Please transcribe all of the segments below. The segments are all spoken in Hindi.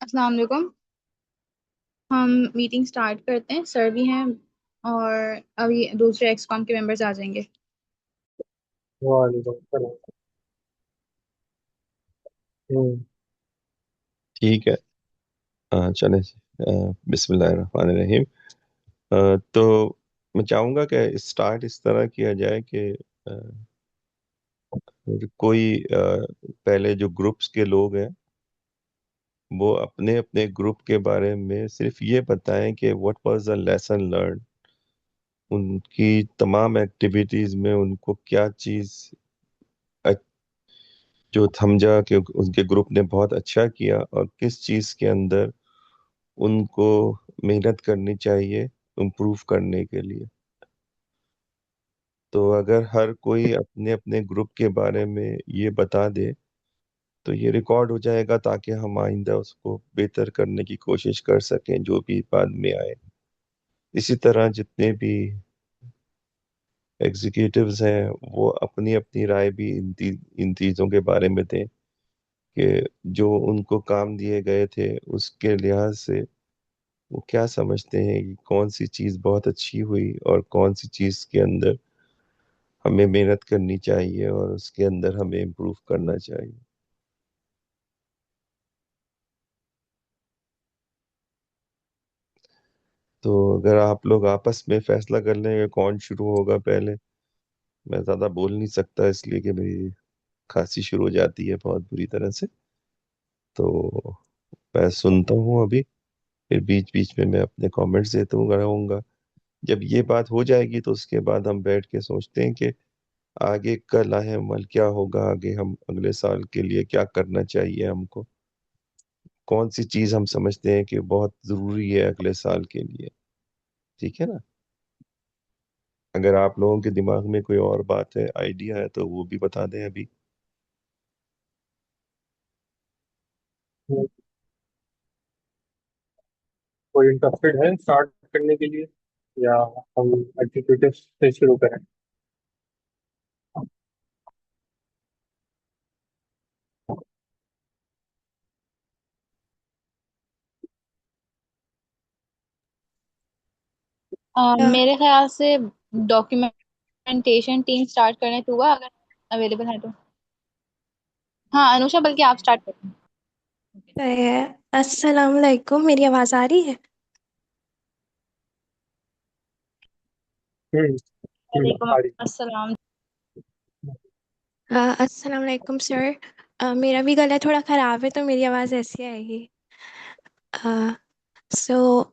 अस्सलाम वालेकुम। हम मीटिंग स्टार्ट करते हैं। सर भी हैं और अभी दूसरे एक्सकॉम के मेंबर्स आ जाएंगे। वालेकुम सलाम। हम्म। ठीक है। चले। बिस्मिल्लाहिर्रहमानिर्रहीम। तो मैं चाहूँगा कि स्टार्ट इस तरह किया जाए कि कोई पहले जो ग्रुप्स के लोग हैं वो अपने अपने ग्रुप के बारे में सिर्फ ये बताएं कि what was the lesson learn. उनकी तमाम एक्टिविटीज में उनको क्या चीज़ जो समझा कि उनके ग्रुप ने बहुत अच्छा किया और किस चीज़ के अंदर उनको मेहनत करनी चाहिए इम्प्रूव करने के लिए। तो अगर हर कोई अपने अपने ग्रुप के बारे में ये बता दे तो ये रिकॉर्ड हो जाएगा ताकि हम आइंदा उसको बेहतर करने की कोशिश कर सकें जो भी बाद में आए। इसी तरह जितने भी एग्जीक्यूटिव्स हैं वो अपनी अपनी राय भी इन चीज़ों के बारे में दें कि जो उनको काम दिए गए थे उसके लिहाज से वो क्या समझते हैं कि कौन सी चीज़ बहुत अच्छी हुई और कौन सी चीज़ के अंदर हमें मेहनत करनी चाहिए और उसके अंदर हमें इम्प्रूव करना चाहिए। तो अगर आप लोग आपस में फैसला कर लें कि कौन शुरू होगा पहले। मैं ज़्यादा बोल नहीं सकता इसलिए कि मेरी खांसी शुरू हो जाती है बहुत बुरी तरह से। तो मैं सुनता हूँ अभी, फिर बीच बीच में मैं अपने कमेंट्स देता हूँ रहूँगा। जब ये बात हो जाएगी तो उसके बाद हम बैठ के सोचते हैं कि आगे का लाहेमल क्या होगा, आगे हम अगले साल के लिए क्या करना चाहिए हमको, कौन सी चीज़ हम समझते हैं कि बहुत ज़रूरी है अगले साल के लिए। ठीक है ना। अगर आप लोगों के दिमाग में कोई और बात है, आइडिया है, तो वो भी बता दें अभी। हम्म। कोई इंटरेस्टेड है स्टार्ट करने के लिए या हम एग्जीक्यूटिव से शुरू करें? मेरे ख्याल से डॉक्यूमेंटेशन टीम स्टार्ट करने तो हुआ, अगर अवेलेबल है तो। हाँ अनुषा, बल्कि आप स्टार्ट करें। है। अस्सलाम वालेकुम, मेरी आवाज़ आ रही है? हम्म। वालेकुम आ रही। अस्सलाम। अस्सलाम वालेकुम सर। मेरा भी गला थोड़ा ख़राब है तो मेरी आवाज़ ऐसी आएगी। सो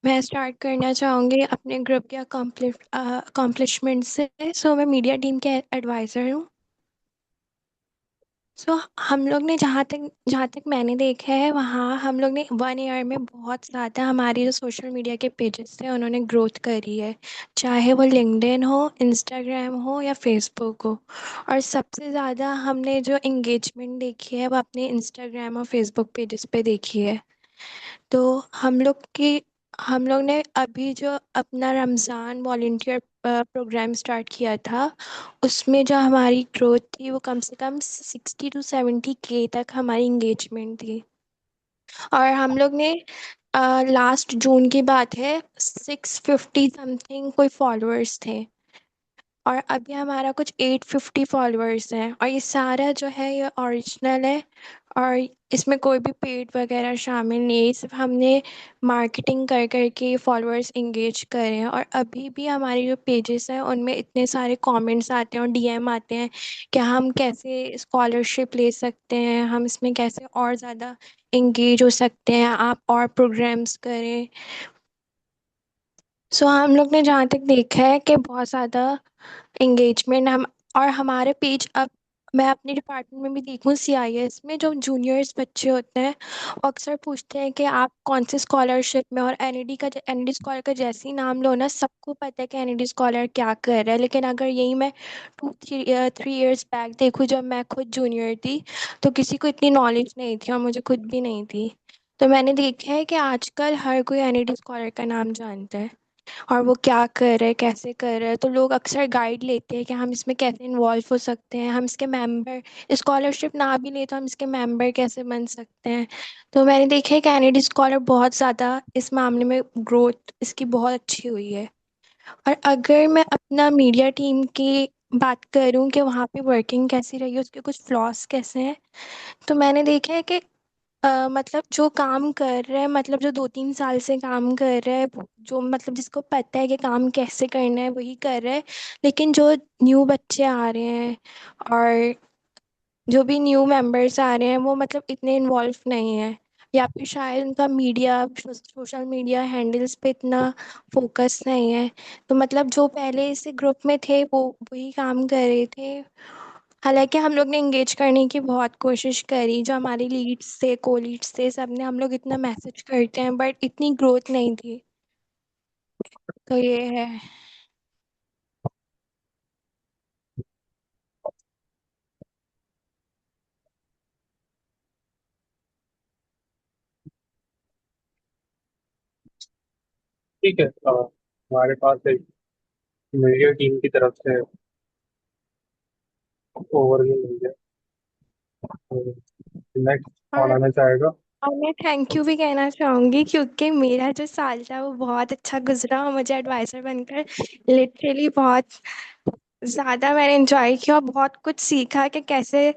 मैं स्टार्ट करना चाहूँगी अपने ग्रुप के अकॉम्प्लिशमेंट से। सो मैं मीडिया टीम के एडवाइज़र हूँ। सो हम लोग ने जहाँ तक मैंने देखा है वहाँ हम लोग ने 1 ईयर में बहुत ज़्यादा हमारी जो सोशल मीडिया के पेजेस थे उन्होंने ग्रोथ करी है। चाहे वो लिंक्डइन हो, इंस्टाग्राम हो या फेसबुक हो। और सबसे ज़्यादा हमने जो एंगेजमेंट देखी है वो अपने इंस्टाग्राम और फेसबुक पेजेस पे देखी है। तो हम लोग ने अभी जो अपना रमज़ान वॉलेंटियर प्रोग्राम स्टार्ट किया था उसमें जो हमारी ग्रोथ थी वो कम से कम 60 to 70 के तक हमारी इंगेजमेंट थी। और हम लोग ने लास्ट जून की बात है, 650 समथिंग कोई फॉलोअर्स थे। और अभी हमारा कुछ 850 फॉलोअर्स हैं और ये सारा जो है ये ओरिजिनल है। और इसमें कोई भी पेड वगैरह शामिल नहीं है, सिर्फ हमने मार्केटिंग कर कर के फॉलोअर्स इंगेज करे हैं। और अभी भी हमारे जो पेजेस हैं उनमें इतने सारे कमेंट्स आते हैं और डीएम आते हैं कि हम कैसे स्कॉलरशिप ले सकते हैं, हम इसमें कैसे और ज़्यादा इंगेज हो सकते हैं, आप और प्रोग्राम्स करें। सो हम लोग ने जहाँ तक देखा है कि बहुत ज़्यादा एंगेजमेंट हम और हमारे पेज अब मैं अपने डिपार्टमेंट में भी देखूँ सीआईएस में जो जूनियर्स बच्चे होते हैं वो अक्सर पूछते हैं कि आप कौन से स्कॉलरशिप में। और एनईडी स्कॉलर का जैसे ही नाम लो ना सबको पता है कि एनईडी स्कॉलर क्या कर रहा है। लेकिन अगर यही मैं 3 इयर्स बैक देखूँ जब मैं खुद जूनियर थी तो किसी को इतनी नॉलेज नहीं थी और मुझे खुद भी नहीं थी। तो मैंने देखा है कि आजकल हर कोई एनईडी स्कॉलर का नाम जानता है। और वो क्या कर रहे हैं, कैसे कर रहे हैं, तो लोग अक्सर गाइड लेते हैं कि हम इसमें कैसे इन्वॉल्व हो सकते हैं, हम इसके मेंबर, स्कॉलरशिप ना भी ले तो हम इसके मेंबर कैसे बन सकते हैं। तो मैंने देखा है कैनेडी स्कॉलर बहुत ज़्यादा इस मामले में ग्रोथ इसकी बहुत अच्छी हुई है। और अगर मैं अपना मीडिया टीम की बात करूं कि वहाँ पे वर्किंग कैसी रही है, उसके कुछ फ्लॉस कैसे हैं, तो मैंने देखा है कि मतलब जो काम कर रहे हैं, मतलब जो 2-3 साल से काम कर रहे हैं, जो मतलब जिसको पता है कि काम कैसे करना है वही कर रहे हैं। लेकिन जो न्यू बच्चे आ रहे हैं और जो भी न्यू मेंबर्स आ रहे हैं वो मतलब इतने इन्वॉल्व नहीं है, या फिर शायद उनका मीडिया सोशल मीडिया हैंडल्स पे इतना फोकस नहीं है। तो मतलब जो पहले इस ग्रुप में थे वो वही काम कर रहे थे। हालांकि हम लोग ने इंगेज करने की बहुत कोशिश करी, जो हमारे लीड्स थे, को लीड्स थे, सब ने, हम लोग इतना मैसेज करते हैं बट इतनी ग्रोथ नहीं थी। तो ये है। ठीक है, हमारे पास एक मीडिया टीम की तरफ से ओवरव्यू मिल गया। नेक्स्ट कौन और आना चाहेगा? और मैं थैंक यू भी कहना चाहूँगी क्योंकि मेरा जो साल था वो बहुत अच्छा गुजरा और मुझे एडवाइज़र बनकर लिटरली बहुत ज़्यादा मैंने एंजॉय किया और बहुत कुछ सीखा कि कैसे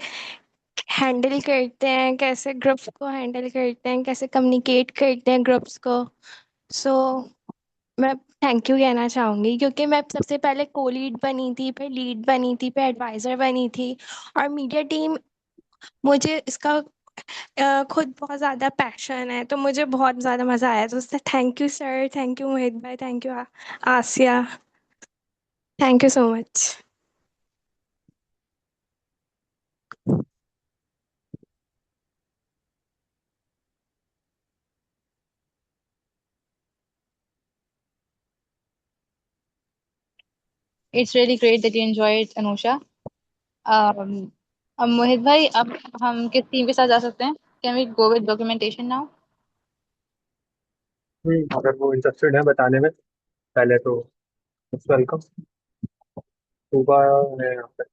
हैंडल करते हैं, कैसे ग्रुप्स को हैंडल करते हैं, कैसे कम्युनिकेट करते हैं ग्रुप्स को। सो मैं थैंक यू कहना चाहूँगी क्योंकि मैं सबसे पहले को लीड बनी थी, फिर लीड बनी थी, फिर एडवाइज़र बनी थी। और मीडिया टीम, मुझे इसका खुद बहुत ज़्यादा पैशन है, तो मुझे बहुत ज़्यादा मज़ा आया। तो उससे thank you sir, thank you Mohit भाई, thank you Asiya, thank you so much. It's really great that you enjoy it Anusha. अब मोहित भाई, अब हम किस टीम के साथ जा सकते हैं? Can we go with documentation now? अगर वो इंटरेस्टेड है बताने में, पहले तो वेलकम। सुबह है यहाँ पे।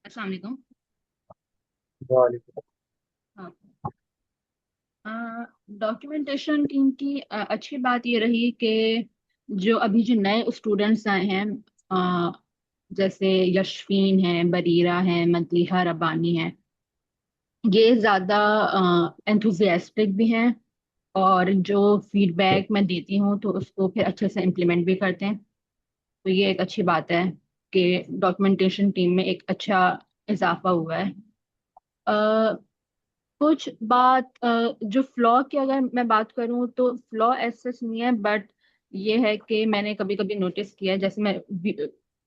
अस्सलाम वालेकुम। वालेकुम। डॉक्यूमेंटेशन टीम की अच्छी बात ये रही कि जो अभी जो नए स्टूडेंट्स आए हैं, अ, जैसे यशफीन है, बरीरा है, मदीहा रब्बानी है, ये ज़्यादा एंथुजियास्टिक भी हैं और जो फीडबैक मैं देती हूँ तो उसको फिर अच्छे से इम्प्लीमेंट भी करते हैं। तो ये एक अच्छी बात है कि डॉक्यूमेंटेशन टीम में एक अच्छा इजाफा हुआ है। कुछ बात जो फ्लॉ की अगर मैं बात करूं तो फ्लॉ ऐसा नहीं है, बट ये है कि मैंने कभी कभी नोटिस किया है, जैसे मैं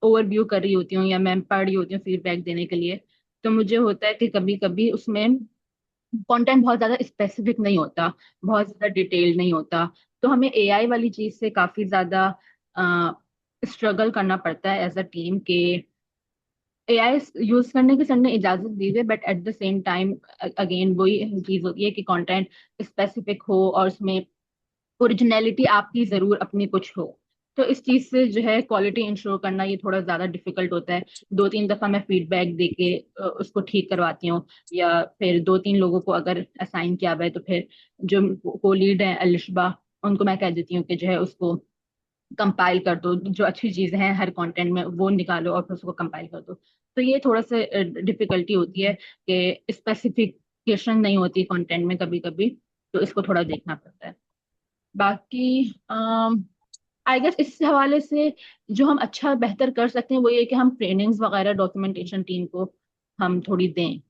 ओवरव्यू कर रही होती हूँ या मैं पढ़ रही होती हूँ फीडबैक देने के लिए, तो मुझे होता है कि कभी कभी उसमें कंटेंट बहुत ज्यादा स्पेसिफिक नहीं होता, बहुत ज्यादा डिटेल नहीं होता। तो हमें एआई वाली चीज से काफी ज्यादा स्ट्रगल करना पड़ता है एज अ टीम के एआई यूज करने की सर ने इजाजत दी है, but at the same time again वही चीज होती है कि कंटेंट स्पेसिफिक हो और उसमें ओरिजिनलिटी आपकी जरूर अपनी कुछ हो। तो इस चीज से जो है क्वालिटी इंश्योर करना ये थोड़ा ज्यादा डिफिकल्ट होता है। 2-3 दफा मैं फीडबैक देके उसको ठीक करवाती हूँ, या फिर 2-3 लोगों को अगर असाइन किया हुआ है तो फिर जो को लीड है अलिशबा, उनको मैं कह देती हूँ कि जो है उसको कंपाइल कर दो, जो अच्छी चीजें हैं हर कंटेंट में वो निकालो और फिर उसको कंपाइल कर दो। तो ये थोड़ा सा डिफिकल्टी होती है कि स्पेसिफिकेशन नहीं होती कंटेंट में कभी कभी, तो इसको थोड़ा देखना पड़ता है। बाकी आई गेस इस हवाले से जो हम अच्छा बेहतर कर सकते हैं वो ये कि हम ट्रेनिंग्स वगैरह डॉक्यूमेंटेशन टीम को हम थोड़ी दें,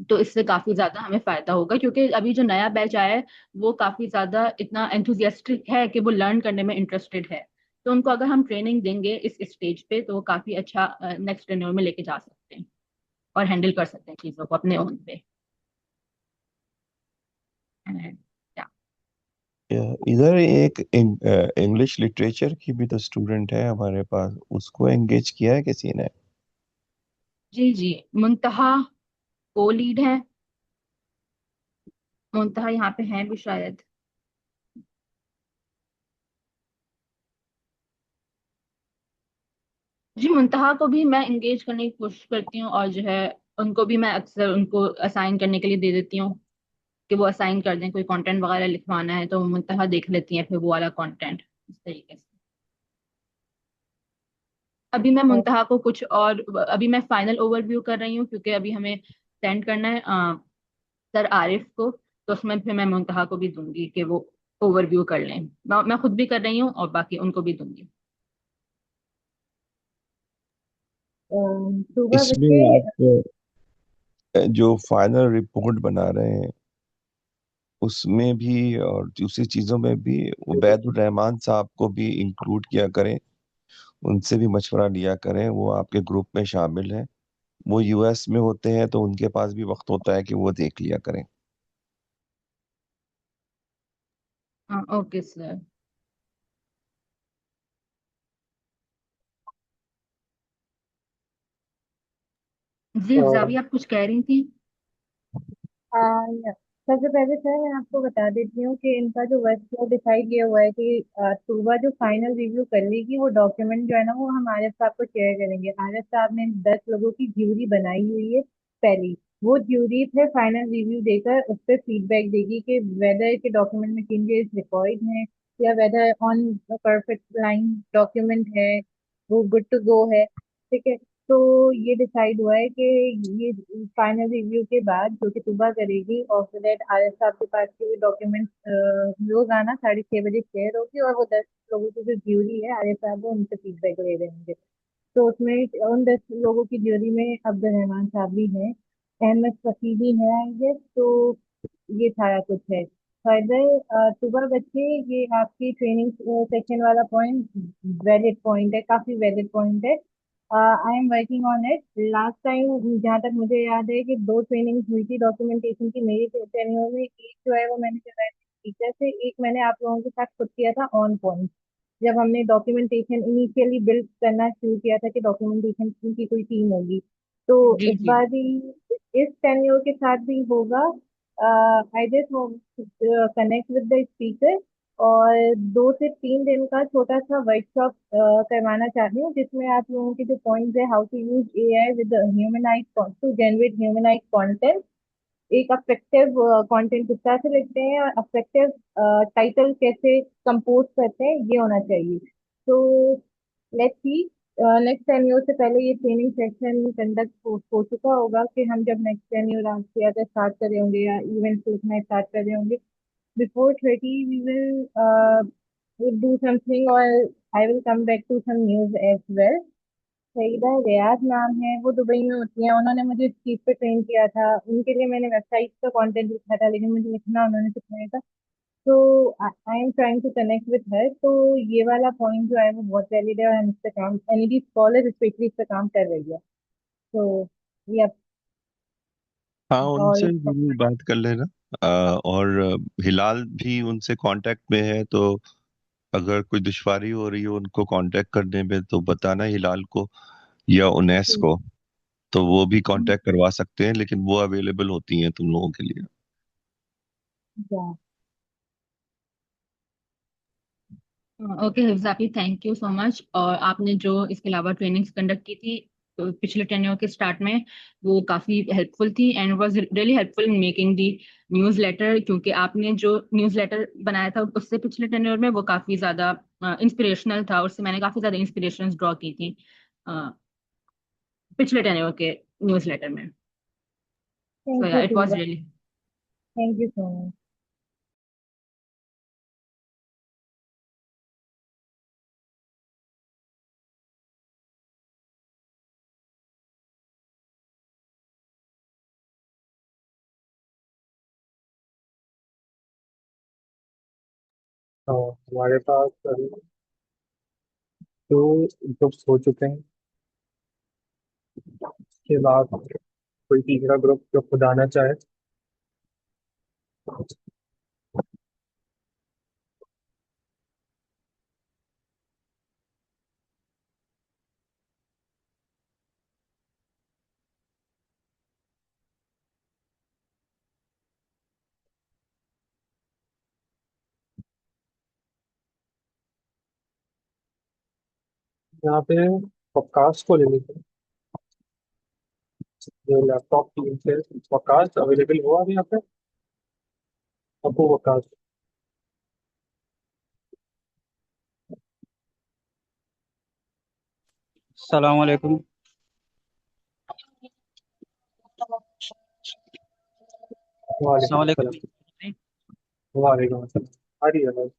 तो इससे काफी ज्यादा हमें फायदा होगा, क्योंकि अभी जो नया बैच आया है वो काफी ज्यादा इतना एंथुजियास्टिक है कि वो लर्न करने में इंटरेस्टेड है। तो उनको अगर हम ट्रेनिंग देंगे इस स्टेज पे तो वो काफी अच्छा नेक्स्ट टेन्योर में लेके जा सकते हैं और हैंडल कर सकते हैं चीजों को अपने ओन पे। And, yeah. इधर एक इंग्लिश लिटरेचर की भी तो स्टूडेंट है हमारे पास, उसको एंगेज किया है किसी ने? जी जी, मुंतहा को लीड है। मुंतहा यहाँ पे हैं भी शायद। जी, मुंतहा को भी मैं इंगेज करने की कोशिश करती हूँ, और जो है उनको भी मैं अक्सर उनको असाइन करने के लिए दे देती हूँ कि वो असाइन कर दें। कोई कंटेंट वगैरह लिखवाना है तो मुंतहा देख लेती हैं फिर वो वाला कंटेंट, इस तरीके से। अभी मैं मुंतहा को कुछ और, अभी मैं फाइनल ओवरव्यू कर रही हूँ क्योंकि अभी हमें सेंड करना है सर आरिफ को, तो उसमें फिर मैं मुंतहा को भी दूंगी कि वो ओवरव्यू कर लें। मैं खुद भी कर रही हूँ और बाकी उनको भी दूंगी। सुबह इसमें बच्चे। आप जो फाइनल रिपोर्ट बना रहे हैं उसमें भी और दूसरी चीजों में भी उबैदुर रहमान साहब को भी इंक्लूड किया करें, उनसे भी मशवरा लिया करें। वो आपके ग्रुप में शामिल हैं, वो यूएस में होते हैं तो उनके पास भी वक्त होता है कि वो देख लिया करें। हाँ, ओके सर। जी अफजा भी, आप कुछ कह रही थी। या, सबसे पहले सर मैं आपको बता देती हूँ कि इनका जो वर्क फ्लो डिसाइड किया हुआ है कि सुबह जो फाइनल रिव्यू कर लेगी वो डॉक्यूमेंट जो है ना वो हम आरएफ साहब को शेयर करेंगे। आरएफ साहब ने 10 लोगों की ज्यूरी बनाई हुई है पहली। वो ज्यूरी फिर फाइनल रिव्यू देकर उस पर फीडबैक देगी कि वेदर के डॉक्यूमेंट में चेंजेस रिकॉर्ड हैं या whether on perfect line document है, वो गुड टू गो है। ठीक है। तो ये डिसाइड हुआ है कि ये फाइनल रिव्यू के बाद जो कि सुबह करेगी और फिर दैट आरएस साहब के पास के डॉक्यूमेंट रोजाना 6:30 बजे शेयर होगी और वो 10 लोगों की जो ज्यूरी है आरएस साहब वो उनसे फीडबैक ले रहेंगे। तो उसमें उन 10 लोगों की ज्यूरी में अब्दुल रहमान साहब भी हैं, अहमद फकीर भी है आई गेस। तो ये सारा कुछ है। फर्दर सुबह बच्चे, ये आपकी ट्रेनिंग सेक्शन वाला पॉइंट वैलिड पॉइंट है, काफी वैलिड पॉइंट है। I am working on it. Last time जहाँ तक मुझे याद है कि 2 ट्रेनिंग हुई थी डॉक्यूमेंटेशन की मेरी टेन्योर में। एक जो है वो मैंने कराई थी टीचर से, एक मैंने आप लोगों के साथ खुद किया था ऑन पॉइंट, जब हमने डॉक्यूमेंटेशन इनिशियली बिल्ड करना शुरू किया था कि डॉक्यूमेंटेशन की कोई टीम होगी। तो जी इस जी। बार भी इस टेन्योर के साथ भी होगा। I just connect with the speaker और 2 से 3 दिन का छोटा सा वर्कशॉप करवाना चाहती हूँ जिसमें आप लोगों के जो पॉइंट्स है, how to use AI with humanize to generate humanize content, एक अफेक्टिव कंटेंट किस तरह से लिखते हैं और अफेक्टिव टाइटल कैसे कंपोज करते हैं, ये होना चाहिए। तो लेट्स सी, नेक्स्ट टेन्योर से पहले ये ट्रेनिंग सेशन कंडक्ट हो चुका होगा कि हम जब नेक्स्ट टेन्योर आपसे अगर स्टार्ट कर रहे होंगे या इवेंट्स लिखना स्टार्ट कर रहे होंगे before 30 we will do something और I will come back to some news as well. Saida Riyaz नाम है, वो दुबई में होती हैं, उन्होंने मुझे इस चीज़ पे ट्रेन किया था। उनके लिए मैंने वेबसाइट का कंटेंट लिखा था लेकिन मुझे लिखना उन्होंने सिखाया था। तो I am trying to connect with her. तो ये वाला पॉइंट जो है वो बहुत वैलिड है और हम इस पे काम, एनईडी स्कॉलर स्पेशली इस पे काम कर रही है। तो ये हाँ, और उनसे जरूर बात कर लेना। और हिलाल भी उनसे कांटेक्ट में है, तो अगर कोई दुश्वारी हो रही हो उनको कांटेक्ट करने में तो बताना हिलाल को या उनैस को, तो वो भी कांटेक्ट करवा सकते हैं, लेकिन वो अवेलेबल होती हैं तुम लोगों के लिए। या ओके हिफ्जापी, थैंक यू सो मच। और आपने जो इसके अलावा ट्रेनिंग्स कंडक्ट की थी पिछले टेन्योर के स्टार्ट में, वो काफ़ी हेल्पफुल थी and was really helpful in making the newsletter, क्योंकि आपने जो न्यूज़ लेटर बनाया था उससे पिछले टेन्योर में वो काफ़ी ज़्यादा इंस्पिरेशनल था, उससे मैंने काफ़ी ज़्यादा इंस्पिरेशंस ड्रॉ की थी अ, पिछले टेन्योर के न्यूज़ लेटर में। सो थैंक या यू इट वाज सुबह। Really. Thank you so much. हाँ, हमारे पास अभी 2 ग्रुप्स हो चुके हैं। इसके बाद कोई तीसरा ग्रुप जो खुद आना चाहे। यहाँ पे पॉडकास्ट को ले लेते हैं। जो लैपटॉप टीम से पॉडकास्ट अवेलेबल हुआ अभी यहाँ पे, आपको पॉडकास्ट। सलाम वालेकुम। वालेकुम सलाम अस्सलाम। वालेकुम। वालेकुम अस्सलाम, आ रही है भाई।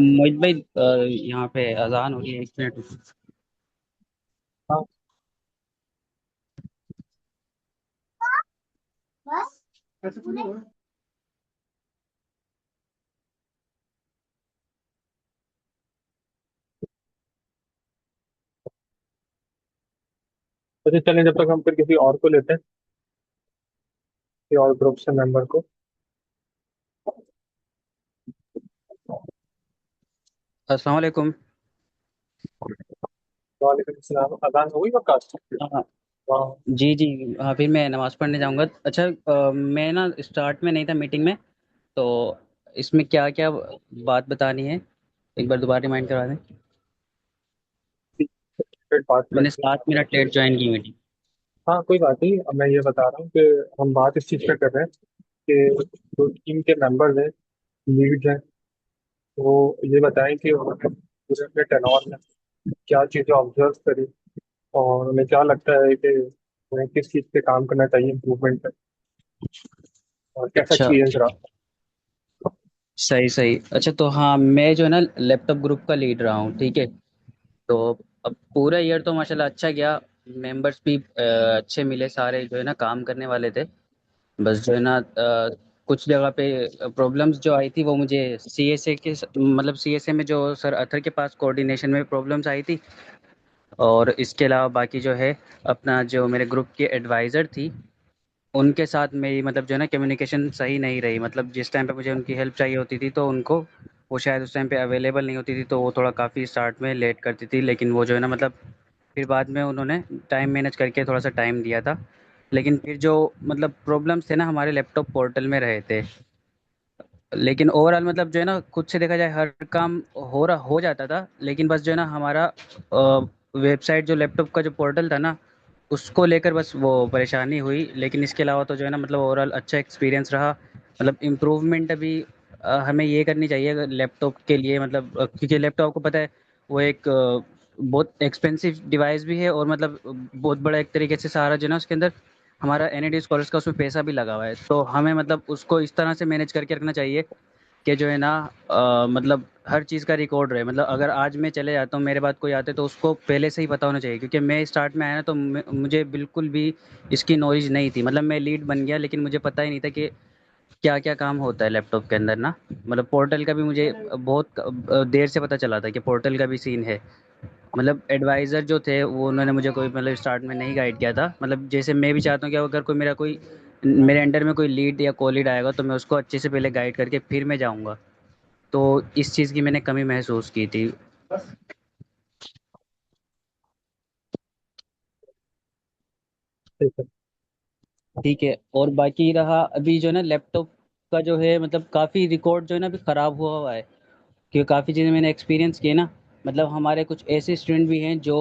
मोहित भाई, यहाँ पे अजान हो रही है, 1 मिनट। हाँ, तो चलें, जब तक हम फिर किसी और को लेते हैं, किसी और ग्रुप से मेंबर को। अस्सलाम वालेकुम। वालेकुम अस्सलाम, अजान हो गई पॉडकास्ट। हाँ, वाह। जी जी। हाँ, फिर मैं नमाज़ पढ़ने जाऊँगा। अच्छा, मैं ना स्टार्ट में नहीं था मीटिंग में, तो इसमें क्या क्या बात बतानी है, एक बार दोबारा रिमाइंड करा दें। फिर बात मैंने करते हैं। 7 मिनट लेट ज्वाइन की मीटिंग। हाँ कोई बात नहीं, अब मैं ये बता रहा हूँ कि हम बात इस चीज़ पे कर रहे हैं कि जो टीम के मेंबर्स हैं, लीड्स हैं, वो ये बताएं कि उन्होंने पूरे अपने टेनोर में क्या चीज़ें ऑब्जर्व करी, और उन्हें क्या लगता है कि उन्हें किस चीज़ पे काम करना चाहिए इम्प्रूवमेंट पे, और कैसा अच्छा, एक्सपीरियंस रहा। सही सही। अच्छा, तो हाँ, मैं जो है ना लैपटॉप ग्रुप का लीड रहा हूँ, ठीक है। तो अब पूरा ईयर तो माशाल्लाह अच्छा गया। मेंबर्स भी अच्छे मिले, सारे जो है ना काम करने वाले थे। बस जो है ना कुछ जगह पे प्रॉब्लम्स जो आई थी वो मुझे सीएसए के मतलब सीएसए में जो सर अथर के पास कोऑर्डिनेशन में प्रॉब्लम्स आई थी। और इसके अलावा बाकी जो है अपना जो मेरे ग्रुप की एडवाइज़र थी, उनके साथ मेरी मतलब जो है ना कम्युनिकेशन सही नहीं रही। मतलब जिस टाइम पे मुझे उनकी हेल्प चाहिए होती थी तो उनको वो शायद उस टाइम पे अवेलेबल नहीं होती थी, तो वो थोड़ा काफ़ी स्टार्ट में लेट करती थी। लेकिन वो जो है ना मतलब फिर बाद में उन्होंने टाइम मैनेज करके थोड़ा सा टाइम दिया था। लेकिन फिर जो मतलब प्रॉब्लम्स थे ना हमारे लैपटॉप पोर्टल में रहे थे। लेकिन ओवरऑल मतलब जो है ना खुद से देखा जाए हर काम हो जाता था। लेकिन बस जो है ना हमारा वेबसाइट जो लैपटॉप का जो पोर्टल था ना, उसको लेकर बस वो परेशानी हुई। लेकिन इसके अलावा तो जो है ना मतलब ओवरऑल अच्छा एक्सपीरियंस रहा। मतलब इम्प्रूवमेंट अभी हमें ये करनी चाहिए अगर लैपटॉप के लिए, मतलब क्योंकि लैपटॉप को पता है वो एक बहुत एक्सपेंसिव डिवाइस भी है, और मतलब बहुत बड़ा एक तरीके से सहारा जो है ना उसके अंदर हमारा एनईडी स्कॉलर्स का उसमें पैसा भी लगा हुआ है। तो हमें मतलब उसको इस तरह से मैनेज करके रखना चाहिए कि जो है ना मतलब हर चीज़ का रिकॉर्ड रहे। मतलब अगर आज मैं चले जाता हूँ, मेरे बाद कोई आता है, तो उसको पहले से ही पता होना चाहिए। क्योंकि मैं स्टार्ट में आया ना, तो मुझे बिल्कुल भी इसकी नॉलेज नहीं थी। मतलब मैं लीड बन गया लेकिन मुझे पता ही नहीं था कि क्या क्या काम होता है लैपटॉप के अंदर ना। मतलब पोर्टल का भी मुझे बहुत देर से पता चला था कि पोर्टल का भी सीन है। मतलब एडवाइज़र जो थे वो उन्होंने मुझे कोई मतलब स्टार्ट में नहीं गाइड किया था। मतलब जैसे मैं भी चाहता हूँ कि अगर कोई मेरे अंडर में कोई लीड या को लीड आएगा तो मैं उसको अच्छे से पहले गाइड करके फिर मैं जाऊँगा। तो इस चीज़ की मैंने कमी महसूस की थी। ठीक है। ठीक है। और बाकी रहा अभी जो है ना लैपटॉप का जो है मतलब काफ़ी रिकॉर्ड जो है ना अभी ख़राब हुआ हुआ है। क्योंकि काफ़ी चीज़ें मैंने एक्सपीरियंस किए ना। मतलब हमारे कुछ ऐसे स्टूडेंट भी हैं जो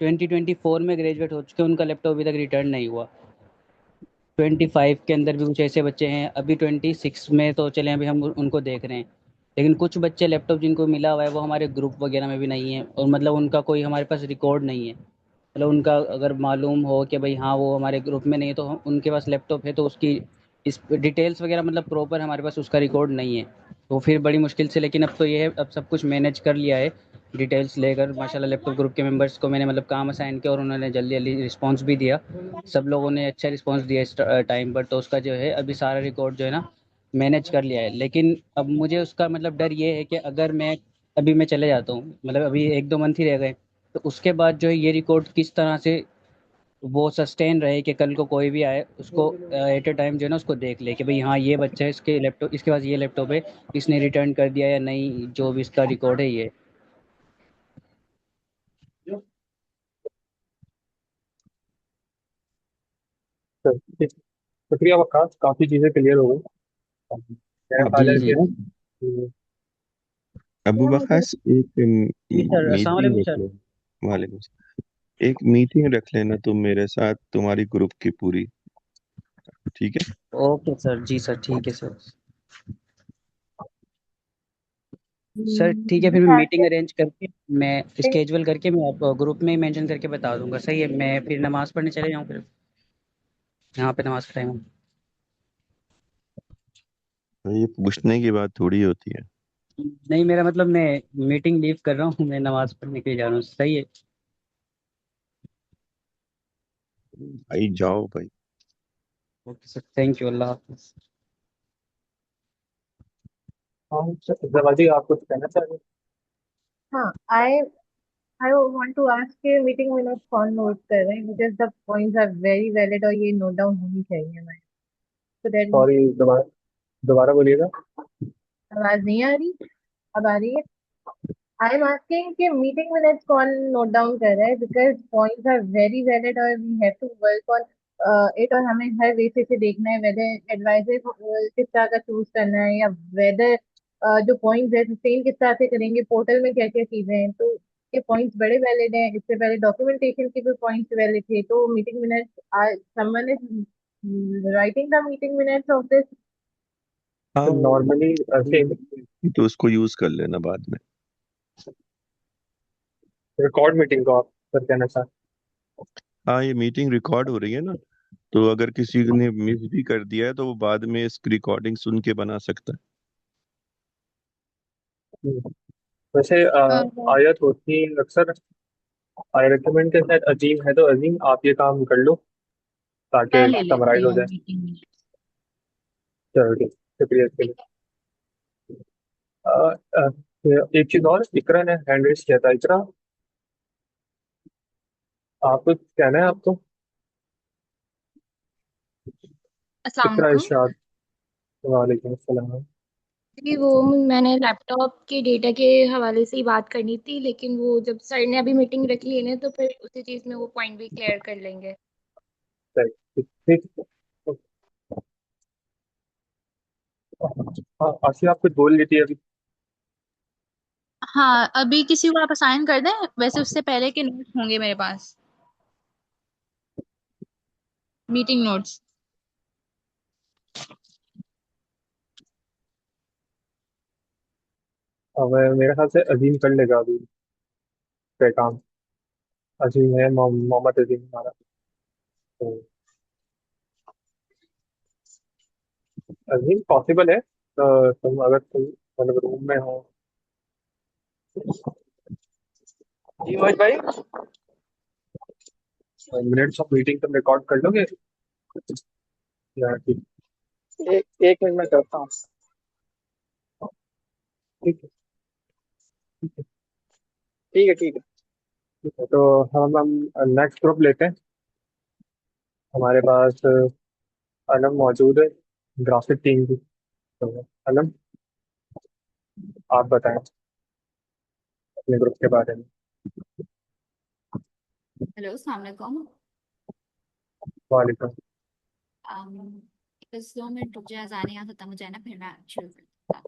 2024 में ग्रेजुएट हो चुके हैं, उनका लैपटॉप अभी तक रिटर्न नहीं हुआ। 25 के अंदर भी कुछ ऐसे बच्चे हैं, अभी 26 में तो चले अभी हम उनको देख रहे हैं। लेकिन कुछ बच्चे लैपटॉप जिनको मिला हुआ है वो हमारे ग्रुप वगैरह में भी नहीं है, और मतलब उनका कोई हमारे पास रिकॉर्ड नहीं है। मतलब उनका अगर मालूम हो कि भाई हाँ वो हमारे ग्रुप में नहीं है, तो उनके पास लैपटॉप है तो उसकी इस डिटेल्स वगैरह मतलब प्रॉपर हमारे पास उसका रिकॉर्ड नहीं है। तो फिर बड़ी मुश्किल से, लेकिन अब तो ये है अब सब कुछ मैनेज कर लिया है। डिटेल्स लेकर माशाल्लाह लैपटॉप ग्रुप के मेंबर्स को मैंने मतलब काम असाइन किया और उन्होंने जल्दी जल्दी रिस्पॉन्स भी दिया। सब लोगों ने अच्छा रिस्पॉन्स दिया इस टाइम पर, तो उसका जो है अभी सारा रिकॉर्ड जो है ना मैनेज कर लिया है। लेकिन अब मुझे उसका मतलब डर ये है कि अगर मैं अभी मैं चले जाता हूँ, मतलब अभी 1-2 मंथ ही रह गए, तो उसके बाद जो है ये रिकॉर्ड किस तरह से वो सस्टेन रहे कि कल को कोई भी आए उसको एट अ टाइम जो है ना उसको देख ले कि भाई हाँ ये बच्चा है, इसके लैपटॉप इसके पास ये लैपटॉप है, इसने रिटर्न कर दिया या नहीं, जो भी इसका रिकॉर्ड है ये। तो ठीक, शुक्रिया वकास, काफ़ी चीज़ें क्लियर हो गई। मेरा ख्याल जी है जी। कि अबू या मुझे बकास एक जी सर, अस्सलाम मीटिंग वालेकुम रख सर। लो। वालेकुम सलाम। एक मीटिंग रख लेना तुम मेरे साथ, तुम्हारी ग्रुप की पूरी। ठीक है। ओके सर, जी सर, ठीक है सर। सर ठीक है, फिर मैं मीटिंग डिसाइड अरेंज करके, मैं स्केजुअल करके मैं आपको ग्रुप में ही मेंशन करके बता दूंगा। सही है, मैं फिर नमाज़ पढ़ने चले जाऊँ फिर, यहाँ पे नमाज़ का टाइम है। ये पूछने की बात थोड़ी होती है। नहीं, मेरा मतलब मैं मीटिंग लीव कर रहा हूँ, मैं नमाज़ पढ़ने के लिए जा रहा हूँ। सही है। भाई जाओ भाई। ओके सर, थैंक यू, अल्लाह हाफ़िज़। हाँ जवादी, आप कुछ कहना चाहिए? हाँ, आई वांट टू आस्क के मीटिंग मिनट्स कौन नोट कर रहे हैं, because the points are very valid और ये नोट डाउन होनी चाहिए हमारे, सो दैट सॉरी, दोबारा दोबारा बोलिएगा। आवाज नहीं आ रही, अब आ रही है। आई एम आस्किंग कि मीटिंग मिनट्स कौन नोट डाउन कर रहा है, because points are very valid और we have to work on it, और हमें हर वे से देखना है वेदर एडवाइजर किस तरह का चूज करना है, या वेदर जो पॉइंट्स है सस्टेन किस तरह से करेंगे, पोर्टल में क्या क्या चीजें हैं। तो ये पॉइंट्स बड़े वैलिड हैं, इससे पहले डॉक्यूमेंटेशन के भी पॉइंट्स वैलिड थे। तो meeting minutes, someone is writing the meeting minutes of this. हाँ नॉर्मली ऐसे तो उसको यूज कर लेना बाद में। रिकॉर्ड मीटिंग को आप सर कहना चाहते हाँ ये मीटिंग रिकॉर्ड हो रही है ना, तो अगर किसी ने मिस भी कर दिया है तो वो बाद में इसकी रिकॉर्डिंग सुन के बना सकता है। हैं? वैसे आयत होती है अक्सर। आई रिकमेंड के साथ अजीम है, तो अजीम आप ये काम कर लो मैं ताकि ले लेती समराइज हो हूँ जाए। मीटिंग में। चलो ठीक, शुक्रिया इसके लिए। अ, अ, एक चीज और, इकरा ने हैंड रेस किया था। इकरा, आप कुछ कहना है आपको? अस्सलाम इकरा वालेकुम इरशाद। वालेकुम अस्सलाम। जी। वो मैंने लैपटॉप के डेटा के हवाले से ही बात करनी थी, लेकिन वो जब सर ने अभी मीटिंग रखी है ना, तो फिर उसी चीज़ में वो पॉइंट भी क्लियर कर लेंगे। ठीक ठीक। हाँ आसिया, आप कुछ बोल लेती है अभी। हाँ, अभी किसी को आप असाइन कर दें, वैसे उससे पहले के नोट्स होंगे मेरे पास, मीटिंग नोट्स। अब मेरे ख्याल से अजीम कर लेगा अभी पे काम। अजीम है, मोहम्मद अजीम हमारा। तो अजीम पॉसिबल है, तुम अगर तुम मतलब रूम में हो। जी मोहित भाई, मिनट्स ऑफ मीटिंग तुम रिकॉर्ड कर लोगे या ठीक? एक एक मिनट में करता हूँ। ठीक है, ठीक है, ठीक है, ठीक है। तो हम नेक्स्ट ग्रुप लेते हैं। हमारे पास अलम मौजूद है, ग्राफिक टीम की। तो अलम, आप बताएं अपने ग्रुप के बारे में। हेलो, अस्सलाम वालेकुम। वालेकुम। बस 2 मिनट रुक जाए, अजान यहाँ खत्म हो जाए ना, फिर मैं शुरू करती हूँ।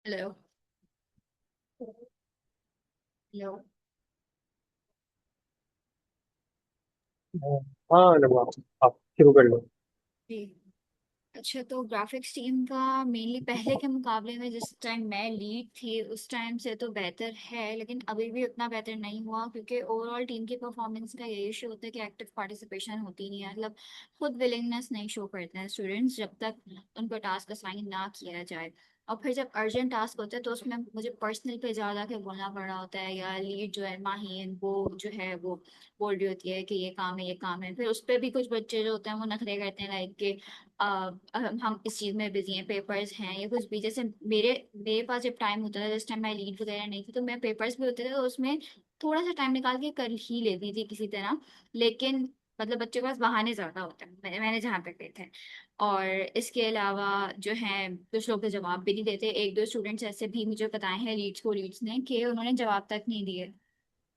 Hello, hello. हाँ नवाब, आप शुरू कर लो। जी। अच्छा, तो ग्राफिक्स टीम का मेनली पहले के मुकाबले में जिस टाइम मैं लीड थी उस टाइम से तो बेहतर है, लेकिन अभी भी उतना बेहतर नहीं हुआ, क्योंकि ओवरऑल टीम की परफॉर्मेंस का यही इशू होता है कि एक्टिव पार्टिसिपेशन होती नहीं है। मतलब खुद विलिंगनेस नहीं शो करते हैं स्टूडेंट्स जब तक उनको टास्क असाइन ना किया जाए। और फिर जब अर्जेंट टास्क होता है तो उसमें मुझे पर्सनल पे ज़्यादा के बोलना पड़ रहा होता है, या लीड जो है माहीन वो जो है वो बोल रही होती है कि ये काम है ये काम है। फिर उस पर भी कुछ बच्चे जो होते हैं वो नखरे करते हैं, लाइक के हम इस चीज में बिजी हैं, पेपर्स हैं या कुछ भी। जैसे मेरे मेरे पास जब टाइम होता था, जिस टाइम मैं लीड वगैरह नहीं थी, तो मैं पेपर्स भी होते थे तो उसमें थोड़ा सा टाइम निकाल के कर ही लेती थी किसी तरह। लेकिन मतलब बच्चों के पास बहाने ज्यादा होते हैं, मैंने जहाँ पे गए थे। और इसके अलावा जो है कुछ लोग तो जवाब भी नहीं देते। एक दो स्टूडेंट्स ऐसे भी मुझे बताए हैं लीड्स ने कि उन्होंने जवाब तक नहीं दिए।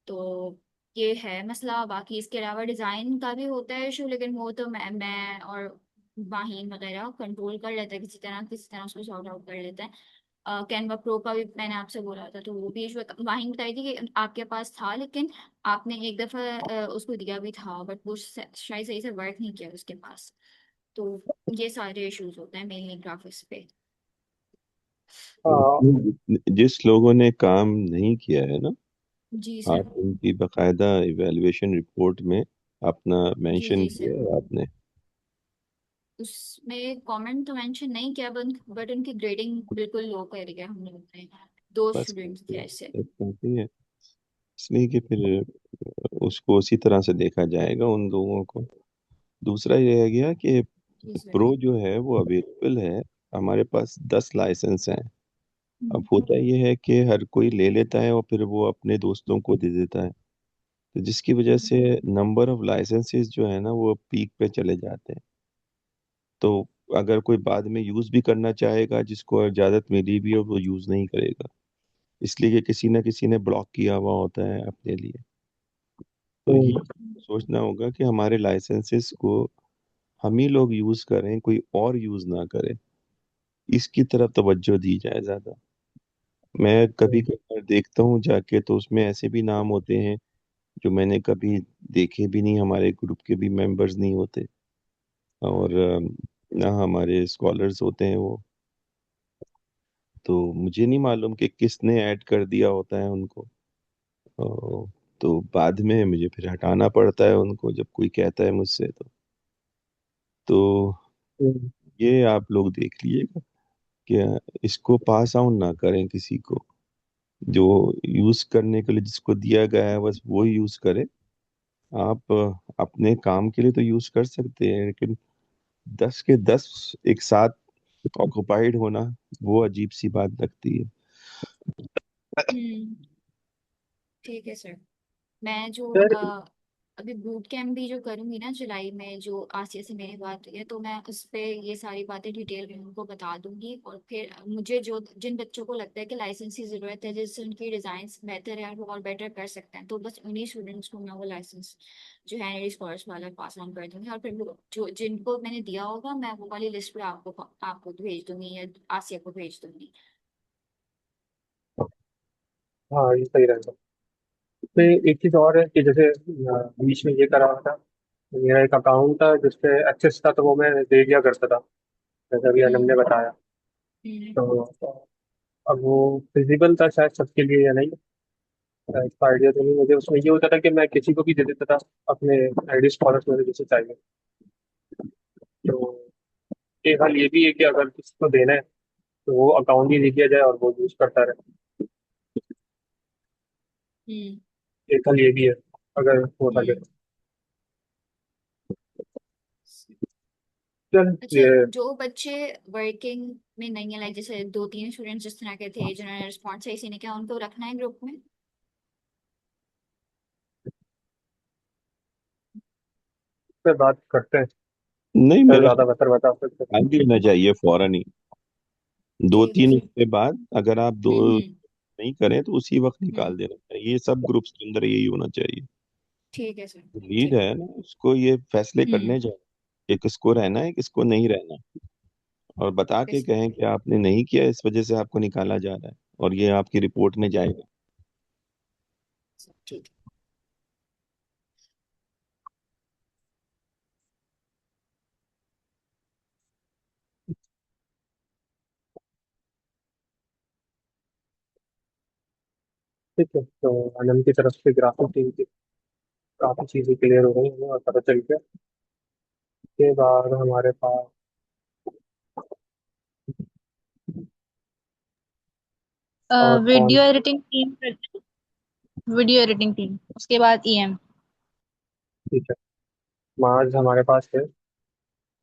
तो ये है मसला। बाकी इसके अलावा डिज़ाइन का भी होता है इशू, लेकिन वो तो मैं और वाहीन वगैरह कंट्रोल कर लेते हैं, किसी तरह उसको सॉर्ट आउट कर लेते हैं। कैनवा प्रो का भी मैंने आपसे बोला था, तो वो भी इशू वाहीन बताई थी कि आपके पास था, लेकिन आपने एक दफ़ा उसको दिया भी था, बट वो शायद सही से वर्क नहीं किया उसके पास। तो ये सारे इश्यूज होते हैं मेनली ग्राफिक्स पे। हाँ। जिस लोगों ने काम नहीं किया है ना, जी सर। आप उनकी बकायदा इवैल्यूएशन रिपोर्ट में अपना जी मेंशन जी किया सर। है आपने? उसमें कमेंट तो मेंशन नहीं किया, बट उनकी ग्रेडिंग बिल्कुल लो करी है हम लोगों ने। दो बस स्टूडेंट्स थे ऐसे। काफी है, इसलिए कि फिर उसको उसी तरह से देखा जाएगा उन लोगों को। दूसरा ये रह गया कि जी सर। प्रो जो है वो अवेलेबल है, हमारे पास 10 लाइसेंस हैं। अब हम्म। होता ये है कि हर कोई ले लेता है और फिर वो अपने दोस्तों को दे देता है, तो जिसकी वजह से नंबर ऑफ लाइसेंसेस जो है ना वो पीक पे चले जाते हैं। तो अगर कोई बाद में यूज भी करना चाहेगा, जिसको इजाजत मिली भी हो, वो यूज नहीं करेगा, इसलिए कि किसी ना किसी ने ब्लॉक किया हुआ होता है अपने लिए। तो ये सोचना होगा कि हमारे लाइसेंसेस को हम ही लोग यूज करें, कोई और यूज ना करे, इसकी तरफ तवज्जो दी जाए ज्यादा। मैं कभी कभार देखता हूँ जाके, तो उसमें ऐसे भी नाम होते हैं जो मैंने कभी देखे भी नहीं, हमारे ग्रुप के भी मेंबर्स नहीं होते, और ना हमारे स्कॉलर्स होते हैं वो। तो मुझे नहीं मालूम कि किसने ऐड कर दिया होता है उनको। तो बाद में मुझे फिर हटाना पड़ता है उनको, जब कोई कहता है मुझसे। तो ये आप लोग देख लीजिएगा कि इसको पास ऑन ना करें किसी को। जो यूज करने के लिए जिसको दिया गया है बस वो यूज करे। आप अपने काम के लिए तो यूज कर सकते हैं, लेकिन 10 के 10 एक साथ ऑक्युपाइड होना, वो अजीब सी बात लगती है। हम्म। ठीक है सर। मैं जो सर। अभी बूट कैम्प भी जो करूंगी ना जुलाई में, जो आसिया से मेरी बात हुई है, तो मैं उस पे ये सारी बातें डिटेल में उनको बता दूंगी। और फिर मुझे जो जिन बच्चों को लगता है कि लाइसेंस की जरूरत है, जिससे उनकी डिजाइन बेहतर है और वो और बेटर कर सकते हैं, तो बस उन्हीं स्टूडेंट्स को मैं वो लाइसेंस जो है मेरी स्कॉलर्स वाला पास ऑन कर दूंगी। और फिर वो जो जिनको मैंने दिया होगा मैं वो वाली लिस्ट पे आपको भेज दूंगी या आसिया को भेज दूंगी। हाँ ये सही रहेगा। तो एक चीज और है कि जैसे बीच में ये करा हुआ था, मेरा एक अकाउंट था जिसपे एक्सेस था, तो वो मैं दे दिया करता था, जैसे अभी अनम हम्म। ने बताया। हम्म। तो अब वो फिजिबल था शायद सबके लिए या नहीं, इसका आइडिया तो नहीं मुझे। उसमें ये होता था कि मैं किसी को भी दे देता था अपने आईडी स्कॉलर्स में से जिसे चाहिए। तो एक हाल ये भी है कि अगर किसी को देना है तो वो अकाउंट ही दे दिया जाए और वो यूज करता रहे। हम्म। एक हाल ये भी है, अगर हो सके हम्म। तो। चल अच्छा, ये जो बच्चे वर्किंग में नहीं है, लाइक जैसे दो तीन स्टूडेंट्स जिस तरह के थे जिन्होंने रिस्पॉन्स सही से नहीं किया, उनको रखना है ग्रुप में? पे बात करते हैं, नहीं, सर मेरा ज्यादा बेहतर बता सकते हैं। टाइम भी लेना चाहिए फौरन ही। दो ठीक है तीन सर। हफ्ते बाद अगर आप दो हम्म। नहीं करें तो उसी वक्त हम्म। निकाल देना चाहिए, ये सब ग्रुप्स के अंदर यही होना चाहिए। ठीक है सर। लीड ठीक है। है ना, उसको ये फैसले हम्म। करने चाहिए कि किसको रहना है किसको नहीं रहना, और बता के इस कहें कि आपने नहीं किया, इस वजह से आपको निकाला जा रहा है, और ये आपकी रिपोर्ट में जाएगा। ठीक है। ठीक है, तो आनंद की तरफ से ग्राफिक टीम की काफ़ी चीज़ें क्लियर हो गई हमें और पता चल गया। इसके बाद हमारे पास और कौन। वीडियो एडिटिंग टीम करते हैं, वीडियो एडिटिंग टीम, उसके बाद ईएम। ठीक है, मार्ज हमारे पास है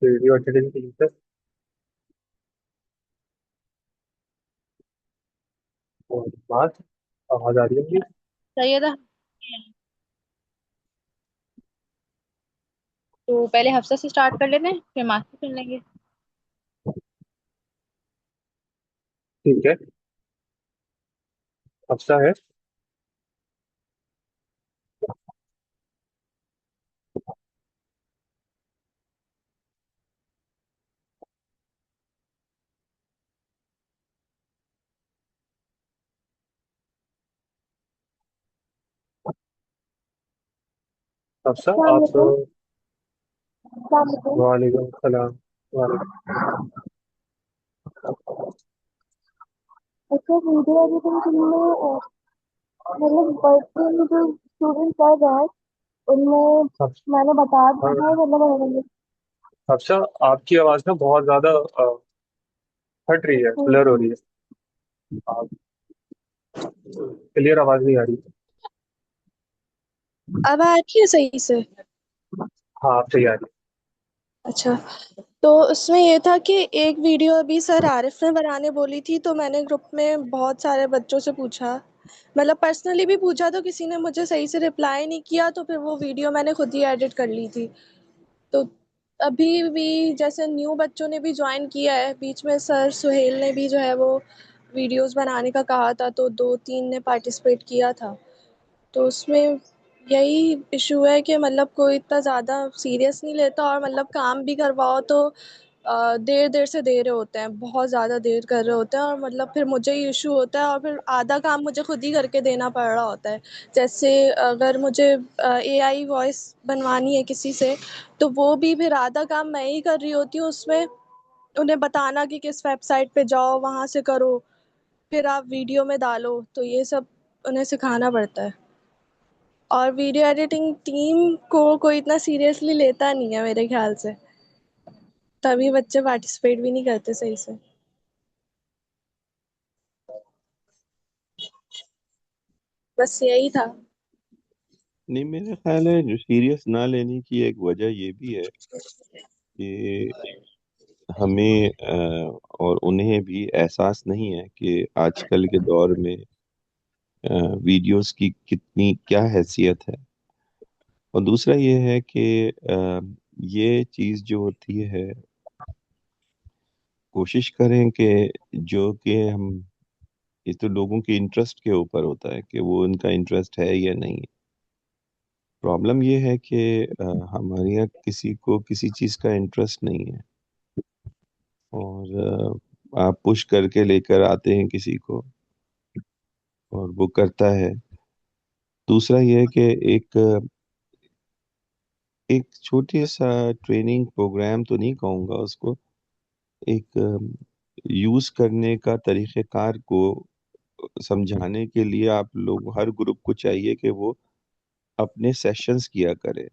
वीडियो एडिटिंग टीम से। और मार्ज, आवाज़ आ रही है मेरी? सैयद, तो पहले हफ्सा से स्टार्ट कर लेते हैं, फिर मास्टर चुन लेंगे। ठीक है, अफसा है। अफसा आप। वालेकुम सलाम। वालेकुम। अच्छा, वीडियो एडिटिंग के लिए मतलब बच्चे में जो स्टूडेंट कर रहा है उनमें अफ- मैंने बता हाँ, दिया है, मतलब अफसा आपकी आवाज़ ना बहुत ज़्यादा फट रही है, ब्लर हो रही है। आप क्लियर आवाज़ नहीं आ रही। अब आ रही है सही से? हाँ, आप सही आ रही अच्छा, तो उसमें ये था कि एक वीडियो अभी सर आरिफ ने बनाने बोली थी, तो मैंने ग्रुप में बहुत सारे बच्चों से पूछा, मतलब पर्सनली भी पूछा, तो किसी ने मुझे सही से रिप्लाई नहीं किया, तो फिर वो वीडियो मैंने खुद ही एडिट कर ली थी। तो अभी भी जैसे न्यू बच्चों ने भी ज्वाइन किया है, बीच में सर सुहेल ने भी जो है वो वीडियोस बनाने का कहा था, तो 2-3 ने पार्टिसिपेट किया था। तो उसमें यही इशू है कि मतलब कोई इतना ज़्यादा सीरियस नहीं लेता, और मतलब काम भी करवाओ तो देर देर से दे रहे होते हैं, बहुत ज़्यादा देर कर रहे होते हैं, और मतलब फिर मुझे ही इशू होता है, और फिर आधा काम मुझे खुद ही करके देना पड़ रहा होता है। जैसे अगर मुझे एआई वॉइस बनवानी है किसी से, तो वो भी फिर आधा काम मैं ही कर रही होती हूँ उसमें, उन्हें बताना कि किस वेबसाइट पे जाओ, वहाँ से करो, फिर आप वीडियो में डालो, तो ये सब उन्हें सिखाना पड़ता है। और वीडियो एडिटिंग टीम को कोई इतना सीरियसली लेता नहीं है मेरे ख्याल से, तभी बच्चे पार्टिसिपेट भी नहीं करते सही से। बस यही था। नहीं, मेरा ख्याल है जो सीरियस ना लेने की एक वजह ये भी है कि हमें और उन्हें भी एहसास नहीं है कि आजकल के दौर में वीडियोस की कितनी क्या हैसियत है। और दूसरा ये है कि ये चीज़ जो होती है, कोशिश करें कि जो कि हम, ये तो लोगों के इंटरेस्ट के ऊपर होता है कि वो उनका इंटरेस्ट है या नहीं। प्रॉब्लम ये है कि हमारे यहाँ किसी को किसी चीज़ का इंटरेस्ट नहीं है, और आप पुश करके लेकर आते हैं किसी को और वो करता है। दूसरा ये है कि एक एक छोटी सा ट्रेनिंग प्रोग्राम तो नहीं कहूँगा उसको, एक यूज़ करने का तरीक़ेकार को समझाने के लिए आप लोग हर ग्रुप को चाहिए कि वो अपने सेशंस किया करे।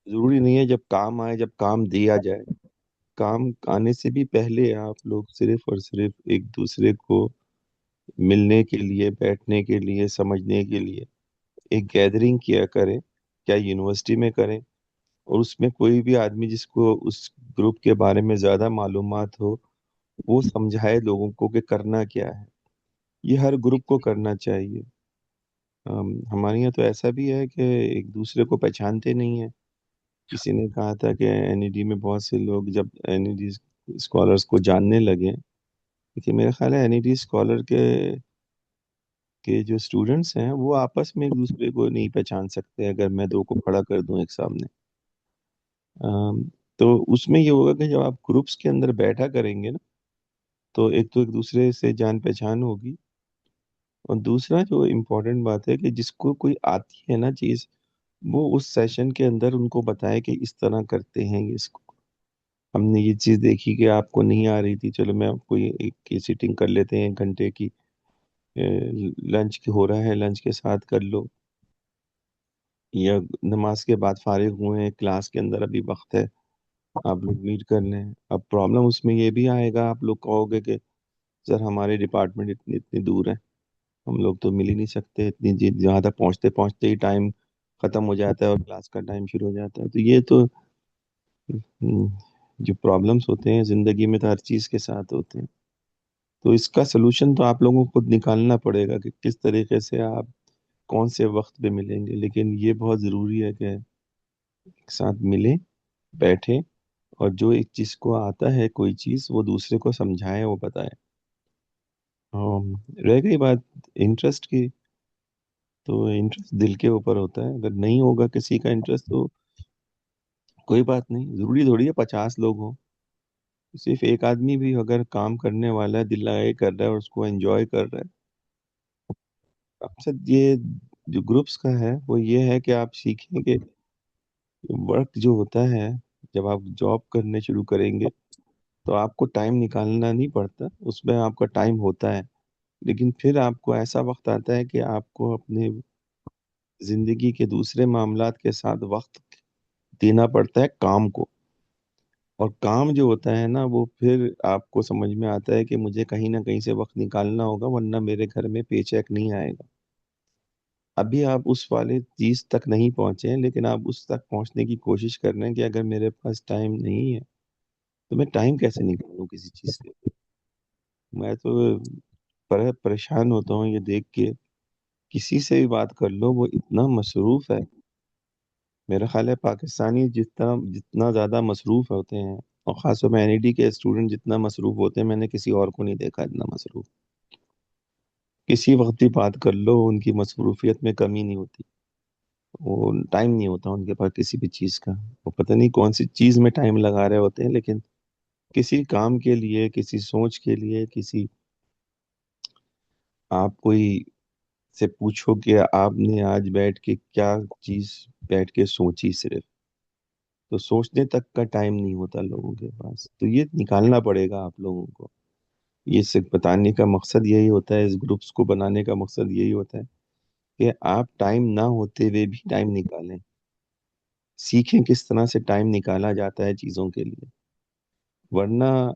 ज़रूरी नहीं है जब काम आए, जब काम दिया जाए, काम आने से भी पहले आप लोग सिर्फ और सिर्फ एक दूसरे को मिलने के लिए, बैठने के लिए, समझने के लिए एक गैदरिंग किया करें। क्या यूनिवर्सिटी में करें, और उसमें कोई भी आदमी जिसको उस ग्रुप के बारे में ज़्यादा मालूमात हो, वो समझाए लोगों को कि करना क्या है। ये हर ग्रुप को करना चाहिए। हमारे यहाँ तो ऐसा भी है कि एक दूसरे को पहचानते नहीं है। किसी ने कहा था कि एनईडी में बहुत से लोग जब एनईडी स्कॉलर्स को जानने लगे, लेकिन मेरा ख्याल है एनईडी स्कॉलर के जो स्टूडेंट्स हैं वो आपस में एक दूसरे को नहीं पहचान सकते अगर मैं दो को खड़ा कर दूं एक सामने। अम, तो उसमें ये होगा कि जब आप ग्रुप्स के अंदर बैठा करेंगे ना, तो एक तो एक दूसरे से जान पहचान होगी, और दूसरा जो इम्पोर्टेंट बात है कि जिसको कोई आती है ना चीज़, वो उस सेशन के अंदर उनको बताए कि इस तरह करते हैं इसको। हमने ये चीज़ देखी कि आपको नहीं आ रही थी, चलो मैं आपको ये एक की सीटिंग कर लेते हैं 1 घंटे की, लंच हो रहा है, लंच के साथ कर लो, या नमाज के बाद फारिग हुए हैं, क्लास के अंदर अभी वक्त है, आप लोग मीट कर लें। अब प्रॉब्लम उसमें ये भी आएगा, आप लोग कहोगे कि सर हमारे डिपार्टमेंट इतनी इतनी दूर है, हम लोग तो मिल ही नहीं सकते, इतनी जहाँ तक पहुँचते पहुँचते ही टाइम खत्म हो जाता है और क्लास का टाइम शुरू हो जाता है। तो ये तो जो प्रॉब्लम्स होते हैं जिंदगी में तो हर चीज के साथ होते हैं। तो इसका सोल्यूशन तो आप लोगों को खुद निकालना पड़ेगा कि किस तरीके से आप कौन से वक्त पे मिलेंगे, लेकिन ये बहुत जरूरी है कि एक साथ मिलें, बैठे, और जो एक चीज को आता है कोई चीज वो दूसरे को समझाए, वो बताए। रह गई बात इंटरेस्ट की, तो इंटरेस्ट दिल के ऊपर होता है। अगर नहीं होगा किसी का इंटरेस्ट तो कोई बात नहीं, जरूरी थोड़ी है 50 लोग हो। सिर्फ एक आदमी भी अगर काम करने वाला है, दिल लगा के कर रहा है और उसको एंजॉय कर रहा है। मकसद ये जो ग्रुप्स का है वो ये है कि आप सीखें कि वर्क जो होता है, जब आप जॉब करने शुरू करेंगे तो आपको टाइम निकालना नहीं पड़ता, उसमें आपका टाइम होता है। लेकिन फिर आपको ऐसा वक्त आता है कि आपको अपने जिंदगी के दूसरे मामलात के साथ वक्त देना पड़ता है काम को। और काम जो होता है ना, वो फिर आपको समझ में आता है कि मुझे कहीं ना कहीं से वक्त निकालना होगा, वरना मेरे घर में पेचेक नहीं आएगा। अभी आप उस वाले चीज तक नहीं पहुंचे हैं, लेकिन आप उस तक पहुंचने की कोशिश कर रहे हैं कि अगर मेरे पास टाइम नहीं है तो मैं टाइम कैसे निकालूं किसी चीज के लिए। मैं तो परेशान होता हूँ ये देख के, किसी से भी बात कर लो वो इतना मसरूफ है। मेरा ख्याल है पाकिस्तानी जितना जितना ज्यादा मसरूफ होते हैं, और खासतौर में एनईडी के स्टूडेंट जितना मसरूफ होते हैं, मैंने किसी और को नहीं देखा इतना मसरूफ। किसी वक्त भी बात कर लो उनकी मसरूफियत में कमी नहीं होती। वो टाइम नहीं होता उनके पास किसी भी चीज का, वो पता नहीं कौन सी चीज में टाइम लगा रहे होते हैं, लेकिन किसी काम के लिए, किसी सोच के लिए, किसी, आप कोई से पूछो कि आपने आज बैठ के क्या चीज बैठ के सोची, सिर्फ तो सोचने तक का टाइम नहीं होता लोगों के पास। तो ये निकालना पड़ेगा आप लोगों को। ये सिर्फ बताने का मकसद यही होता है, इस ग्रुप्स को बनाने का मकसद यही होता है कि आप टाइम ना होते हुए भी टाइम निकालें, सीखें किस तरह से टाइम निकाला जाता है चीजों के लिए। वरना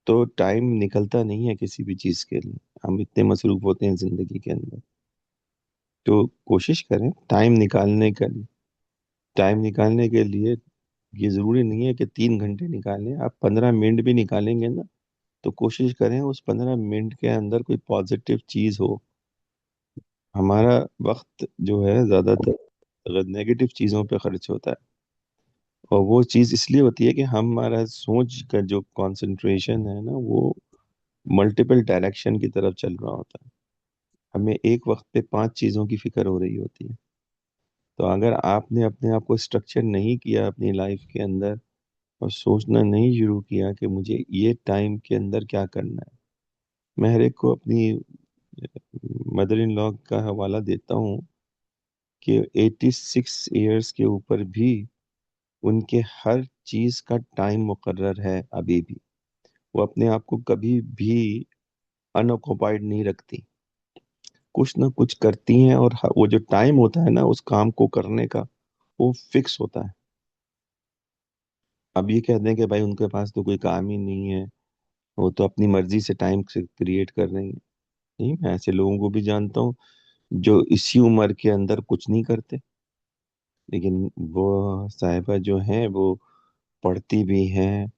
तो टाइम निकलता नहीं है किसी भी चीज के लिए, हम इतने मसरूफ होते हैं जिंदगी के अंदर। तो कोशिश करें टाइम निकालने का। टाइम निकालने के लिए ये जरूरी नहीं है कि 3 घंटे निकालें, आप 15 मिनट भी निकालेंगे ना, तो कोशिश करें उस 15 मिनट के अंदर कोई पॉजिटिव चीज हो। हमारा वक्त जो है ज्यादातर अगर नेगेटिव चीजों पे खर्च होता है, और वो चीज इसलिए होती है कि हमारा सोच का जो कंसंट्रेशन है ना, वो मल्टीपल डायरेक्शन की तरफ चल रहा होता है। हमें एक वक्त पे 5 चीजों की फिक्र हो रही होती है। तो अगर आपने अपने आप को स्ट्रक्चर नहीं किया अपनी लाइफ के अंदर, और सोचना नहीं शुरू किया कि मुझे ये टाइम के अंदर क्या करना है। मैं हर एक को अपनी मदर इन लॉ का हवाला देता हूँ कि 86 ईयर्स के ऊपर भी उनके हर चीज का टाइम मुकर्रर है अभी भी। वो अपने आप को कभी भी अनऑक्युपाइड नहीं रखती, कुछ ना कुछ करती हैं, और वो जो टाइम होता है ना उस काम को करने का, वो फिक्स होता है। अब ये कह दें कि भाई उनके पास तो कोई काम ही नहीं है, वो तो अपनी मर्जी से टाइम से क्रिएट कर रहे हैं। नहीं, मैं ऐसे लोगों को भी जानता हूँ जो इसी उम्र के अंदर कुछ नहीं करते, लेकिन वो साहिबा जो हैं वो पढ़ती भी हैं,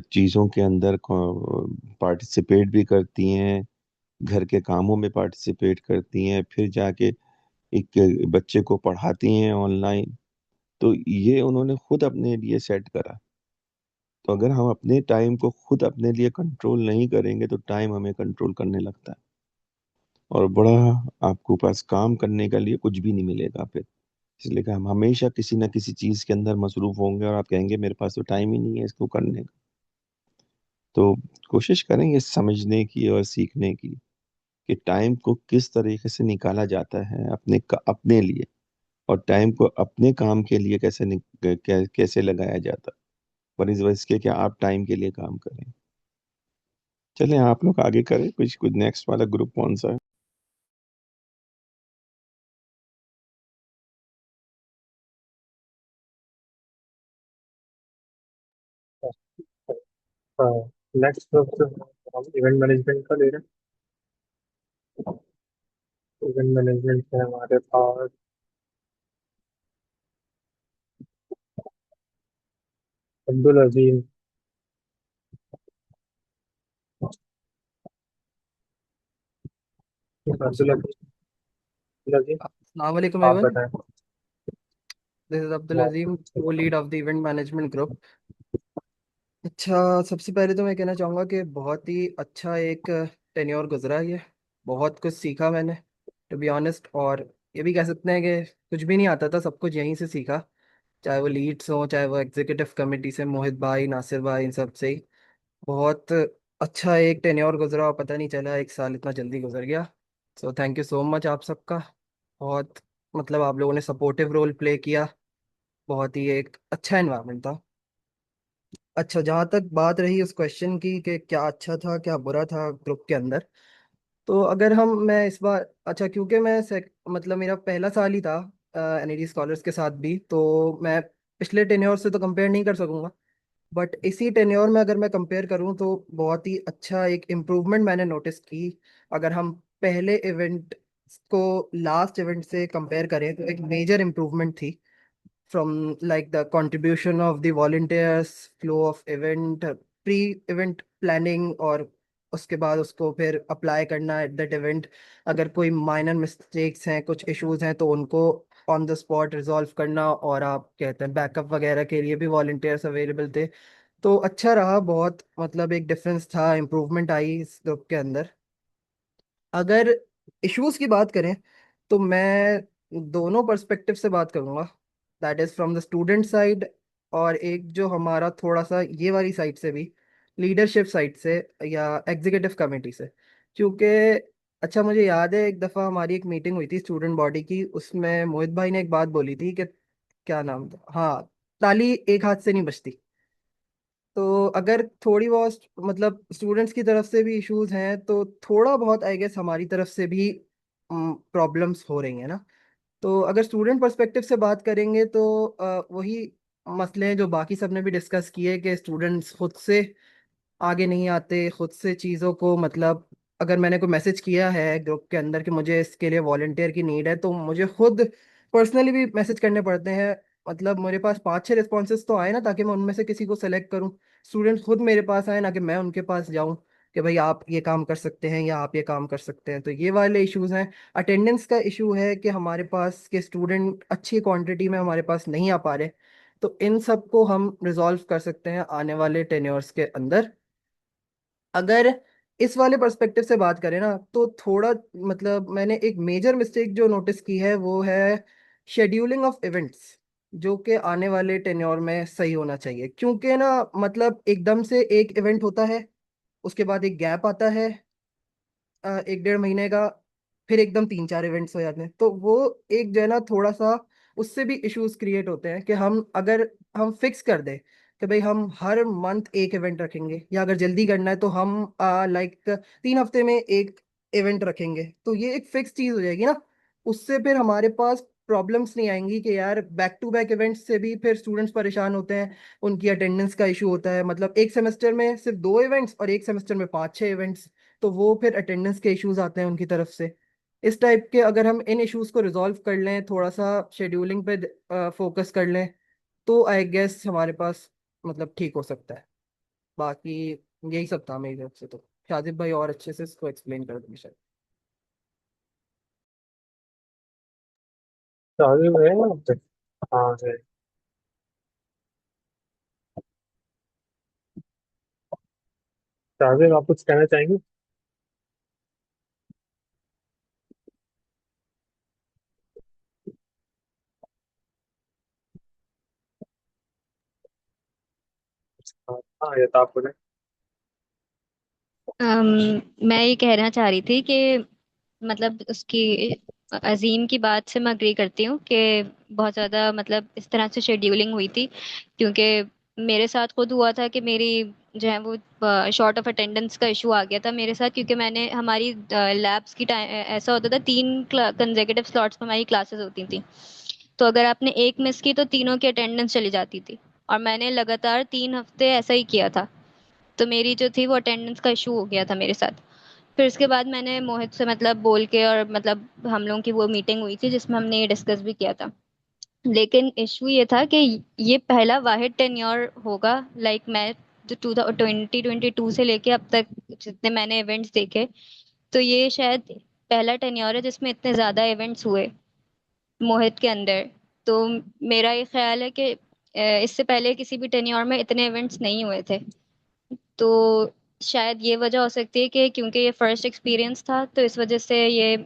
चीज़ों के अंदर पार्टिसिपेट भी करती हैं, घर के कामों में पार्टिसिपेट करती हैं, फिर जाके एक बच्चे को पढ़ाती हैं ऑनलाइन। तो ये उन्होंने खुद अपने लिए सेट करा। तो अगर हम अपने टाइम को खुद अपने लिए कंट्रोल नहीं करेंगे तो टाइम हमें कंट्रोल करने लगता है, और बड़ा आपको पास काम करने के लिए कुछ भी नहीं मिलेगा फिर। इसलिए कि हम हमेशा किसी ना किसी चीज के अंदर मसरूफ होंगे, और आप कहेंगे मेरे पास तो टाइम ही नहीं है इसको करने का। तो कोशिश करेंगे समझने की और सीखने की कि टाइम को किस तरीके से निकाला जाता है अपने लिए, और टाइम को अपने काम के लिए कैसे लगाया जाता है, पर इस वजह के कि आप टाइम के लिए काम करें। चलें आप लोग आगे करें, कुछ कुछ नेक्स्ट वाला ग्रुप कौन सा है? नेक्स्ट हम इवेंट मैनेजमेंट का ले रहे हैं। इवेंट मैनेजमेंट में हमारे पास अब्दुल अजीम। अब्दुल अजीम, अस्सलाम वालेकुम आप एवन। बताएं। दिस इज अब्दुल अजीम, को lead of the event management group. अच्छा, सबसे पहले तो मैं कहना चाहूँगा कि बहुत ही अच्छा एक टेन्योर गुजरा है ये। बहुत कुछ सीखा मैंने, टू बी ऑनेस्ट। और ये भी कह सकते हैं कि कुछ भी नहीं आता था, सब कुछ यहीं से सीखा। चाहे वो लीड्स हो, चाहे वो एग्जीक्यूटिव कमेटी से मोहित भाई, नासिर भाई, इन सब से ही बहुत अच्छा एक टेन्योर गुजरा। और पता नहीं चला एक साल इतना जल्दी गुजर गया। So thank you so much आप सबका। बहुत मतलब आप लोगों ने सपोर्टिव रोल प्ले किया। बहुत ही एक अच्छा एनवायरनमेंट था। अच्छा, जहाँ तक बात रही उस क्वेश्चन की कि क्या अच्छा था क्या बुरा था ग्रुप के अंदर, तो अगर हम मैं इस बार अच्छा, क्योंकि मतलब मेरा पहला साल ही था एनईडी स्कॉलर्स के साथ भी, तो मैं पिछले टेन्योर से तो कंपेयर नहीं कर सकूंगा। बट इसी टेन्योर में अगर मैं कंपेयर करूं तो बहुत ही अच्छा एक इम्प्रूवमेंट मैंने नोटिस की। अगर हम पहले इवेंट को लास्ट इवेंट से कंपेयर करें तो एक मेजर इम्प्रूवमेंट थी। from like the contribution of the volunteers, flow of event, pre event planning, और उसके बाद उसको फिर अप्लाई करना एट दैट इवेंट। अगर कोई माइनर मिस्टेक्स हैं, कुछ इश्यूज हैं, तो उनको ऑन द स्पॉट रिजॉल्व करना। और आप कहते हैं बैकअप वगैरह के लिए भी वॉलंटियर्स अवेलेबल थे। तो अच्छा रहा बहुत, मतलब एक डिफरेंस था, इम्प्रूवमेंट आई इस ग्रुप के अंदर। अगर इश्यूज की बात करें तो मैं दोनों पर्सपेक्टिव से बात करूंगा। That is from the student side, और एक जो हमारा थोड़ा सा ये वाली साइड से भी, लीडरशिप साइड से या एग्जीक्यूटिव कमेटी से। क्योंकि अच्छा, मुझे याद है एक दफ़ा हमारी एक मीटिंग हुई थी स्टूडेंट बॉडी की, उसमें मोहित भाई ने एक बात बोली थी कि क्या नाम था, हाँ, ताली एक हाथ से नहीं बजती। तो अगर थोड़ी बहुत मतलब स्टूडेंट्स की तरफ से भी इश्यूज हैं, तो थोड़ा बहुत आई गेस हमारी तरफ से भी प्रॉब्लम्स हो रही हैं ना। तो अगर स्टूडेंट पर्सपेक्टिव से बात करेंगे तो वही मसले हैं जो बाकी सब ने भी डिस्कस किए, कि स्टूडेंट्स खुद से आगे नहीं आते, खुद से चीज़ों को मतलब अगर मैंने कोई मैसेज किया है ग्रुप के अंदर कि मुझे इसके लिए वॉलंटियर की नीड है, तो मुझे खुद पर्सनली भी मैसेज करने पड़ते हैं। मतलब मेरे पास 5-6 रिस्पॉन्सेज तो आए ना, ताकि मैं उनमें से किसी को सेलेक्ट करूं। स्टूडेंट्स खुद मेरे पास आए ना कि मैं उनके पास जाऊं कि भाई आप ये काम कर सकते हैं या आप ये काम कर सकते हैं। तो ये वाले इश्यूज हैं। अटेंडेंस का इशू है कि हमारे पास के स्टूडेंट अच्छी क्वांटिटी में हमारे पास नहीं आ पा रहे। तो इन सब को हम रिजॉल्व कर सकते हैं आने वाले टेन्योर्स के अंदर। अगर इस वाले पर्सपेक्टिव से बात करें ना, तो थोड़ा मतलब मैंने एक मेजर मिस्टेक जो नोटिस की है वो है शेड्यूलिंग ऑफ इवेंट्स, जो कि आने वाले टेन्योर में सही होना चाहिए। क्योंकि ना मतलब एकदम से एक इवेंट होता है, उसके बाद एक गैप आता है 1-1.5 महीने का, फिर एकदम 3-4 इवेंट्स हो जाते हैं। तो वो एक जो है ना थोड़ा सा उससे भी इश्यूज क्रिएट होते हैं। कि हम अगर हम फिक्स कर दें कि भाई हम हर मंथ एक इवेंट रखेंगे, या अगर जल्दी करना है तो हम लाइक 3 हफ्ते में एक इवेंट रखेंगे, तो ये एक फिक्स चीज हो जाएगी ना। उससे फिर हमारे पास प्रॉब्लम्स नहीं आएंगी कि यार बैक टू बैक इवेंट्स से भी फिर स्टूडेंट्स परेशान होते हैं। उनकी अटेंडेंस का इशू होता है, मतलब एक सेमेस्टर में सिर्फ 2 इवेंट्स और एक सेमेस्टर में 5-6 इवेंट्स। तो वो फिर अटेंडेंस के इश्यूज आते हैं उनकी तरफ से। इस टाइप के अगर हम इन इश्यूज को रिजॉल्व कर लें, थोड़ा सा शेड्यूलिंग पे फोकस कर लें, तो आई गेस हमारे पास मतलब ठीक हो सकता है। बाकी यही सब था मेरी तरफ से। तो शाजिब भाई और अच्छे से इसको एक्सप्लेन कर देंगे शायद। शादी में है ना आपके? हाँ है। शादी आप कुछ कहना चाहेंगे? हाँ हाँ, ये तो आप बोले। मैं ये कहना चाह रही थी कि मतलब उसकी अजीम की बात से मैं अग्री करती हूँ कि बहुत ज़्यादा मतलब इस तरह से शेड्यूलिंग हुई थी। क्योंकि मेरे साथ खुद हुआ था कि मेरी जो है वो शॉर्ट ऑफ अटेंडेंस का इशू आ गया था मेरे साथ, क्योंकि मैंने हमारी लैब्स की टाइम ऐसा होता था, 3 कंसेक्यूटिव स्लॉट्स में हमारी क्लासेस होती थी। तो अगर आपने एक मिस की तो तीनों की अटेंडेंस चली जाती थी, और मैंने लगातार 3 हफ्ते ऐसा ही किया था। तो मेरी जो थी वो अटेंडेंस का इशू हो गया था मेरे साथ। फिर उसके बाद मैंने मोहित से मतलब बोल के, और मतलब हम लोगों की वो मीटिंग हुई थी जिसमें हमने ये डिस्कस भी किया था। लेकिन इशू ये था कि ये पहला वाहिद टेन्योर होगा, लाइक मैं जो 2022 से लेके अब तक जितने मैंने इवेंट्स देखे, तो ये शायद पहला टेन्योर है जिसमें इतने ज्यादा इवेंट्स हुए मोहित के अंदर। तो मेरा ये ख्याल है कि इससे पहले किसी भी टेन्योर में इतने इवेंट्स नहीं हुए थे। तो शायद ये वजह हो सकती है कि क्योंकि ये फर्स्ट एक्सपीरियंस था तो इस वजह से ये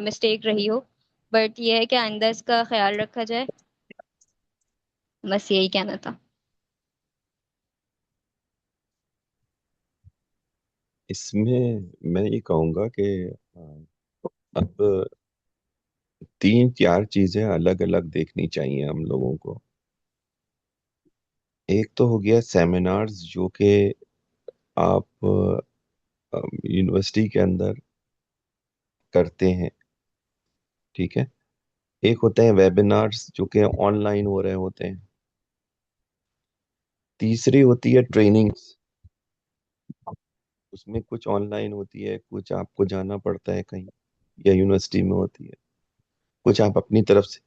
मिस्टेक रही हो। बट ये है कि आइंदा इसका ख्याल रखा जाए, बस यही कहना था। इसमें मैं ये कहूँगा कि अब 3-4 चीजें अलग अलग देखनी चाहिए हम लोगों को। एक तो हो गया सेमिनार्स जो कि आप यूनिवर्सिटी के अंदर करते हैं, ठीक है। एक होते हैं वेबिनार्स जो कि ऑनलाइन हो रहे होते हैं। तीसरी होती है ट्रेनिंग्स, उसमें कुछ ऑनलाइन होती है, कुछ आपको जाना पड़ता है कहीं, या यूनिवर्सिटी में होती है, कुछ आप अपनी तरफ से,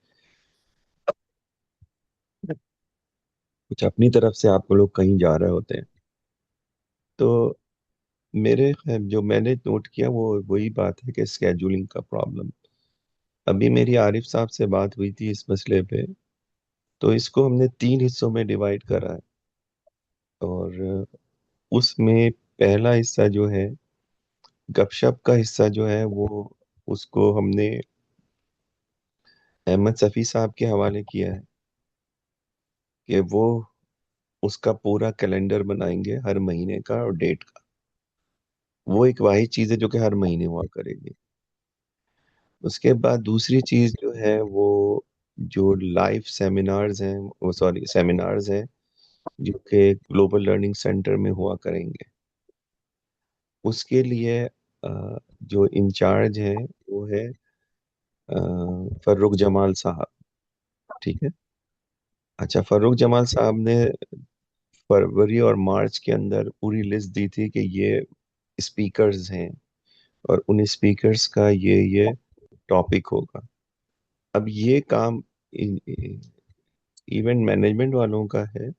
कुछ अपनी तरफ से आप लोग कहीं जा रहे होते हैं। तो जो मैंने नोट किया वो वही बात है कि स्केड्यूलिंग का प्रॉब्लम। अभी मेरी आरिफ साहब से बात हुई थी इस मसले पे, तो इसको हमने 3 हिस्सों में डिवाइड करा है। और उसमें पहला हिस्सा जो है, गपशप का हिस्सा जो है, वो उसको हमने अहमद सफ़ी साहब के हवाले किया है कि वो उसका पूरा कैलेंडर बनाएंगे हर महीने का और डेट का। वो एक वाही चीज़ है जो कि हर महीने हुआ करेगी। उसके बाद दूसरी चीज़ जो है वो जो लाइव सेमिनार्स हैं, वो सॉरी सेमिनार्स हैं जो कि ग्लोबल लर्निंग सेंटर में हुआ करेंगे। उसके लिए जो इंचार्ज है वो है फर्रुख जमाल साहब, ठीक है। अच्छा, फर्रुख जमाल साहब ने फरवरी और मार्च के अंदर पूरी लिस्ट दी थी कि ये स्पीकर्स हैं और उन स्पीकर्स का ये टॉपिक होगा। अब ये काम इवेंट मैनेजमेंट वालों का है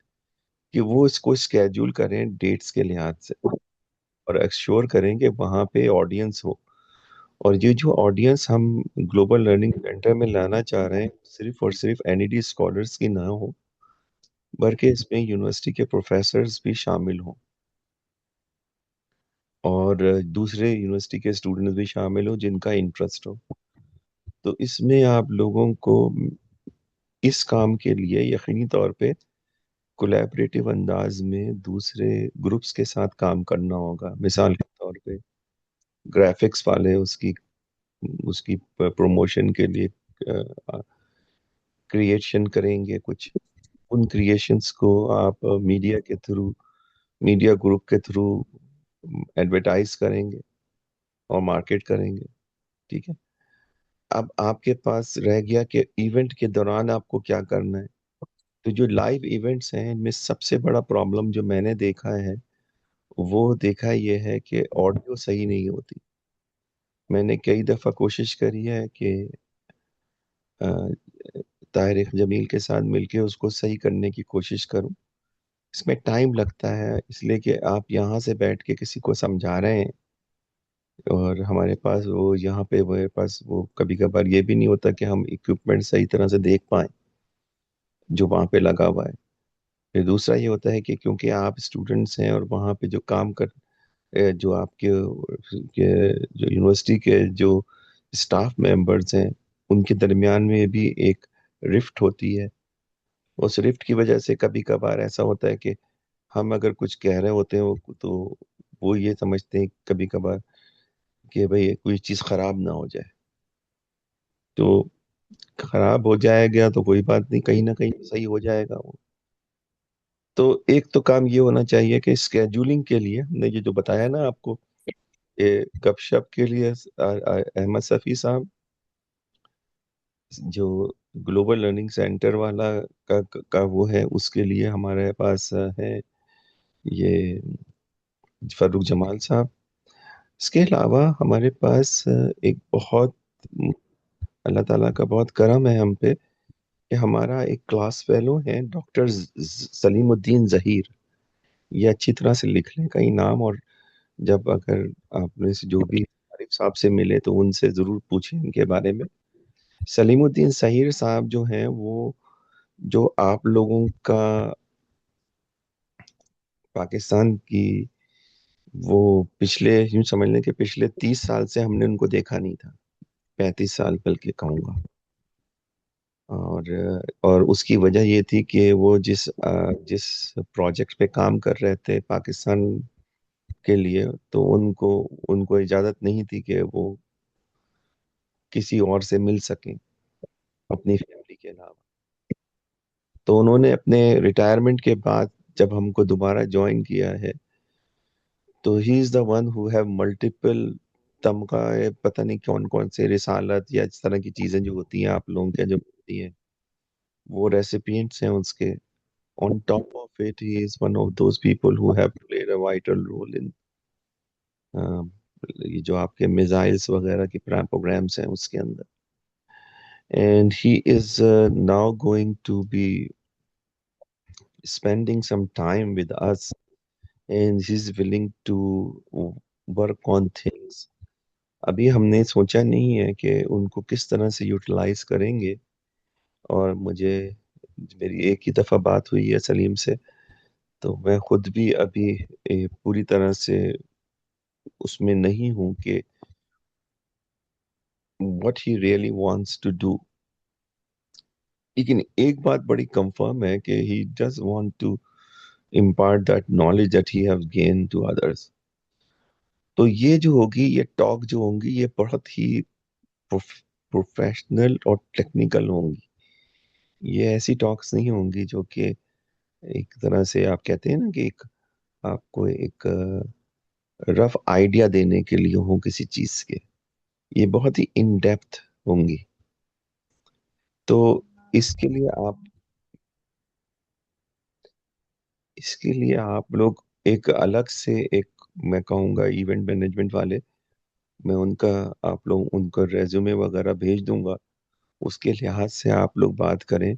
कि वो इसको स्केड्यूल करें डेट्स के लिहाज से, और एक्श्योर करें कि वहाँ पे ऑडियंस हो। और ये जो ऑडियंस हम ग्लोबल लर्निंग सेंटर में लाना चाह रहे हैं, सिर्फ और सिर्फ एनईडी स्कॉलर्स की ना हो, बल्कि इसमें यूनिवर्सिटी के प्रोफेसर्स भी शामिल हों और दूसरे यूनिवर्सिटी के स्टूडेंट्स भी शामिल हो जिनका इंटरेस्ट हो। तो इसमें आप लोगों को इस काम के लिए यकीनी तौर पे कोलैबोरेटिव अंदाज में दूसरे ग्रुप्स के साथ काम करना होगा। मिसाल के तौर पे ग्राफिक्स वाले उसकी उसकी प्रमोशन के लिए क्रिएशन करेंगे कुछ, उन क्रिएशंस को आप मीडिया के थ्रू, मीडिया ग्रुप के थ्रू एडवर्टाइज करेंगे और मार्केट करेंगे, ठीक है। अब आपके पास रह गया कि इवेंट के दौरान आपको क्या करना है। तो जो लाइव इवेंट्स हैं इनमें सबसे बड़ा प्रॉब्लम जो मैंने देखा है, वो देखा ये है कि ऑडियो सही नहीं होती। मैंने कई दफ़ा कोशिश करी है कि अ, तारिक जमील के साथ मिलके उसको सही करने की कोशिश करूं। इसमें टाइम लगता है, इसलिए कि आप यहाँ से बैठ के किसी को समझा रहे हैं और हमारे पास वो यहाँ पे हमारे पास वो कभी कभार ये भी नहीं होता कि हम इक्विपमेंट सही तरह से देख पाएं जो वहाँ पे लगा हुआ है। फिर दूसरा ये होता है कि क्योंकि आप स्टूडेंट्स हैं और वहाँ पे जो काम कर जो आपके जो यूनिवर्सिटी के जो स्टाफ मेंबर्स हैं, उनके दरमियान में भी एक रिफ्ट होती है। उस रिफ्ट की वजह से कभी कभार ऐसा होता है कि हम अगर कुछ कह रहे होते हैं तो वो ये समझते हैं कभी कभार कि भाई कोई चीज़ खराब ना हो जाए। तो खराब हो जाएगा तो कोई बात नहीं, कहीं ना कहीं सही हो जाएगा वो। तो एक तो काम ये होना चाहिए कि स्केड्यूलिंग के लिए हमने ये जो बताया ना आपको, ये गपशप के लिए अहमद सफ़ी साहब जो ग्लोबल लर्निंग सेंटर वाला का वो है, उसके लिए हमारे पास है ये फर्रुख जमाल साहब। इसके अलावा हमारे पास एक बहुत अल्लाह ताला का बहुत करम है हम पे कि हमारा एक क्लास फेलो है डॉक्टर सलीमुद्दीन जहीर। ये अच्छी तरह से लिख लें कहीं नाम, और जब अगर आपने से जो भी आरिफ साहब से मिले तो उनसे ज़रूर पूछें इनके बारे में। सलीमुद्दीन जहीर साहब जो हैं वो, जो आप लोगों का पाकिस्तान की, वो पिछले यूं समझ लें कि पिछले 30 साल से हमने उनको देखा नहीं था, 35 साल बल्कि कहूँगा। और उसकी वजह ये थी कि वो जिस प्रोजेक्ट पे काम कर रहे थे पाकिस्तान के लिए, तो उनको उनको इजाज़त नहीं थी कि वो किसी और से मिल सकें अपनी फैमिली के अलावा। तो उन्होंने अपने रिटायरमेंट के बाद जब हमको दोबारा ज्वाइन किया है, तो he is the one who have multiple तमगा, पता नहीं कौन कौन से रिसालत या इस तरह की चीज़ें जो होती हैं आप लोगों के जो होती हैं, वो रेसिपिएंट्स हैं उसके। On top of it, he is one of those people who have played a vital role in ये जो आपके मिसाइल्स वगैरह के प्रोग्राम्स हैं उसके अंदर। And he is now going to be spending some time with us, and he's willing to work on things. अभी हमने सोचा नहीं है कि उनको किस तरह से यूटिलाइज करेंगे, और मेरी एक ही दफ़ा बात हुई है सलीम से, तो मैं खुद भी अभी पूरी तरह से उसमें नहीं हूँ कि what he really wants to do। लेकिन एक बात बड़ी कंफर्म है कि he does want to impart that knowledge that he has gained to others। तो ये जो होगी, ये टॉक जो होंगी, ये बहुत ही प्रोफेशनल और टेक्निकल होंगी। ये ऐसी टॉक्स नहीं होंगी जो कि एक तरह से आप कहते हैं ना कि एक आपको एक रफ आइडिया देने के लिए हो किसी चीज के। ये बहुत ही इन डेप्थ होंगी। तो इसके लिए आप इसके लिए आप लोग एक अलग से एक, मैं कहूँगा इवेंट मैनेजमेंट वाले, मैं उनका आप लोग उनका रेज्यूमे वगैरह भेज दूंगा। उसके लिहाज से आप लोग बात करें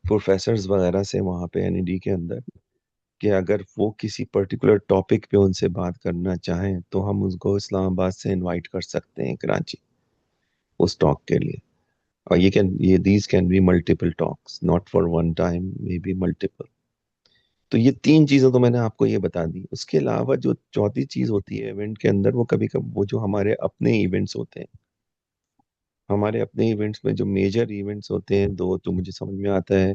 प्रोफेसर्स वगैरह से वहाँ पे एनईडी के अंदर, कि अगर वो किसी पर्टिकुलर टॉपिक पे उनसे बात करना चाहें तो हम उसको इस्लामाबाद से इनवाइट कर सकते हैं कराची उस टॉक के लिए। और ये these can be multiple talks, not for one time, may be multiple. तो ये 3 चीजें तो मैंने आपको ये बता दी। उसके अलावा जो चौथी चीज होती है इवेंट के अंदर, वो कभी कभी वो जो हमारे अपने इवेंट्स होते हैं, हमारे अपने इवेंट्स में जो मेजर इवेंट्स होते हैं दो, तो मुझे समझ में आता है।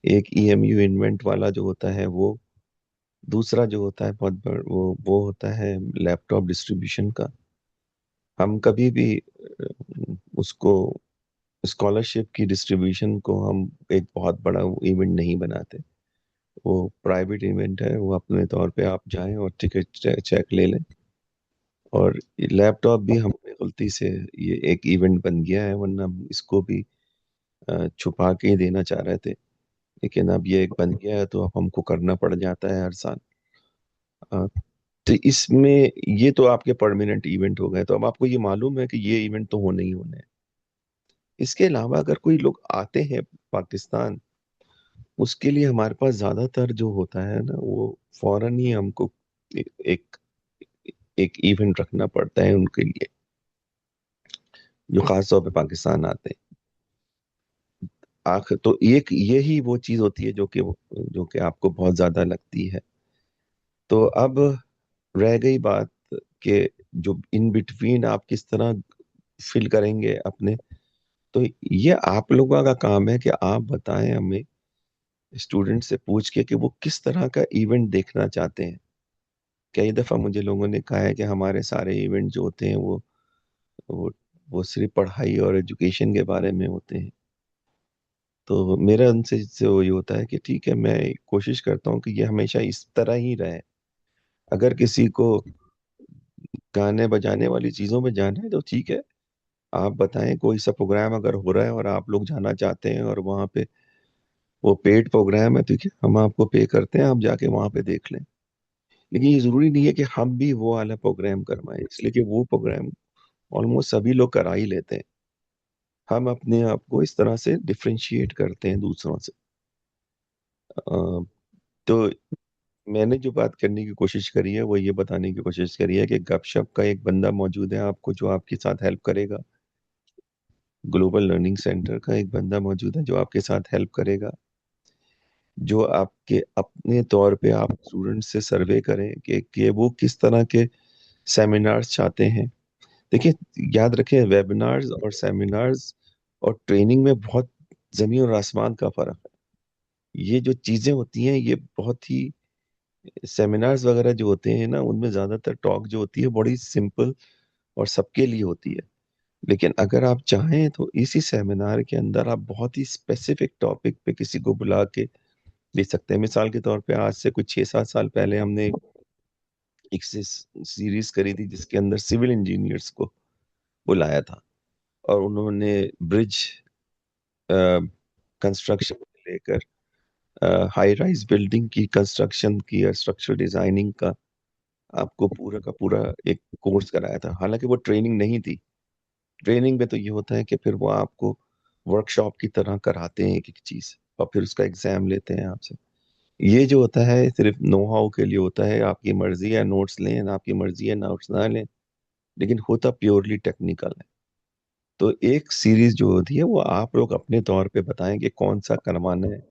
एक ईएमयू इन्वेंट वाला जो होता है वो, दूसरा जो होता है बहुत बड़ वो होता है लैपटॉप डिस्ट्रीब्यूशन का। हम कभी भी उसको स्कॉलरशिप की डिस्ट्रीब्यूशन को हम एक बहुत बड़ा इवेंट नहीं बनाते। वो प्राइवेट इवेंट है, वो अपने तौर पे आप जाएं और टिकट चेक ले लें। और लैपटॉप भी हमने गलती से ये एक इवेंट बन गया है, वरना हम इसको भी छुपा के ही देना चाह रहे थे, लेकिन अब ये एक बन गया है तो अब हमको करना पड़ जाता है हर साल। अ, तो इसमें ये तो आपके परमानेंट इवेंट हो गए। तो अब आपको ये मालूम है कि ये इवेंट तो होने ही होने हैं। इसके अलावा अगर कोई लोग आते हैं पाकिस्तान, उसके लिए हमारे पास ज्यादातर जो होता है ना, वो फौरन ही हमको एक एक इवेंट रखना पड़ता है उनके लिए, जो खास तौर पे पाकिस्तान आते हैं। आखिर तो एक यही वो चीज होती है जो कि आपको बहुत ज्यादा लगती है। तो अब रह गई बात कि जो इन बिटवीन आप किस तरह फिल करेंगे अपने। तो ये आप लोगों का काम है कि आप बताएं हमें, स्टूडेंट से पूछ के, कि वो किस तरह का इवेंट देखना चाहते हैं। कई दफा मुझे लोगों ने कहा है कि हमारे सारे इवेंट जो होते हैं वो वो सिर्फ पढ़ाई और एजुकेशन के बारे में होते हैं। तो मेरा उनसे जो ये होता है कि ठीक है, मैं कोशिश करता हूँ कि ये हमेशा इस तरह ही रहे। अगर किसी को गाने बजाने वाली चीजों में जाना है तो ठीक है, आप बताएं कोई सा प्रोग्राम अगर हो रहा है और आप लोग जाना चाहते हैं और वहाँ पे वो पेड प्रोग्राम है, ठीक है, हम आपको पे करते हैं, आप जाके वहाँ पे देख लें। लेकिन ये जरूरी नहीं है कि हम भी वो वाला प्रोग्राम करवाएं, इसलिए कि वो प्रोग्राम ऑलमोस्ट सभी लोग करा ही लेते हैं। हम अपने आप को इस तरह से डिफरेंशिएट करते हैं दूसरों से। अ, तो मैंने जो बात करने की कोशिश करी है वो ये बताने की कोशिश करी है कि गपशप का एक बंदा मौजूद है आपको, जो आपके साथ हेल्प करेगा। ग्लोबल लर्निंग सेंटर का एक बंदा मौजूद है जो आपके साथ हेल्प करेगा, जो आपके अपने तौर पे आप स्टूडेंट से सर्वे करें कि वो किस तरह के सेमिनार्स चाहते हैं। देखिए, याद रखें, वेबिनार्स और सेमिनार्स और ट्रेनिंग में बहुत जमीन और आसमान का फर्क है। ये जो चीजें होती हैं ये बहुत ही, सेमिनार्स वगैरह जो होते हैं ना, उनमें ज्यादातर टॉक जो होती है बड़ी सिंपल और सबके लिए होती है। लेकिन अगर आप चाहें तो इसी सेमिनार के अंदर आप बहुत ही स्पेसिफिक टॉपिक पे किसी को बुला के दे सकते हैं। मिसाल के तौर पे आज से कुछ 6-7 साल पहले हमने एक सीरीज करी थी जिसके अंदर सिविल इंजीनियर्स को बुलाया था, और उन्होंने ब्रिज कंस्ट्रक्शन से लेकर हाई राइज बिल्डिंग की कंस्ट्रक्शन की या स्ट्रक्चरल डिजाइनिंग का आपको पूरा का पूरा एक कोर्स कराया था। हालांकि वो ट्रेनिंग नहीं थी। ट्रेनिंग में तो ये होता है कि फिर वो आपको वर्कशॉप की तरह कराते हैं एक एक चीज, और फिर उसका एग्जाम लेते हैं आपसे। ये जो होता है सिर्फ नो हाउ के लिए होता है, आपकी मर्जी है नोट्स लें ना, आपकी मर्जी है नोट्स ना लें, लेकिन होता प्योरली टेक्निकल है। तो एक सीरीज जो होती है वो आप लोग अपने तौर पे बताएं कि कौन सा करवाना है,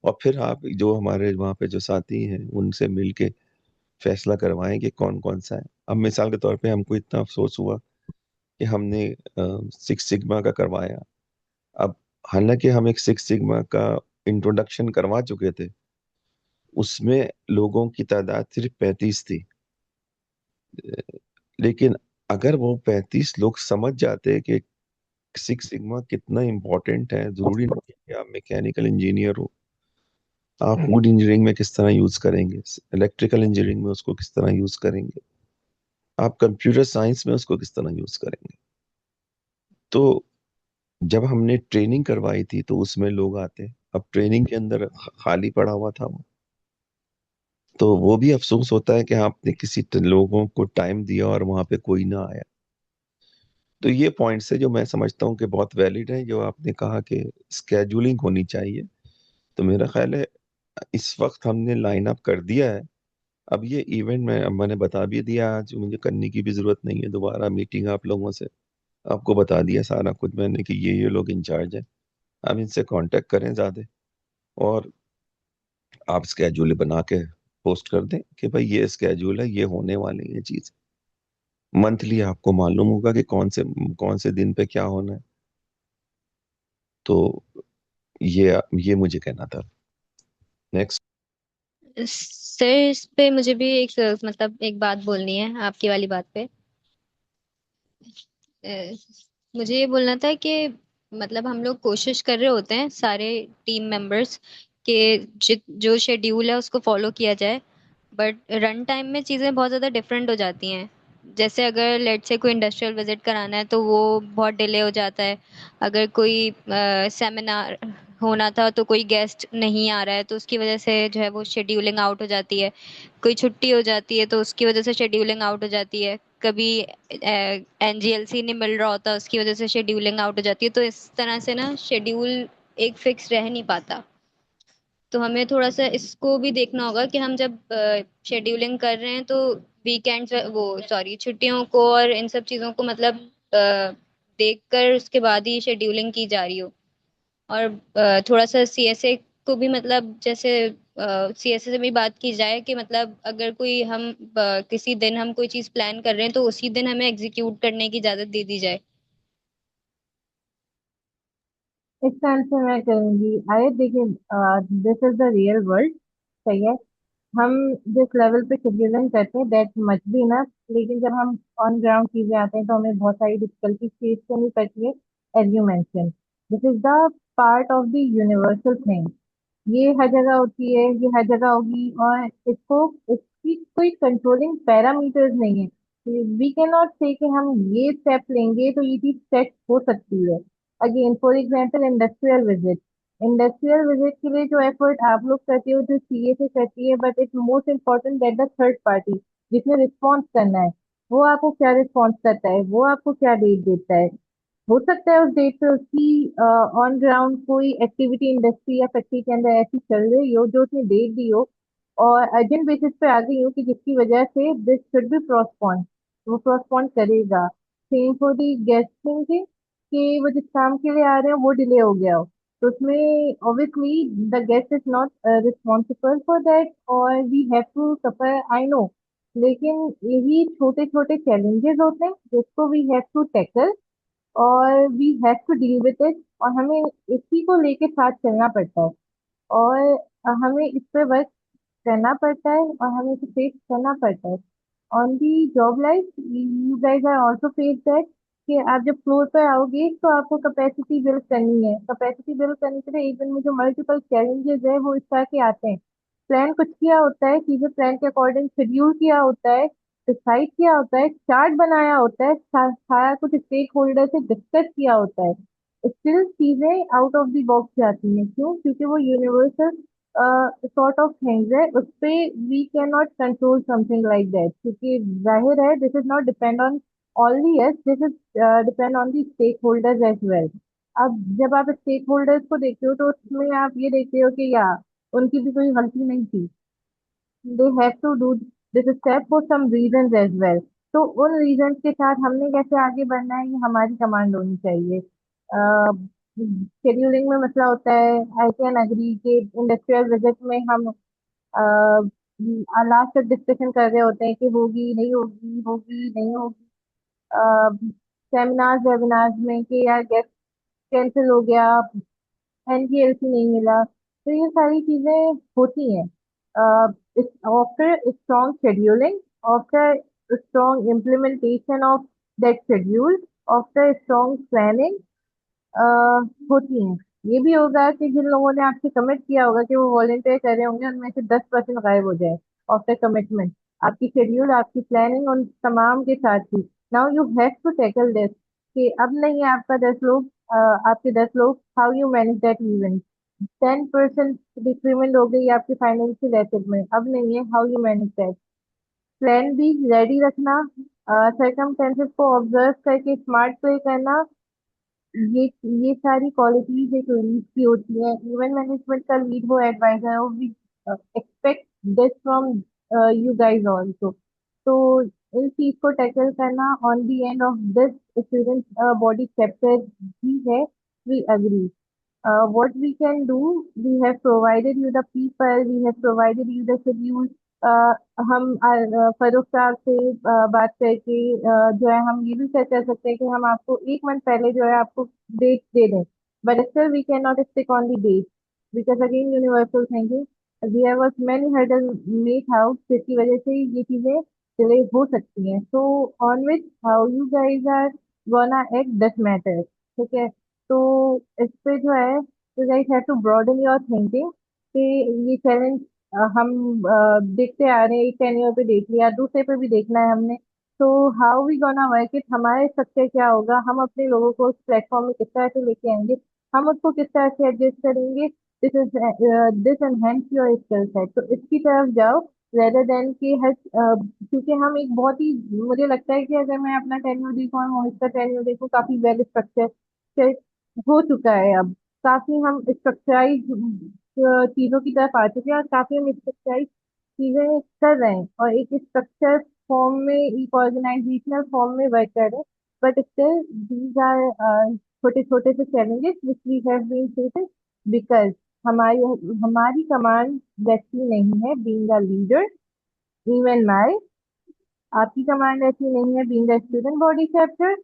और फिर आप जो हमारे वहाँ पे जो साथी हैं उनसे मिलके फैसला करवाएं कि कौन कौन सा है। अब मिसाल के तौर पे हमको इतना अफसोस हुआ कि हमने सिक्स सिग्मा का करवाया। अब हालांकि हम एक सिक्स सिग्मा का इंट्रोडक्शन करवा चुके थे, उसमें लोगों की तादाद सिर्फ 35 थी। लेकिन अगर वो 35 लोग समझ जाते कि सिक्स सिग्मा कितना इम्पोर्टेंट है, जरूरी नहीं है कि आप मैकेनिकल इंजीनियर हो, आप फूड इंजीनियरिंग में किस तरह यूज करेंगे, इलेक्ट्रिकल इंजीनियरिंग में उसको किस तरह यूज करेंगे, आप कंप्यूटर साइंस में उसको किस तरह यूज करेंगे। तो जब हमने ट्रेनिंग करवाई थी तो उसमें लोग आते, अब ट्रेनिंग के अंदर खाली पड़ा हुआ था वो, तो वो भी अफसोस होता है कि आपने किसी लोगों को टाइम दिया और वहां पे कोई ना आया। तो ये पॉइंट्स है जो मैं समझता हूँ कि बहुत वैलिड है, जो आपने कहा कि स्केड्यूलिंग होनी चाहिए। तो मेरा ख्याल है इस वक्त हमने लाइन अप कर दिया है। अब ये इवेंट में मैंने बता भी दिया, आज मुझे करने की भी जरूरत नहीं है दोबारा मीटिंग आप लोगों से। आपको बता दिया सारा कुछ मैंने कि ये लोग इंचार्ज हैं, आप इनसे कांटेक्ट करें ज़्यादा, और आप स्केड्यूल बना के पोस्ट कर दें कि भाई ये स्केड्यूल है, ये होने वाली है चीज़। मंथली आपको मालूम होगा कि कौन से दिन पे क्या होना है। तो ये मुझे कहना था। नेक्स्ट। सर इस पे मुझे भी एक मतलब एक बात बोलनी है आपकी वाली बात पे। अ, मुझे ये बोलना था कि मतलब हम लोग कोशिश कर रहे होते हैं सारे टीम मेंबर्स के जो शेड्यूल है उसको फॉलो किया जाए, बट रन टाइम में चीज़ें बहुत ज़्यादा डिफरेंट हो जाती हैं। जैसे अगर लेट से कोई इंडस्ट्रियल विजिट कराना है तो वो बहुत डिले हो जाता है। अगर कोई सेमिनार होना था तो कोई गेस्ट नहीं आ रहा है तो उसकी वजह से जो है वो शेड्यूलिंग आउट हो जाती है। कोई छुट्टी हो जाती है तो उसकी वजह से शेड्यूलिंग आउट हो जाती है। कभी एनजीएलसी नहीं मिल रहा होता उसकी वजह से शेड्यूलिंग आउट हो जाती है। तो इस तरह से ना शेड्यूल एक फिक्स रह नहीं पाता। तो हमें थोड़ा सा इसको भी देखना होगा कि हम जब शेड्यूलिंग कर रहे हैं तो वीकेंड्स वो सॉरी छुट्टियों को और इन सब चीज़ों को मतलब देख कर उसके बाद ही शेड्यूलिंग की जा रही हो। और थोड़ा सा सीएसए को भी मतलब जैसे सीएसए से भी बात की जाए कि मतलब अगर कोई हम किसी दिन हम कोई चीज़ प्लान कर रहे हैं तो उसी दिन हमें एग्जीक्यूट करने की इजाज़त दे दी जाए। इसका आंसर मैं करूंगी। आए देखिए, this is the real world. सही है। हम जिस लेवल पे शेड्यूलिंग करते हैं दैट मच बी इनफ, लेकिन जब हम ऑन ग्राउंड चीजें आते हैं तो हमें बहुत सारी डिफिकल्टी फेस करनी पड़ती है, as you mention. This is the part of the universal thing. ये हर जगह होती है, ये हर जगह होगी, और इसको इसकी कोई कंट्रोलिंग पैरामीटर्स नहीं है। वी कैन नॉट से कि हम ये स्टेप लेंगे तो ये चीज सेट हो सकती है। Again for example industrial visit के लिए जो एफर्ट आप लोग करते हो, जो सीए से करती है, but it's most important that the third party जिसने रिस्पॉन्स करना है, वो आपको क्या रिस्पॉन्स करता है, वो आपको क्या डेट देता है। हो सकता है उस डेट पे उसकी ऑन ग्राउंड कोई एक्टिविटी इंडस्ट्री या फैक्ट्री के अंदर ऐसी चल रही हो जो उसने डेट दी हो और अर्जेंट बेसिस पे आ गई हो कि जिसकी वजह से दिस शुड बी प्रोस्पोन, वो प्रोस्पोन करेगा। सेम फॉर दी गेस्टिंग के कि वो जिस काम के लिए आ रहे हैं वो डिले हो गया हो, तो उसमें obviously the guest is not responsible for that और we have to suffer, I know. लेकिन यही छोटे छोटे चैलेंजेस होते हैं जिसको वी हैव टू टैकल और we have to deal with it, और हमें इसी को लेके साथ चलना पड़ता है, और हमें इस पे वर्क करना पड़ता है और हमें इसे फेस करना पड़ता है। On the job life you guys are also face that कि आप जब फ्लोर पर आओगे तो आपको कैपेसिटी बिल्ड करनी है। कैपेसिटी बिल्ड करने के लिए इवन में जो मल्टीपल चैलेंजेस है वो इस तरह के आते हैं। प्लान कुछ किया होता है, चीजें प्लान के अकॉर्डिंग शेड्यूल किया होता है, डिसाइड किया होता है, चार्ट बनाया होता है, सारा कुछ स्टेक होल्डर से डिस्कस किया होता है, स्टिल चीजें आउट ऑफ द बॉक्स जाती हैं। क्यों? क्योंकि वो यूनिवर्सल सॉर्ट ऑफ थिंग्स है, उस पे we can not control something like that, क्योंकि जाहिर है this is not depend on only yes, this is depend on the stakeholders as well. अब जब आप स्टेक होल्डर्स को देखते हो तो उसमें आप ये देखते हो कि या उनकी भी कोई गलती नहीं थी, they have to do this step for some reasons as well. तो उन रीजंस के साथ हमने कैसे आगे बढ़ना है ये हमारी कमांड होनी चाहिए। शेड्यूलिंग में मसला होता है, आई कैन अग्री कि इंडस्ट्रियल विजिट में हम लास्ट तक डिस्कशन कर रहे होते हैं कि होगी नहीं होगी, होगी नहीं होगी। सेमिनार्स वेबिनार्स में कि यार गेस्ट कैंसिल हो गया, एनजीएलसी नहीं मिला, तो ये सारी चीजें होती हैं। After strong scheduling, after strong implementation of that schedule, after strong planning होती हैं। ये भी होगा कि जिन लोगों ने आपसे कमिट किया होगा कि वो वॉलेंटियर कर रहे होंगे, उनमें से 10% गायब हो जाए आफ्टर कमिटमेंट। आपकी शेड्यूल, आपकी प्लानिंग उन तमाम के साथ थी। Now you have to tackle this कि अब नहीं है आपका 10 लोग, आपके 10 लोग, how you manage that event. 10% decrement हो गई आपकी फाइनेंशियल एसेट में, अब नहीं है, how you manage that. Plan be ready रखना, सर्कमस्टेंसेस को ऑब्जर्व करके स्मार्ट प्ले करना, ये ये सारी क्वालिटीज एक लीड की होती है। इवन मैनेजमेंट का लीड हो, एडवाइजर हो, we expect this from you guys also. तो इन चीज को टैकल करना on the end of this student body chapter भी है, we agree. What we can do, we have provided you the people, we have provided you the schedule। हम फरूख साहब से बात करके जो है हम ये भी सेट कर सकते हैं कि हम आपको 1 मंथ पहले जो है आपको डेट दे दें, but still we can not stick on the date because again universal thinking, there was many hurdle make out, जिसकी वजह से ये चीजें डिले हो सकती हैं। So on which how you guys are gonna act this matter, ठीक है। तो इस पे जो है you guys have to broaden your thinking कि ये चैलेंज हम देखते आ रहे हैं, एक टेन्योर पे देख लिया, दूसरे पे भी देखना है हमने। तो how we gonna work it, हमारे स्ट्रक्चर क्या होगा, हम अपने लोगों को उस प्लेटफॉर्म में किस तरह से लेके आएंगे, हम उसको किस तरह से एडजस्ट करेंगे। This enhance your skill set, तो इसकी तरफ जाओ रेदर देन कि हर क्योंकि हम एक बहुत ही, मुझे लगता है कि अगर मैं अपना टेन्योर देखूँ और मोहित का टेन्योर देखूँ, काफी वेल स्ट्रक्चर हो चुका है अब। काफी हम स्ट्रक्चराइज चीजों की तरफ आ चुके हैं और काफी हम स्ट्रक्चराइज चीजें कर रहे हैं और एक स्ट्रक्चर फॉर्म में, एक ऑर्गेनाइजेशनल फॉर्म में वर्क कर रहे हैं। बट स्टिल दीज आर छोटे छोटे से challenges which we have been facing because हमारी हमारी कमांड वैसी नहीं है being a leader. Even my, आपकी कमांड ऐसी नहीं है being a student body chapter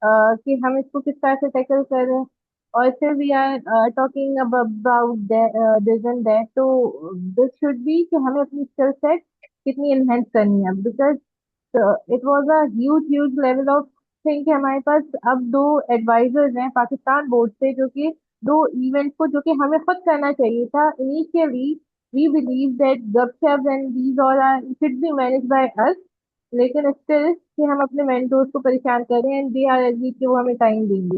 कि हम इसको किस तरह से टैकल कर रहे हैं। और फिर we are talking about this and that, तो दिस शुड बी कि हमें अपनी स्किल सेट कितनी एनहेंस करनी है because it was a huge huge level of think हमारे पास अब दो एडवाइजर्स हैं पाकिस्तान बोर्ड से, जो कि दो इवेंट को जो कि हमें खुद करना चाहिए था इनिशियली। वी बिलीव दैट गपशप and these all are should be manage by us, लेकिन स्टिल कि हम अपने मेंटोर्स को परेशान कर रहे हैं एंड दे आर एग्री कि वो हमें टाइम देंगे।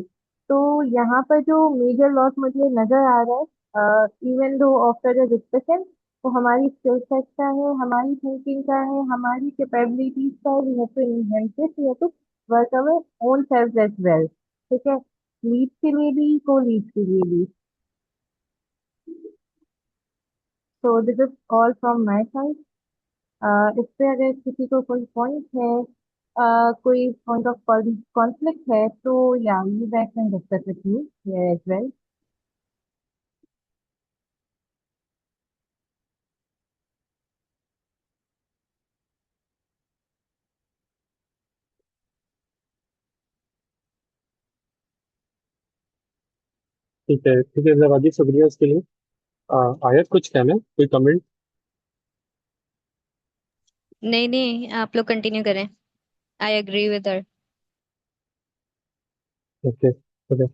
तो यहाँ पर जो मेजर लॉस मुझे नजर आ रहा है, even though after the discussion, वो हमारी स्किल सेट का है, हमारी थिंकिंग का है, हमारी कैपेबिलिटीज का है। We have to enhance it, we have to work our own self as well. ठीक है, लीड के लिए भी, को लीड के लिए भी। So this is all from my side. इस पे अगर किसी को कोई पॉइंट है, कोई पॉइंट ऑफ कॉन्फ्लिक्ट है, तो या you guys can discuss with me here as well. ठीक है जवादी, शुक्रिया इसके लिए। आयत कुछ कहना है, कोई कमेंट? नहीं नहीं, आप लोग कंटिन्यू करें। I agree with her. Okay okay.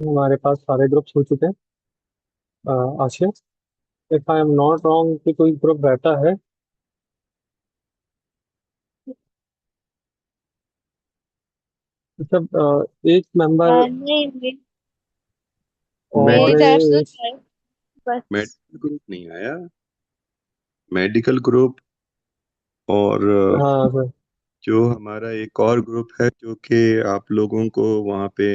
हमारे पास सारे ग्रुप्स हो चुके हैं। Asiya, if I am not wrong कि कोई ग्रुप रहता है, मतलब एक मेंबर नहीं नहीं, और मेरी तरफ से मेडिकल तो है बस। ग्रुप नहीं आया। मेडिकल ग्रुप और हाँ सर। जो हमारा एक और ग्रुप है जो कि आप लोगों को वहाँ पे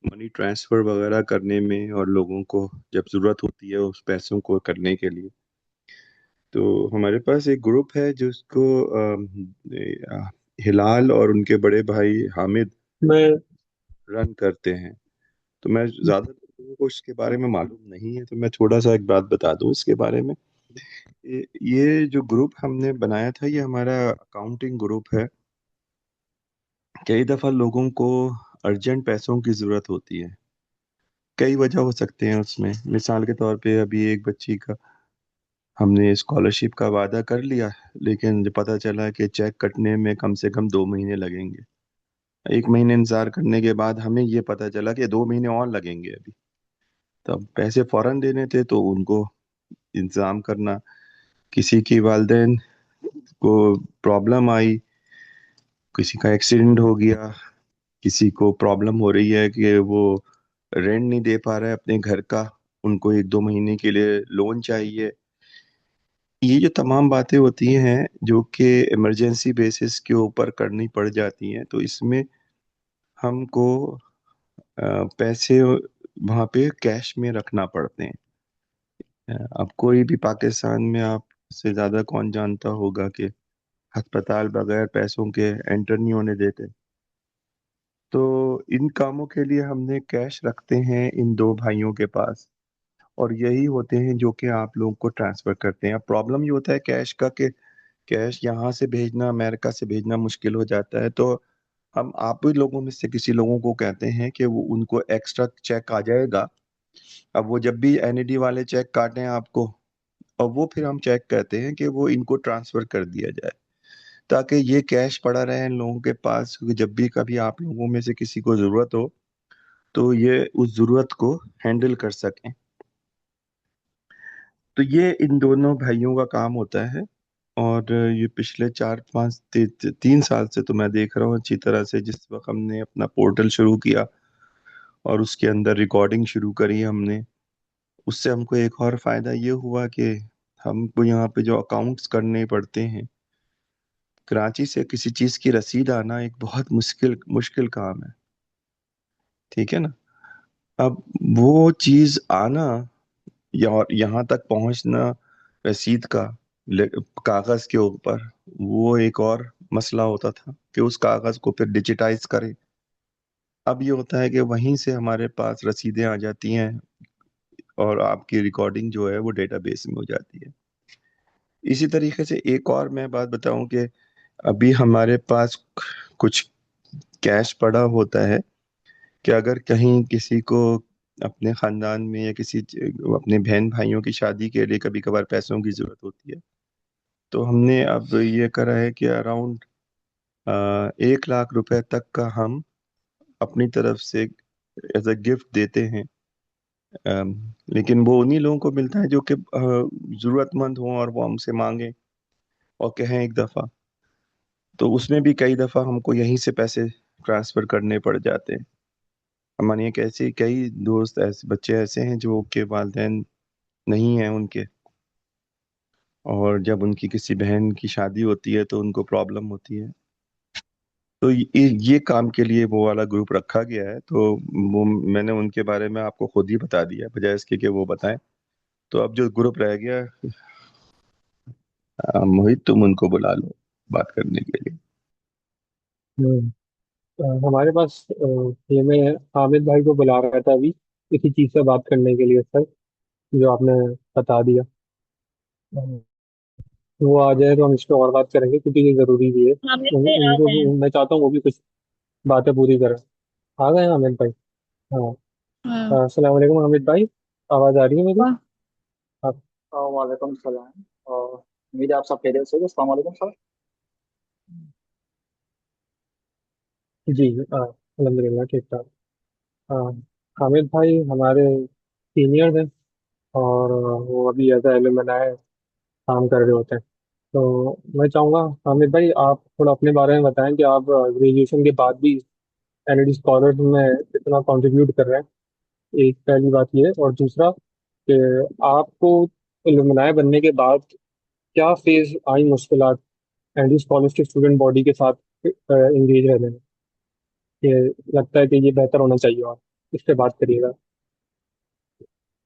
मनी ट्रांसफर वगैरह करने में और लोगों को जब जरूरत होती है उस पैसों को करने के लिए, तो हमारे पास एक ग्रुप है जिसको हिलाल और उनके बड़े भाई हामिद मैं रन करते हैं। तो मैं ज्यादा लोगों को इसके बारे में मालूम नहीं है, तो मैं थोड़ा सा एक बात बता दूं इसके बारे में। ये जो ग्रुप हमने बनाया था ये हमारा अकाउंटिंग ग्रुप है। कई दफा लोगों को अर्जेंट पैसों की जरूरत होती है। कई वजह हो सकते हैं उसमें। मिसाल के तौर पे अभी एक बच्ची का हमने स्कॉलरशिप का वादा कर लिया, लेकिन जब पता चला कि चेक कटने में कम से कम 2 महीने लगेंगे। 1 महीने इंतजार करने के बाद हमें ये पता चला कि 2 महीने और लगेंगे अभी। तब पैसे फौरन देने थे तो उनको इंतजाम करना। किसी की वालदेन को प्रॉब्लम आई, किसी का एक्सीडेंट हो गया, किसी को प्रॉब्लम हो रही है कि वो रेंट नहीं दे पा रहा है अपने घर का, उनको 1-2 महीने के लिए लोन चाहिए। ये जो तमाम बातें होती हैं जो कि इमरजेंसी बेसिस के ऊपर करनी पड़ जाती हैं, तो इसमें हमको पैसे वहाँ पे कैश में रखना पड़ते हैं। अब कोई भी पाकिस्तान में आपसे ज़्यादा कौन जानता होगा कि अस्पताल बगैर पैसों के एंटर नहीं होने देते। तो इन कामों के लिए हमने कैश रखते हैं इन दो भाइयों के पास, और यही होते हैं जो कि आप लोगों को ट्रांसफर करते हैं। अब प्रॉब्लम ये होता है कैश का कि कैश यहाँ से भेजना, अमेरिका से भेजना मुश्किल हो जाता है। तो हम आप ही लोगों में से किसी लोगों को कहते हैं कि वो उनको एक्स्ट्रा चेक आ जाएगा। अब वो जब भी एनईडी वाले चेक काटें आपको, और वो फिर हम चेक कहते हैं कि वो इनको ट्रांसफर कर दिया जाए, ताकि ये कैश पड़ा रहे इन लोगों के पास, क्योंकि जब भी कभी आप लोगों में से किसी को जरूरत हो तो ये उस जरूरत को हैंडल कर सकें। तो ये इन दोनों भाइयों का काम होता है। और ये पिछले 3 साल से तो मैं देख रहा हूँ अच्छी तरह से। जिस वक्त हमने अपना पोर्टल शुरू किया और उसके अंदर रिकॉर्डिंग शुरू करी हमने, उससे हमको एक और फायदा ये हुआ कि हमको यहाँ पे जो अकाउंट्स करने पड़ते हैं, कराची से किसी चीज की रसीद आना एक बहुत मुश्किल मुश्किल काम है। ठीक है ना। अब वो चीज आना या और यहाँ तक पहुंचना रसीद का ले- कागज के ऊपर, वो एक और मसला होता था कि उस कागज को फिर डिजिटाइज करें। अब ये होता है कि वहीं से हमारे पास रसीदें आ जाती हैं और आपकी रिकॉर्डिंग जो है वो डेटाबेस में हो जाती है। इसी तरीके से एक और मैं बात बताऊं कि अभी हमारे पास कुछ कैश पड़ा होता है कि अगर कहीं किसी को अपने खानदान में या किसी अपने बहन भाइयों की शादी के लिए कभी कभार पैसों की जरूरत होती है, तो हमने अब ये करा है कि अराउंड 1 लाख रुपए तक का हम अपनी तरफ से एज अ गिफ्ट देते हैं। लेकिन वो उन्हीं लोगों को मिलता है जो कि जरूरतमंद हों और वो हमसे मांगे और कहें एक दफा। तो उसमें भी कई दफा हमको यहीं से पैसे ट्रांसफर करने पड़ जाते हैं। हमारे एक ऐसे कई दोस्त ऐसे बच्चे ऐसे हैं जो के वालिदैन नहीं हैं उनके, और जब उनकी किसी बहन की शादी होती है तो उनको प्रॉब्लम होती है। तो ये काम के लिए वो वाला ग्रुप रखा गया है। तो वो मैंने उनके बारे में आपको खुद ही बता दिया बजाय इसके कि वो बताएं। तो अब जो ग्रुप रह गया, मोहित तुम उनको बुला लो बात करने के लिए। हम्म, हमारे पास ये मैं हामिद भाई को बुला रहा था अभी इसी चीज़ से बात करने के लिए सर, जो आपने बता दिया। वो आ जाए तो हम इस पे और बात करेंगे क्योंकि ये जरूरी भी है। हामिद भाई आ उनको गए हैं। मैं चाहता हूँ वो भी कुछ बातें पूरी करें। आ गए हैं हामिद भाई? हाँ। अस्सलाम वालेकुम हामिद भाई, आवाज़ आ रही है मेरी? वाह। आप? वालेकुम सलाम। उम्मीद है आप सब खैरियत से हो। अस्सलाम वालेकुम सर। जी हाँ, अल्हम्दुलिल्लाह ठीक ठाक। हाँ, हामिद भाई हमारे सीनियर हैं और वो अभी एज एलुमनाई काम कर रहे होते हैं। तो मैं चाहूँगा हामिद भाई आप थोड़ा अपने बारे में बताएं कि आप ग्रेजुएशन के बाद भी एनएडी स्कॉलर में कितना कंट्रीब्यूट कर रहे हैं, एक पहली बात ये। और दूसरा कि आपको एलुमनाई बनने के बाद क्या फेज आई मुश्किलात एनडी स्कॉलर्स के स्टूडेंट बॉडी के साथ इंगेज रहने में, कि लगता है कि ये बेहतर होना चाहिए, और इस पे बात करिएगा।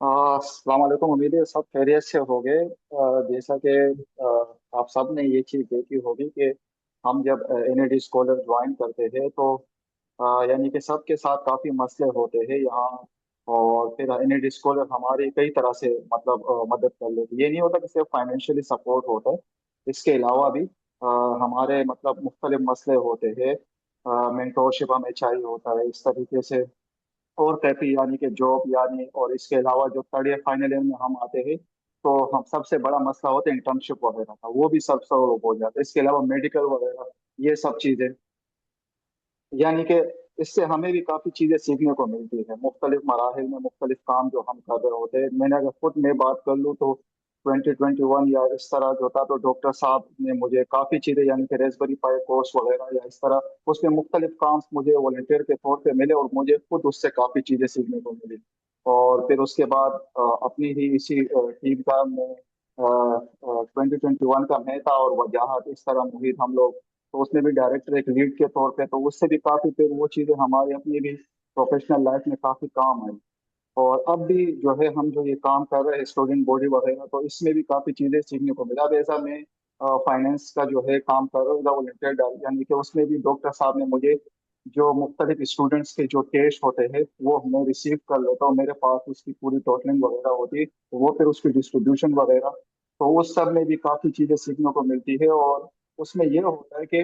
अस्सलाम वालेकुम। उम्मीद है सब खैरियत से हो गए। जैसा कि आप सब ने ये चीज़ देखी होगी कि हम जब एनएडी स्कॉलर ज्वाइन करते हैं तो यानी कि सबके साथ काफ़ी मसले होते हैं यहाँ। और फिर एनएडी स्कॉलर हमारी कई तरह से मतलब मदद कर लेते हैं। ये नहीं होता कि सिर्फ फाइनेंशियली सपोर्ट होता है, इसके अलावा भी हमारे मतलब मुख्तलिफ मसले होते हैं। मेंटोरशिप हमें चाहिए होता है इस तरीके से। और कैफी यानी कि जॉब यानी, और इसके अलावा जो थर्ड ईयर फाइनल ईयर में हम आते हैं तो हम सबसे बड़ा मसला होता है इंटर्नशिप वगैरह का, वो भी सब सॉल्व हो जाता है। इसके अलावा मेडिकल वगैरह ये सब चीज़ें, यानी कि इससे हमें भी काफ़ी चीज़ें सीखने को मिलती है मुख्तलिफ मराहिल में मुख्तलिफ काम जो हम कर रहे होते हैं। मैंने अगर खुद में बात कर लूँ तो 2021 या इस तरह जो था तो डॉक्टर साहब ने मुझे काफ़ी चीज़ें यानी कि रेस्पबेरी पाई कोर्स वगैरह या इस तरह उसमें मुख्तलिफ काम मुझे वॉलंटियर के तौर पे मिले और मुझे खुद उससे काफ़ी चीज़ें सीखने को मिली। और फिर उसके बाद अपनी ही इसी टीम का मैं 2021 का मैं था और वजाहत इस तरह मुहित हम लोग, तो उसमें भी डायरेक्टर एक लीड के तौर पे, तो उससे भी काफ़ी फिर वो चीज़ें हमारी अपनी भी प्रोफेशनल लाइफ में काफ़ी काम आई। और अब भी जो है हम जो ये काम कर रहे हैं स्टूडेंट बॉडी वगैरह, तो इसमें भी काफ़ी चीज़ें सीखने को मिला। अब ऐसा मैं फाइनेंस का जो है काम कर रहा हूँ वॉलंटियर यानी कि उसमें भी डॉक्टर साहब ने मुझे जो मुख्तलिफ स्टूडेंट्स के जो टेस्ट होते हैं वो मैं रिसीव कर लेता हूँ, मेरे पास उसकी पूरी टोटलिंग वगैरह होती है, तो वो फिर उसकी डिस्ट्रीब्यूशन वगैरह, तो उस सब में भी काफ़ी चीज़ें सीखने को मिलती है। और उसमें ये होता है कि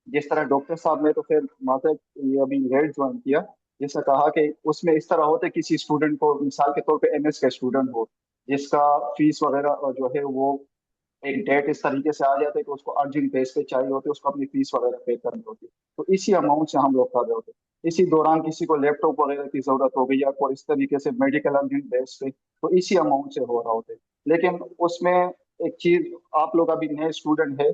जिस तरह डॉक्टर साहब ने तो फिर माता ये अभी हेड ज्वाइन किया, जैसा कहा कि उसमें इस तरह होता है किसी स्टूडेंट को मिसाल के तौर पे एमएस का स्टूडेंट हो जिसका फीस वगैरह जो है वो एक डेट इस तरीके से आ जाता है कि उसको अर्जेंट बेस पे चाहिए होती है, उसको अपनी फीस वगैरह पे करनी होती है, तो इसी अमाउंट से हम लोग कर रहे होते हैं। इसी दौरान किसी को लैपटॉप वगैरह की जरूरत हो गई या कोई इस तरीके से मेडिकल अर्जेंट बेस पे, तो इसी अमाउंट से हो रहा होता है। लेकिन उसमें एक चीज, आप लोग अभी नए स्टूडेंट है,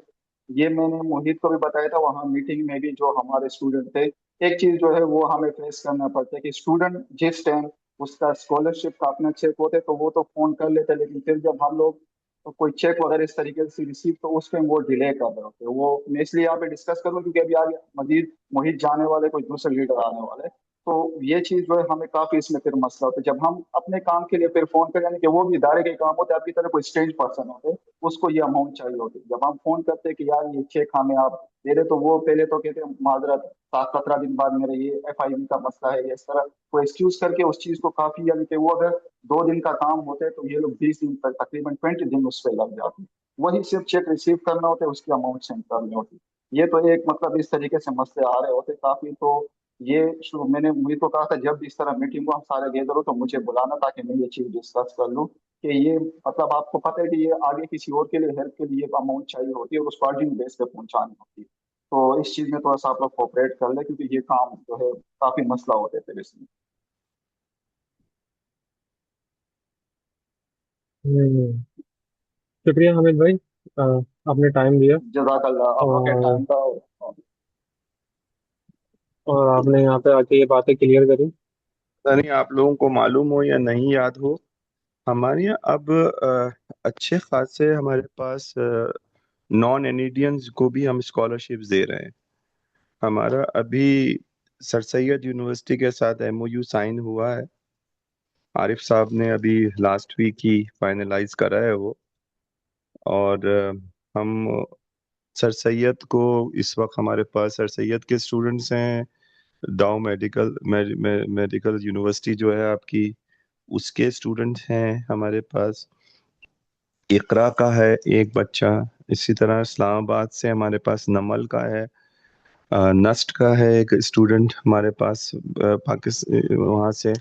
ये मैंने मोहित को भी बताया था वहाँ मीटिंग में भी जो हमारे स्टूडेंट थे, एक चीज जो है वो हमें फेस करना पड़ता है कि स्टूडेंट जिस टाइम उसका स्कॉलरशिप का अपना चेक होते तो वो तो फोन कर लेते, लेकिन फिर जब हम लोग तो कोई चेक वगैरह इस तरीके से रिसीव तो उस टाइम वो डिले कर रहे होते हैं। वो मैं इसलिए यहाँ पे डिस्कस करूँ क्योंकि अभी आगे मजीद मोहित जाने वाले, कोई दूसरे लीडर आने वाले, तो ये चीज जो है हमें काफी इसमें फिर मसला होता है जब हम अपने काम के लिए फिर फोन करें, यानी कि वो भी इदारे के काम होते हैं, आपकी तरह कोई स्ट्रेंज पर्सन होते हैं, उसको ये अमाउंट चाहिए होती है। जब हम फोन करते हैं कि यार ये चेक हमें आप दे रहे, तो वो पहले तो कहते हैं माजरत 7-15 दिन बाद मेरा ये एफआईवी का मसला है, या इस तरह कोई एक्सक्यूज करके उस चीज को काफी, यानी कि वो अगर 2 दिन का काम होता है तो ये लोग 20 दिन तक तकरीबन 20 दिन उस पर लग जाते हैं। वही सिर्फ चेक रिसीव करना होता है, उसकी अमाउंट सेंड करनी होती है। ये तो एक मतलब इस तरीके से मसले आ रहे होते काफी। तो ये शुरू मैंने मुझे तो कहा था जब भी इस तरह मीटिंग को हम सारे गैदर हो तो मुझे बुलाना, ताकि मैं ये चीज डिस्कस कर लूँ कि ये मतलब आपको पता है कि ये आगे किसी और के लिए हेल्प के लिए अमाउंट चाहिए होती है और उसको अर्जेंट बेस पे पहुंचानी होती है। तो इस चीज में थोड़ा सा आप लोग कोऑपरेट कर ले, क्योंकि ये काम जो है काफी मसला होते थे इसमें। हम्म, शुक्रिया हामिद भाई, आपने टाइम दिया जजाकल्लाह, आप लोग के और टाइम का। और आपने यहाँ पे आके ये बातें क्लियर करी। पता नहीं आप लोगों को मालूम हो या नहीं याद हो, हमारे यहाँ अब अच्छे खासे हमारे पास नॉन एनिडियंस को भी हम स्कॉलरशिप्स दे रहे हैं। हमारा अभी सर सैयद यूनिवर्सिटी के साथ एमओयू साइन हुआ है। आरिफ साहब ने अभी लास्ट वीक ही फाइनलाइज करा है वो। और हम सर सैयद को इस वक्त हमारे पास सर सैयद के स्टूडेंट्स हैं। डाउ मेडिकल यूनिवर्सिटी जो है आपकी, उसके स्टूडेंट्स हैं हमारे पास। इकरा का है एक बच्चा। इसी तरह इस्लामाबाद से हमारे पास नमल का है। नस्ट का है एक स्टूडेंट हमारे पास पाकिस्तान वहाँ से।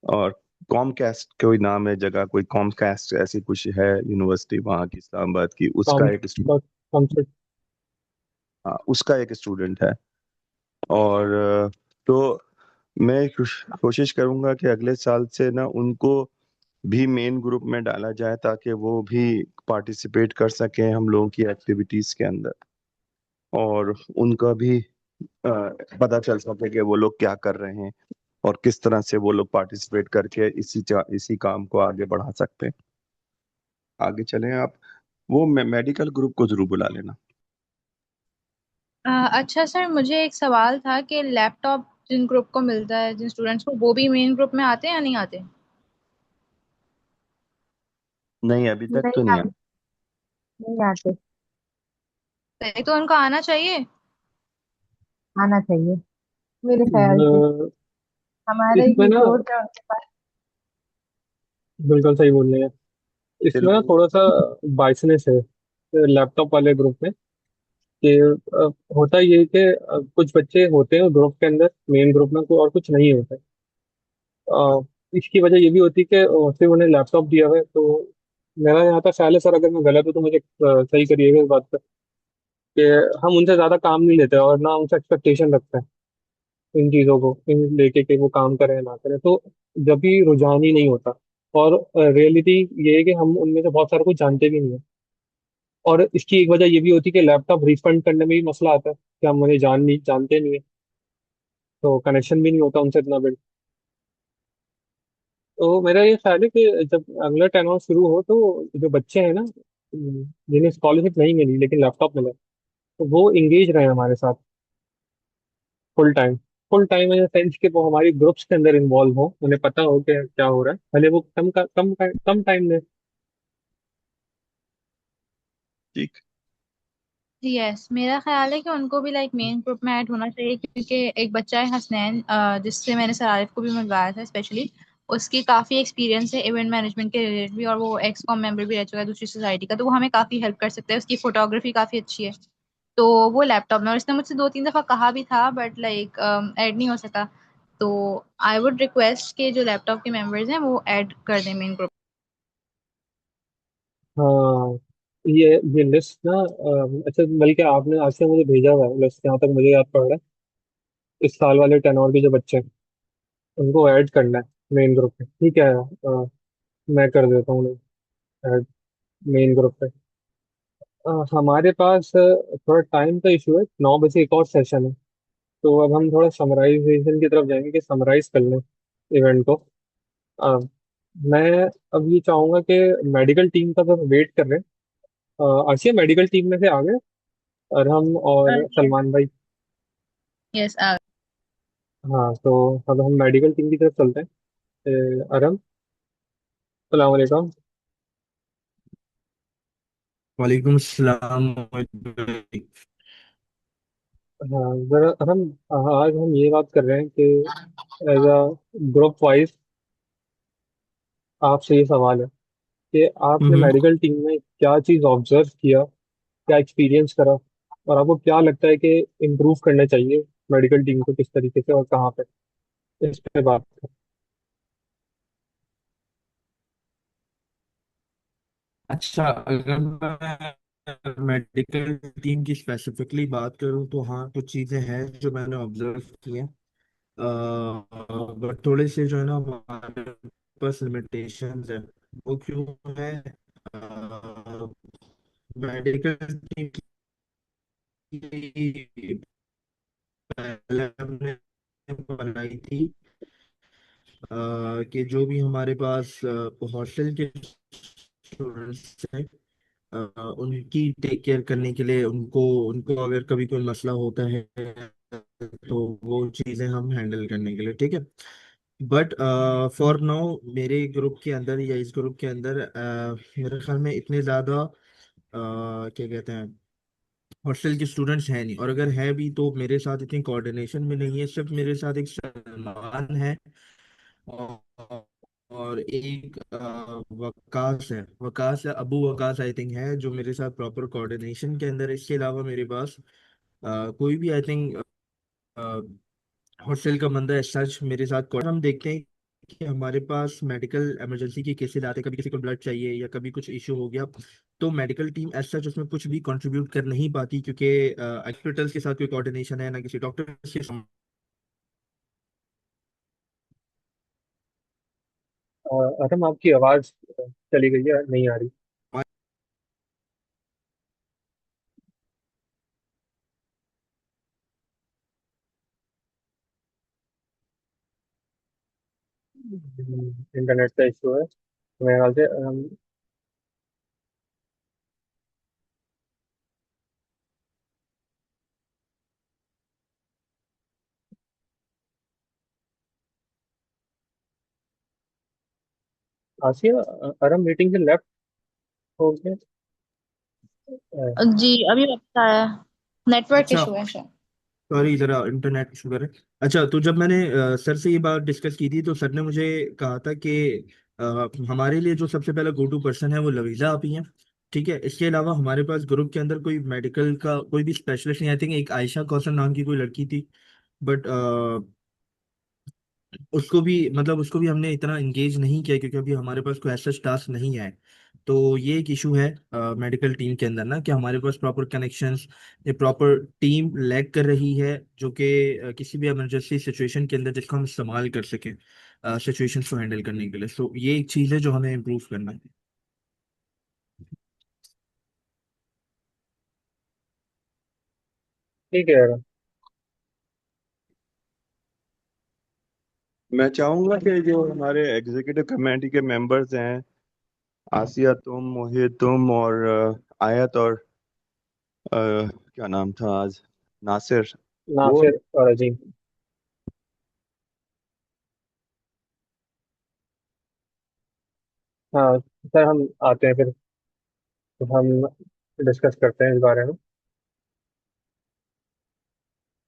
और कॉमकास्ट कोई नाम है जगह, कोई कॉमकास्ट ऐसी कुछ है यूनिवर्सिटी वहाँ की इस्लामाबाद की, कम उसका एक बस कम से हाँ उसका एक स्टूडेंट है। और तो मैं कोशिश करूंगा कि अगले साल से ना उनको भी मेन ग्रुप में डाला जाए, ताकि वो भी पार्टिसिपेट कर सकें हम लोगों की एक्टिविटीज के अंदर। और उनका भी पता चल सके कि वो लोग क्या कर रहे हैं और किस तरह से वो लोग पार्टिसिपेट करके इसी काम को आगे बढ़ा सकते हैं। आगे चलें आप, वो मेडिकल ग्रुप को जरूर बुला लेना। अच्छा सर, मुझे एक सवाल था कि लैपटॉप जिन ग्रुप को मिलता है, जिन स्टूडेंट्स को, वो भी मेन ग्रुप में आते हैं या नहीं आते? नहीं अभी तक तो नहीं नहीं आप आया। नहीं आते। सही तो उनको आना चाहिए। आना चाहिए मेरे ख्याल से। अ, हमारा एक इसमें ना रिसोर्स है उनके पास। बिल्कुल सही बोल रहे हैं। इसमें ना तेलुगु। थोड़ा सा बाइसनेस है लैपटॉप वाले ग्रुप में कि होता ये है कि कुछ बच्चे होते हैं ग्रुप के अंदर, मेन ग्रुप में और कुछ नहीं होते। इसकी वजह ये भी होती है कि सिर्फ उन्हें लैपटॉप दिया हुआ है। तो मेरा यहाँ का ख्याल है सर, अगर मैं गलत हूँ तो मुझे सही करिएगा इस बात पर, कि हम उनसे ज्यादा काम नहीं लेते और ना उनसे एक्सपेक्टेशन रखते हैं इन चीजों को इन लेके कि वो काम करें ना करें। तो जब भी रुझान ही नहीं होता। और रियलिटी ये है कि हम उनमें से बहुत सारे कुछ जानते भी नहीं है। और इसकी एक वजह ये भी होती है कि लैपटॉप रिफंड करने में भी मसला आता है कि हम उन्हें जानते नहीं है। तो कनेक्शन भी नहीं होता उनसे इतना बिल्ड। तो मेरा ये ख्याल है कि जब अगला टर्न ऑन शुरू हो तो जो बच्चे हैं ना, जिन्हें स्कॉलरशिप नहीं मिली लेकिन लैपटॉप मिला, तो वो इंगेज रहे हमारे साथ full time. Full time in sense कि वो हमारी ग्रुप्स के अंदर इन्वॉल्व हो, उन्हें पता हो कि क्या हो रहा है, भले वो कम टाइम में। ठीक। यस, मेरा ख्याल है कि उनको भी लाइक मेन ग्रुप में ऐड होना चाहिए, क्योंकि एक बच्चा है हसनैन, जिससे मैंने सर आरिफ को भी मंगवाया था स्पेशली। उसकी काफ़ी एक्सपीरियंस है इवेंट मैनेजमेंट के रिलेटेड भी, और वो एक्स कॉम मेंबर भी रह चुका है दूसरी सोसाइटी का, तो वो हमें काफ़ी हेल्प कर सकता है। उसकी फोटोग्राफी काफ़ी अच्छी है। तो वो लैपटॉप में, और इसने मुझसे 2-3 दफ़ा कहा भी था, बट लाइक ऐड नहीं हो सका। तो आई वुड रिक्वेस्ट कि जो लैपटॉप के मेंबर्स हैं वो ऐड कर दें मेन ग्रुप। हाँ, ये लिस्ट ना, अच्छा बल्कि आपने आज से मुझे भेजा हुआ है लिस्ट, जहाँ तक मुझे याद पड़ रहा है। इस साल वाले टेनोर के जो बच्चे हैं उनको ऐड करना है मेन ग्रुप में, ठीक है। मैं कर देता हूँ ऐड मेन ग्रुप पे। हमारे पास थोड़ा टाइम का इशू है, 9 बजे एक और सेशन है। तो अब हम थोड़ा समराइजेशन की तरफ जाएंगे कि समराइज कर लें इवेंट को। अ, मैं अब ये चाहूंगा कि मेडिकल टीम का सब वेट कर रहे हैं। आसिया मेडिकल टीम में से आ गए अरहम और यस। सलमान भाई। यस। हाँ, तो अब हम मेडिकल टीम की तरफ चलते हैं। अरहम, सलाम अलैकुम। वालेकुम सलाम। हाँ जरा अरहम, आज हम ये बात कर रहे हैं कि एज अ ग्रुप वाइज आपसे ये सवाल है कि आपने हम्म। मेडिकल टीम में क्या चीज़ ऑब्जर्व किया, क्या एक्सपीरियंस करा, और आपको क्या लगता है कि इम्प्रूव करना चाहिए मेडिकल टीम को किस तरीके से और कहाँ पे, इस पे बात करें। अच्छा, अगर मैं मेडिकल टीम की स्पेसिफिकली बात करूं तो हाँ, कुछ चीज़ें हैं जो मैंने ऑब्जर्व की हैं, बट थोड़े से जो है ना हमारे पास लिमिटेशंस है। वो क्यों है? मेडिकल टीम की पहले हमने बनाई थी कि जो भी हमारे पास हॉस्टल के स्टूडेंट्स हैं, उनकी टेक केयर करने के लिए, उनको उनको अगर कभी कोई मसला होता है तो वो चीज़ें हम हैंडल करने के लिए, ठीक है। बट फॉर नाउ मेरे ग्रुप के अंदर या इस ग्रुप के अंदर मेरे ख्याल में इतने ज़्यादा क्या कहते हैं, हॉस्टल के स्टूडेंट्स हैं नहीं, और अगर है भी तो मेरे साथ इतनी कोऑर्डिनेशन में नहीं है। सिर्फ मेरे साथ एक सलमान है और एक वकास है, वकास है, अबू वकास आई थिंक है, जो मेरे साथ प्रॉपर कोऑर्डिनेशन के अंदर है। इसके अलावा मेरे पास कोई भी आई थिंक हॉस्टल का बंदा है सच मेरे साथ हम देखते हैं कि हमारे पास मेडिकल इमरजेंसी के केसेस आते हैं, कभी किसी को ब्लड चाहिए या कभी कुछ इश्यू हो गया, तो मेडिकल टीम एज सच उसमें कुछ भी कंट्रीब्यूट कर नहीं पाती, क्योंकि हॉस्पिटल्स के साथ कोई कोऑर्डिनेशन है ना किसी डॉक्टर के साथ। अतम आपकी आवाज़ चली गई है, नहीं आ रही। इंटरनेट का इशू है तो मेरे ख्याल से आसिया, अरम मीटिंग से लेफ्ट हो गए। जी अभी वापस आया। नेटवर्क अच्छा, इशू है शायद। सॉरी, जरा इंटरनेट इशू कर रहे हैं। अच्छा, तो जब मैंने सर से ये बात डिस्कस की थी तो सर ने मुझे कहा था कि हमारे लिए जो सबसे पहला गो टू पर्सन है वो लवीजा आप ही हैं, ठीक है। इसके अलावा हमारे पास ग्रुप के अंदर कोई मेडिकल का कोई भी स्पेशलिस्ट नहीं। आई थिंक एक आयशा कौसर नाम की कोई लड़की थी, बट उसको भी मतलब उसको भी हमने इतना इंगेज नहीं किया क्योंकि अभी हमारे पास कोई ऐसा टास्क नहीं है। तो ये एक इशू है मेडिकल टीम के अंदर ना, कि हमारे पास प्रॉपर कनेक्शंस, ये प्रॉपर टीम लैग कर रही है, जो कि किसी भी इमरजेंसी सिचुएशन के अंदर जिसको हम इस्तेमाल कर सकें सिचुएशंस को हैंडल करने के लिए। सो ये एक चीज़ है जो हमें इम्प्रूव करना है। ठीक है अरम। मैं चाहूंगा कि जो हमारे एग्जीक्यूटिव कमेटी के मेंबर्स हैं, आसिया तुम, मोहित तुम और आयत और क्या नाम था आज, नासिर, वो नासिर और अजीम। हाँ सर, हम आते हैं फिर, तो हम डिस्कस करते हैं इस बारे में।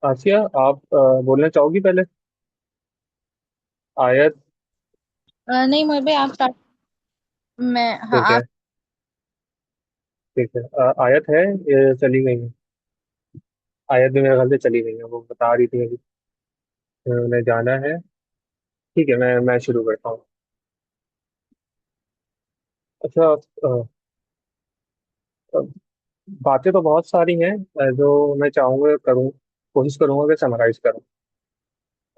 आसिया, आप बोलना चाहोगी पहले? आयत। नहीं मोहित भाई आप स्टार्ट। मैं हाँ ठीक है। आप। ठीक है, आयत है, ये चली गई है। आयत भी मेरे ख्याल से चली गई है, वो बता रही थी अभी उन्हें जाना है। ठीक है, मैं शुरू करता हूँ। अच्छा, अ, बातें तो बहुत सारी हैं, जो मैं चाहूँगा करूँ, कोशिश करूँगा कि समराइज करूँ।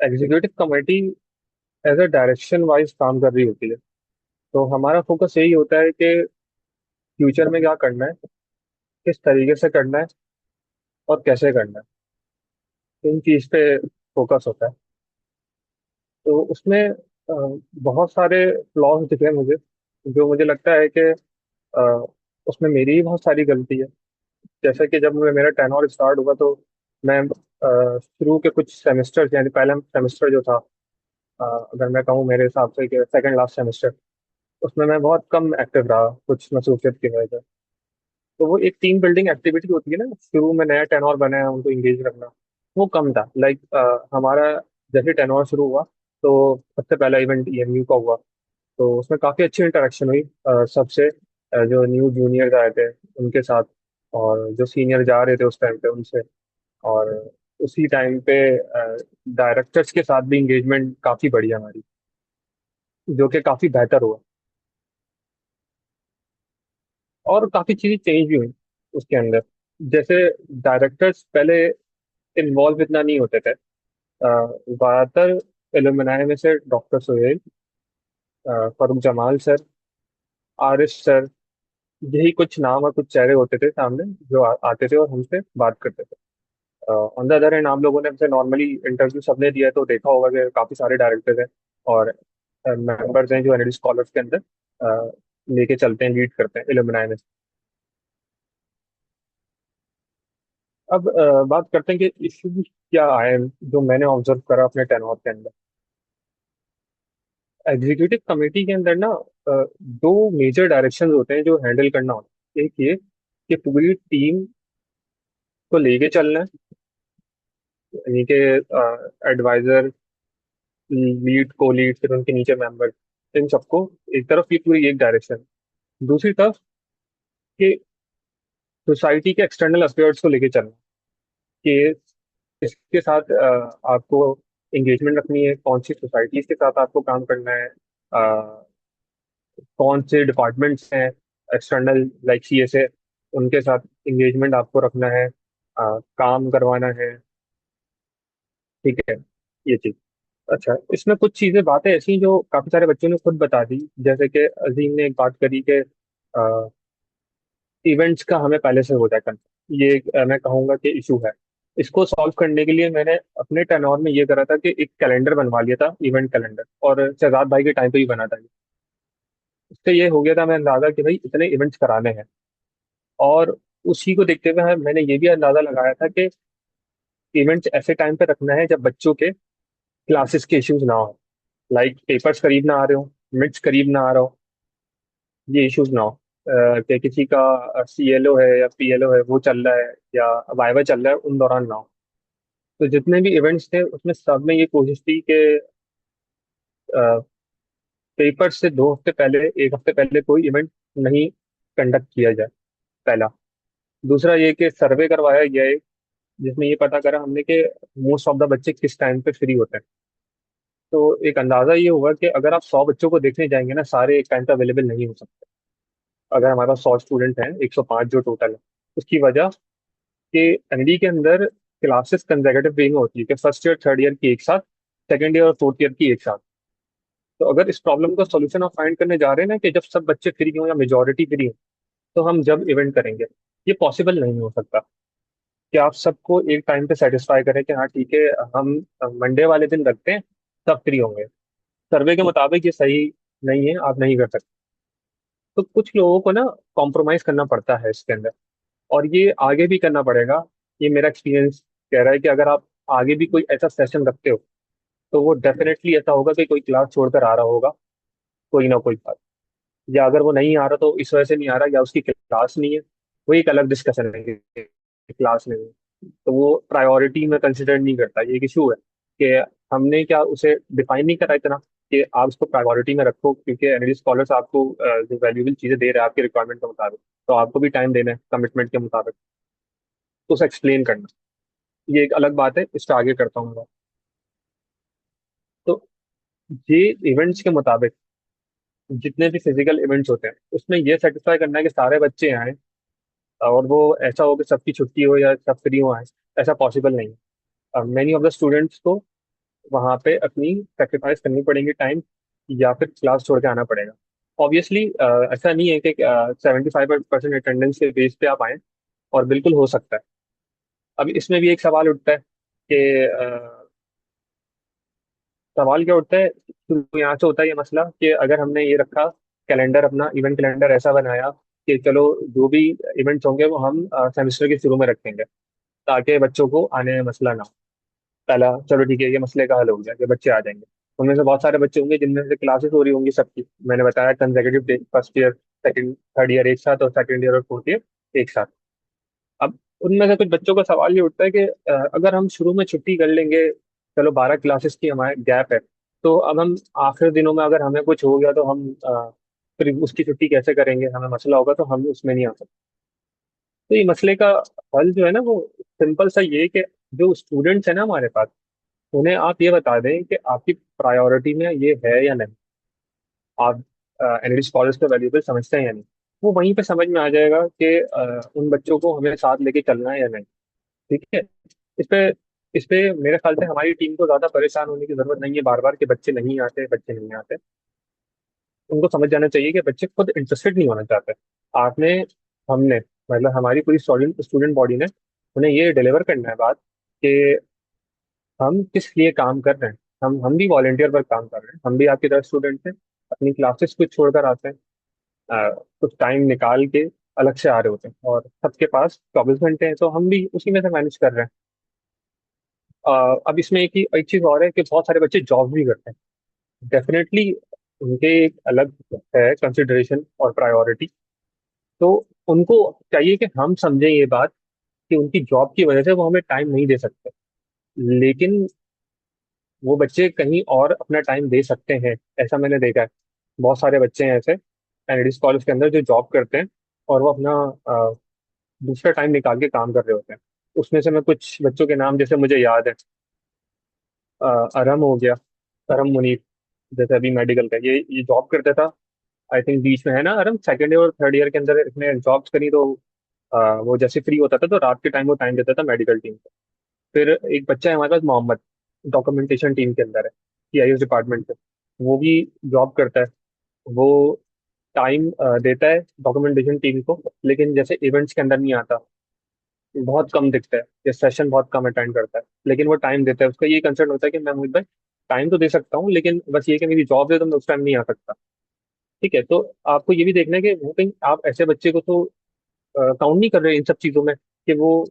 Executive committee as a direction wise काम कर रही होती है, तो हमारा फोकस यही होता है कि फ्यूचर में क्या करना है, किस तरीके से करना है और कैसे करना है, इन चीज़ पे फोकस होता है। तो उसमें बहुत सारे फ्लॉज दिखे मुझे, जो मुझे लगता है कि अ, उसमें मेरी ही बहुत सारी गलती है। जैसे कि जब मेरा टेनोर स्टार्ट हुआ तो मैं शुरू के कुछ सेमेस्टर, यानी पहला सेमेस्टर जो था, अगर मैं कहूँ मेरे हिसाब से कि सेकंड लास्ट सेमेस्टर, उसमें मैं बहुत कम एक्टिव रहा कुछ मसरूफियत की वजह से। तो वो एक टीम बिल्डिंग एक्टिविटी होती है ना, शुरू में नया टेनोर बना है उनको इंगेज रखना, वो कम था। लाइक हमारा जैसे टेनोर शुरू हुआ तो सबसे पहला इवेंट ईएमयू का हुआ, तो उसमें काफ़ी अच्छी इंटरेक्शन हुई सबसे, जो न्यू जूनियर्स आए थे उनके साथ। और जो सीनियर जा रहे थे उस टाइम पे उनसे, और उसी टाइम पे डायरेक्टर्स के साथ भी इंगेजमेंट काफ़ी बढ़ी हमारी, जो कि काफ़ी बेहतर हुआ। और काफ़ी चीज़ें चेंज भी हुई उसके अंदर। जैसे डायरेक्टर्स पहले इन्वॉल्व इतना नहीं होते थे। ज़्यादातर एलुमनाई में से doctor Suhail, Farooq Jamal sir, Arif sir, यही कुछ नाम और कुछ चेहरे होते थे सामने जो आते थे और हमसे बात करते थे। ऑन द अदर हैंड आप लोगों ने हमसे नॉर्मली इंटरव्यू सबने दिया है तो देखा होगा कि काफ़ी सारे डायरेक्टर्स हैं और मेंबर्स हैं जो एनडी स्कॉलर्स के अंदर लेके चलते हैं, लीड करते हैं एलुमनाई में। अब बात करते हैं कि इश्यूज क्या आए हैं जो मैंने ऑब्जर्व करा अपने टेनोर के अंदर। एग्जीक्यूटिव कमेटी के अंदर ना दो मेजर डायरेक्शंस होते हैं जो हैंडल करना होता है। एक ये कि पूरी टीम को लेके चलना है, यानी कि एडवाइजर, लीड, को लीड, फिर उनके नीचे मेंबर, इन सबको एक तरफ, ये पूरी एक डायरेक्शन। दूसरी तरफ कि सोसाइटी के एक्सटर्नल अफेयर्स को लेके चलना, कि इसके साथ आपको एंगेजमेंट रखनी है, कौन सी सोसाइटीज के साथ आपको काम करना है, कौन से डिपार्टमेंट्स हैं एक्सटर्नल लाइक सीएसए, उनके साथ एंगेजमेंट आपको रखना है, काम करवाना है। ठीक है, ये चीज। अच्छा, इसमें कुछ चीजें, बातें ऐसी जो काफी सारे बच्चों ने खुद बता दी। जैसे कि अजीम ने एक बात करी कि इवेंट्स का हमें पहले से हो जाए करना, ये एक, मैं कहूँगा कि इशू है। इसको सॉल्व करने के लिए मैंने अपने टेनोर में ये करा था कि एक कैलेंडर बनवा लिया था, इवेंट कैलेंडर, और शहजाद भाई के टाइम पे ही बना था ये। इससे ये हो गया था मैं अंदाजा कि भाई इतने इवेंट्स कराने हैं। और उसी को देखते हुए मैंने ये भी अंदाजा लगाया था कि इवेंट्स ऐसे टाइम पे रखना है जब बच्चों के क्लासेस के इश्यूज ना हो, लाइक पेपर्स करीब ना आ रहे हो, मिड्स करीब ना आ रहा हो, ये इश्यूज ना हो। कि किसी का सीएलओ है या पीएलओ है वो चल रहा है या वाइवा चल रहा है, उन दौरान ना हो। तो जितने भी इवेंट्स थे उसमें सब में ये कोशिश थी कि पेपर से 2 हफ्ते पहले, 1 हफ्ते पहले कोई इवेंट नहीं कंडक्ट किया जाए, पहला। दूसरा ये कि सर्वे करवाया गया है जिसमें ये पता करा हमने कि मोस्ट ऑफ द बच्चे किस टाइम पे फ्री होते हैं। तो एक अंदाजा ये हुआ कि अगर आप 100 बच्चों को देखने जाएंगे ना, सारे एक टाइम पे अवेलेबल नहीं हो सकते। अगर हमारे पास 100 स्टूडेंट हैं, 105 जो टोटल है, उसकी वजह कि एनडी के अंदर क्लासेस कंसेक्यूटिव वे में होती है कि फर्स्ट ईयर थर्ड ईयर की एक साथ, सेकंड ईयर और फोर्थ ईयर की एक साथ। तो अगर इस प्रॉब्लम का सॉल्यूशन आप फाइंड करने जा रहे हैं ना कि जब सब बच्चे फ्री हों या मेजोरिटी फ्री हो, तो हम जब इवेंट करेंगे, ये पॉसिबल नहीं हो सकता कि आप सबको एक टाइम पे सेटिस्फाई करें कि हाँ ठीक है, हम मंडे वाले दिन रखते हैं, सब फ्री होंगे। सर्वे के मुताबिक ये सही नहीं है, आप नहीं कर सकते। तो कुछ लोगों को ना कॉम्प्रोमाइज करना पड़ता है इसके अंदर, और ये आगे भी करना पड़ेगा। ये मेरा एक्सपीरियंस कह रहा है कि अगर आप आगे भी कोई ऐसा सेशन रखते हो तो वो डेफिनेटली ऐसा होगा कि कोई क्लास छोड़कर आ रहा होगा, कोई ना कोई बात। या अगर वो नहीं आ रहा तो इस वजह से नहीं आ रहा, या उसकी क्लास नहीं है, वो एक अलग डिस्कशन है कि क्लास नहीं है, तो वो प्रायोरिटी में कंसिडर नहीं करता। ये एक इशू है कि हमने क्या उसे डिफाइन नहीं करा इतना कि आप उसको प्रायोरिटी में रखो, क्योंकि एनडी स्कॉलर्स आपको जो वैल्यूबल चीज़ें दे रहे हैं आपके रिक्वायरमेंट के मुताबिक, तो आपको भी टाइम देना है कमिटमेंट के मुताबिक। तो उसे एक्सप्लेन करना, ये एक अलग बात है, इसका आगे करता हूँ मैं। तो ये इवेंट्स के मुताबिक जितने भी फिजिकल इवेंट्स होते हैं उसमें ये सेटिस्फाई करना है कि सारे बच्चे आए, और वो ऐसा हो कि सबकी छुट्टी हो या सब फ्री हो आए, ऐसा पॉसिबल नहीं है। मेनी ऑफ द स्टूडेंट्स को वहाँ पे अपनी सेक्रीफाइस करनी पड़ेगी टाइम, या फिर क्लास छोड़ के आना पड़ेगा। ऑब्वियसली ऐसा नहीं है कि 75% अटेंडेंस के बेस पे आप आए, और बिल्कुल हो सकता है। अब इसमें भी एक सवाल उठता है कि सवाल क्या उठता है, शुरू यहाँ से होता है ये मसला कि अगर हमने ये रखा कैलेंडर, अपना इवेंट कैलेंडर ऐसा बनाया कि चलो जो भी इवेंट्स होंगे वो हम सेमेस्टर के शुरू में रखेंगे ताकि बच्चों को आने में मसला ना हो। पहला चलो ठीक है, ये मसले का हल हो गया कि बच्चे आ जाएंगे। उनमें से बहुत सारे बच्चे होंगे जिनमें से क्लासेस हो रही होंगी सबकी, मैंने बताया consecutive day, first year second third year एक साथ, और सेकंड ईयर और फोर्थ ईयर एक साथ। अब उनमें से कुछ बच्चों का सवाल ये उठता है कि अगर हम शुरू में छुट्टी कर लेंगे, चलो 12 क्लासेस की हमारे गैप है, तो अब हम आखिर दिनों में अगर हमें कुछ हो गया तो हम फिर उसकी छुट्टी कैसे करेंगे, हमें मसला होगा, तो हम उसमें नहीं आ सकते। तो ये मसले का हल जो है ना, वो सिंपल सा ये है कि जो स्टूडेंट्स है ना हमारे पास, उन्हें आप ये बता दें कि आपकी प्रायोरिटी में ये है या नहीं, आप एनएडी स्कॉलर्स को वैल्यूएबल समझते हैं या नहीं। वो वहीं पे समझ में आ जाएगा कि उन बच्चों को हमें साथ लेके चलना है या नहीं। ठीक है। इस पे इस पे मेरे ख्याल से हमारी टीम को ज्यादा परेशान होने की जरूरत नहीं है बार बार कि बच्चे नहीं आते, बच्चे नहीं आते। उनको समझ जाना चाहिए कि बच्चे खुद इंटरेस्टेड नहीं होना चाहते। आपने, हमने, मतलब हमारी पूरी स्टूडेंट स्टूडेंट बॉडी ने उन्हें ये डिलीवर करना है बात कि हम किस लिए काम कर रहे हैं। हम भी वॉलेंटियर पर काम कर रहे हैं, हम भी आपकी तरह स्टूडेंट हैं, अपनी क्लासेस कुछ छोड़कर आते हैं, कुछ टाइम निकाल के अलग से आ रहे होते हैं, और सबके पास 24 घंटे हैं, तो हम भी उसी में से मैनेज कर रहे हैं। अब इसमें एक चीज और है कि बहुत सारे बच्चे जॉब भी करते हैं। डेफिनेटली उनके एक अलग है कंसिडरेशन और प्रायोरिटी। तो उनको चाहिए कि हम समझें ये बात कि उनकी जॉब की वजह से वो हमें टाइम नहीं दे सकते, लेकिन वो बच्चे कहीं और अपना टाइम दे सकते हैं। ऐसा मैंने देखा है। बहुत सारे बच्चे हैं ऐसे एनएडी कॉलेज के अंदर जो जॉब करते हैं, और वो अपना दूसरा टाइम निकाल के काम कर रहे होते हैं। उसमें से मैं कुछ बच्चों के नाम जैसे मुझे याद है, अरम हो गया, अरम मुनीर, जैसे अभी मेडिकल का ये जॉब करता था। आई थिंक बीच में है ना अरम, सेकेंड ईयर और थर्ड ईयर के अंदर इसने जॉब्स करी, तो वो जैसे फ्री होता था तो रात के टाइम वो टाइम देता था मेडिकल टीम को। फिर एक बच्चा है हमारे पास, मोहम्मद, डॉक्यूमेंटेशन टीम के अंदर है, सीआईएस डिपार्टमेंट से। वो भी जॉब करता है। वो टाइम देता है डॉक्यूमेंटेशन टीम को, लेकिन जैसे इवेंट्स के अंदर नहीं आता, बहुत कम दिखता है, ये सेशन बहुत कम अटेंड करता है, लेकिन वो टाइम देता है। उसका ये कंसर्न होता है कि मैं मोहित भाई टाइम तो दे सकता हूँ, लेकिन बस ये कि मेरी जॉब है तो मैं उस टाइम नहीं आ सकता। ठीक है। तो आपको ये भी देखना है कि वो कहीं आप ऐसे बच्चे को तो काउंट नहीं कर रहे इन सब चीजों में, कि वो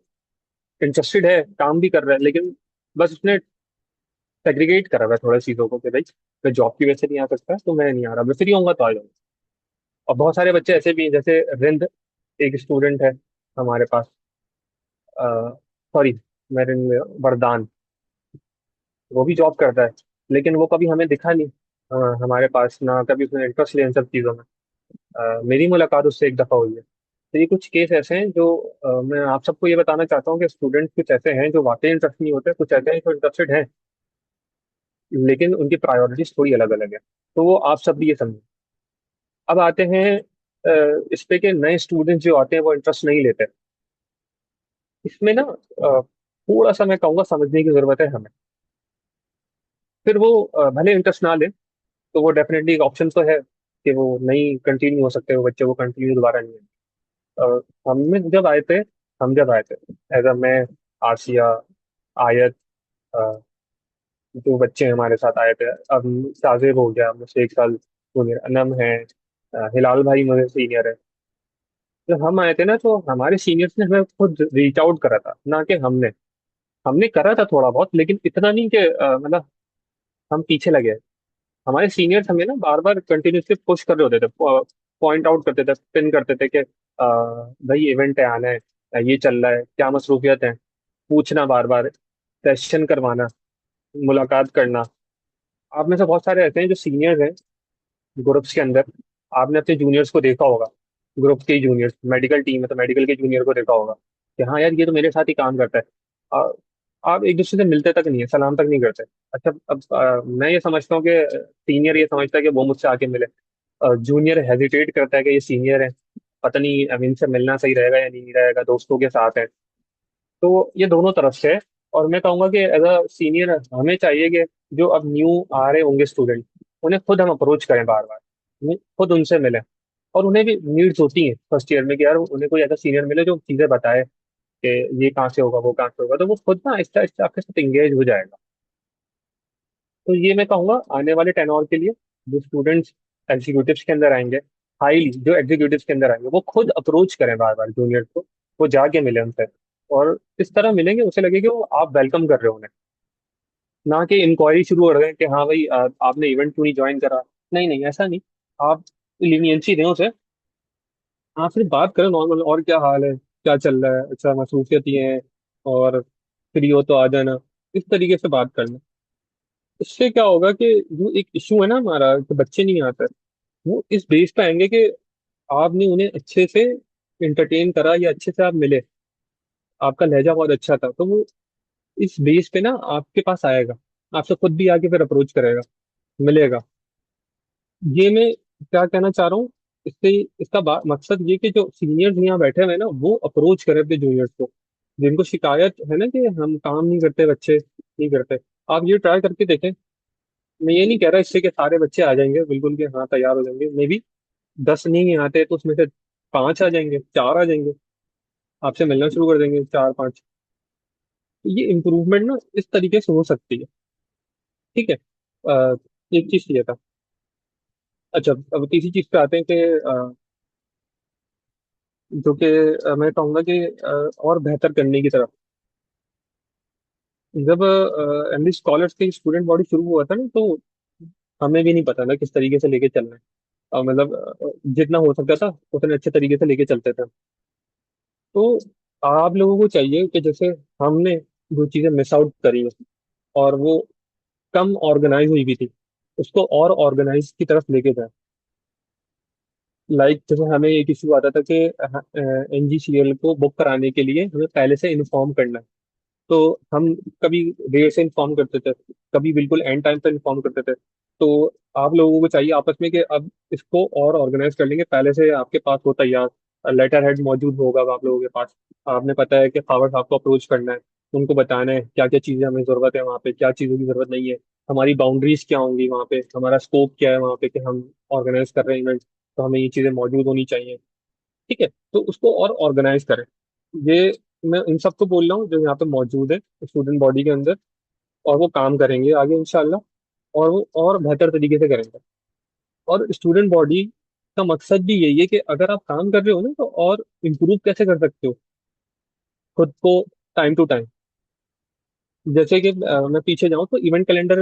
इंटरेस्टेड है, काम भी कर रहा है, लेकिन बस उसने सेग्रीगेट करा हुआ है थोड़ा चीजों को कि भाई मैं जॉब की वजह से नहीं आ सकता तो मैं नहीं आ रहा, मैं फ्री होऊंगा तो आ जाऊंगा। और बहुत सारे बच्चे ऐसे भी हैं, जैसे रिंद, एक स्टूडेंट है हमारे पास, सॉरी, मैं रिंद, वरदान, वो भी जॉब करता है, लेकिन वो कभी हमें दिखा नहीं हमारे पास, ना कभी उसने इंटरेस्ट लिया इन सब चीज़ों में। मेरी मुलाकात उससे एक दफ़ा हुई है। तो ये कुछ केस ऐसे हैं जो मैं आप सबको ये बताना चाहता हूँ कि स्टूडेंट्स कुछ ऐसे हैं जो वाकई इंटरेस्ट नहीं होते, कुछ ऐसे हैं जो इंटरेस्टेड हैं, लेकिन उनकी प्रायोरिटीज थोड़ी अलग अलग है। तो वो आप सब भी ये समझें। अब आते हैं इस पे के नए स्टूडेंट्स जो आते हैं वो इंटरेस्ट नहीं लेते। इसमें ना थोड़ा सा मैं कहूँगा समझने की जरूरत है हमें। फिर वो भले इंटरेस्ट ना ले, तो वो डेफिनेटली एक ऑप्शन तो है कि वो नहीं कंटिन्यू हो सकते, वो बच्चे वो कंटिन्यू दोबारा नहीं है। हम जब आए थे एज अ मैं, आसिया, आयत, अ, जो बच्चे हमारे साथ आए थे, अब साजिब हो गया मुझसे 1 साल जूनियर, अनम है, हिलाल भाई मुझे सीनियर है। जब हम आए थे ना तो हमारे सीनियर्स ने हमें खुद रीच आउट करा था, ना कि हमने हमने करा था थोड़ा बहुत, लेकिन इतना नहीं कि मतलब हम पीछे लगे। हमारे सीनियर्स हमें ना बार बार कंटिन्यूसली पुश कर रहे होते थे, पॉइंट आउट करते थे, पिन करते थे कि भाई इवेंट है, आना है, ये चल रहा है, क्या मसरूफियत है, पूछना बार बार, सेशन करवाना, मुलाकात करना। आप में से बहुत सारे ऐसे हैं जो सीनियर्स हैं ग्रुप्स के अंदर, आपने अपने जूनियर्स को देखा होगा, ग्रुप के जूनियर्स, मेडिकल टीम है तो मेडिकल के जूनियर को देखा होगा कि हाँ यार ये तो मेरे साथ ही काम करता है। आ, आप एक दूसरे से मिलते तक नहीं है, सलाम तक नहीं करते। अच्छा, अब मैं ये समझता हूँ कि सीनियर ये समझता है कि वो मुझसे आके मिले, जूनियर हेजिटेट करता है कि ये सीनियर है, पता नहीं अब इनसे मिलना सही रहेगा या नहीं रहेगा, दोस्तों के साथ है। तो ये दोनों तरफ से है। और मैं कहूँगा कि एज अ सीनियर हमें चाहिए कि जो अब न्यू आ रहे होंगे स्टूडेंट, उन्हें खुद हम अप्रोच करें बार बार, खुद उनसे मिलें। और उन्हें भी नीड्स होती हैं फर्स्ट ईयर में कि यार उन्हें कोई ऐसा सीनियर मिले जो चीज़ें बताए कि ये कहाँ से होगा, वो कहाँ से होगा, तो वो खुद ना आहिस्ता आहिस्ता आपके साथ इंगेज हो जाएगा। तो ये मैं कहूँगा आने वाले 10 और के लिए जो स्टूडेंट्स एग्जीक्यूटिव्स के अंदर आएंगे, हाईली जो एग्जीक्यूटिव्स के अंदर आएंगे, वो खुद अप्रोच करें बार बार जूनियर्स को, वो जाके मिले उनसे, और इस तरह मिलेंगे उसे लगे कि वो आप वेलकम कर रहे हो उन्हें, ना कि इंक्वायरी शुरू हो रहे हैं कि हाँ भाई आपने इवेंट क्यों नहीं ज्वाइन करा। नहीं नहीं, ऐसा नहीं। आप लीनियंसी दें उसे, हाँ सिर्फ बात करें नॉर्मल, और क्या हाल है, क्या चल रहा है, अच्छा मसरूफियत ये है, और फ्री हो तो आ जाना, इस तरीके से बात करना। इससे क्या होगा कि जो एक इशू है ना हमारा कि बच्चे नहीं आते, वो इस बेस पे आएंगे कि आपने उन्हें अच्छे से इंटरटेन करा या अच्छे से आप मिले, आपका लहजा बहुत अच्छा था, तो वो इस बेस पे ना आपके पास आएगा, आपसे खुद भी आके फिर अप्रोच करेगा, मिलेगा। ये मैं क्या कहना चाह रहा हूँ इससे, इसका मकसद ये कि जो सीनियर्स यहाँ बैठे हुए हैं ना, वो अप्रोच करें अपने जूनियर्स को, जिनको शिकायत है ना कि हम काम नहीं करते, बच्चे नहीं करते। आप ये ट्राई करके देखें। मैं ये नहीं कह रहा इससे कि सारे बच्चे आ जाएंगे बिल्कुल कि हाँ तैयार हो जाएंगे, मे बी 10 नहीं आते तो उसमें से 5 आ जाएंगे, 4 आ जाएंगे, आपसे मिलना शुरू कर देंगे 4 5। तो ये इम्प्रूवमेंट ना इस तरीके से हो सकती है। ठीक है। एक चीज ये था। अच्छा, अब तीसरी चीज पे आते हैं कि जो कि मैं कहूँगा कि और बेहतर करने की तरफ। जब एमडी स्कॉलर्स की स्टूडेंट बॉडी शुरू हुआ था ना, तो हमें भी नहीं पता था किस तरीके से लेके चलना है। मतलब जितना हो सकता था उतने अच्छे तरीके से लेके चलते थे। तो आप लोगों को चाहिए कि जैसे हमने जो चीज़ें मिस आउट करी हैं और वो कम ऑर्गेनाइज हुई भी थी, उसको और ऑर्गेनाइज की तरफ लेके जाए। जैसे हमें एक इशू आता था कि एनजीसीएल को बुक कराने के लिए हमें पहले से इन्फॉर्म करना है। तो हम कभी देर से इन्फॉर्म करते थे, कभी बिल्कुल एंड टाइम पे इन्फॉर्म करते थे। तो आप लोगों को चाहिए आपस में कि अब इसको और ऑर्गेनाइज कर लेंगे, पहले से आपके पास हो तैयार, लेटर हेड मौजूद होगा अब आप लोगों के पास। आपने पता है कि फावर साहब को अप्रोच करना है, उनको बताना है क्या क्या चीज़ें हमें ज़रूरत है वहाँ पे, क्या चीज़ों की ज़रूरत नहीं है, हमारी बाउंड्रीज क्या होंगी वहाँ पे, हमारा स्कोप क्या है वहाँ पे कि हम ऑर्गेनाइज कर रहे हैं इवेंट, तो हमें ये चीज़ें मौजूद होनी चाहिए। ठीक है, तो उसको और ऑर्गेनाइज करें। ये मैं इन सबको बोल रहा हूँ जो यहाँ पे मौजूद है स्टूडेंट बॉडी के अंदर, और वो काम करेंगे आगे इंशाल्लाह, और वो और बेहतर तरीके से करेंगे। और स्टूडेंट बॉडी का मकसद भी यही है कि अगर आप काम कर रहे हो ना, तो और इम्प्रूव कैसे कर सकते हो खुद को टाइम टू टाइम। जैसे कि मैं पीछे जाऊँ तो इवेंट कैलेंडर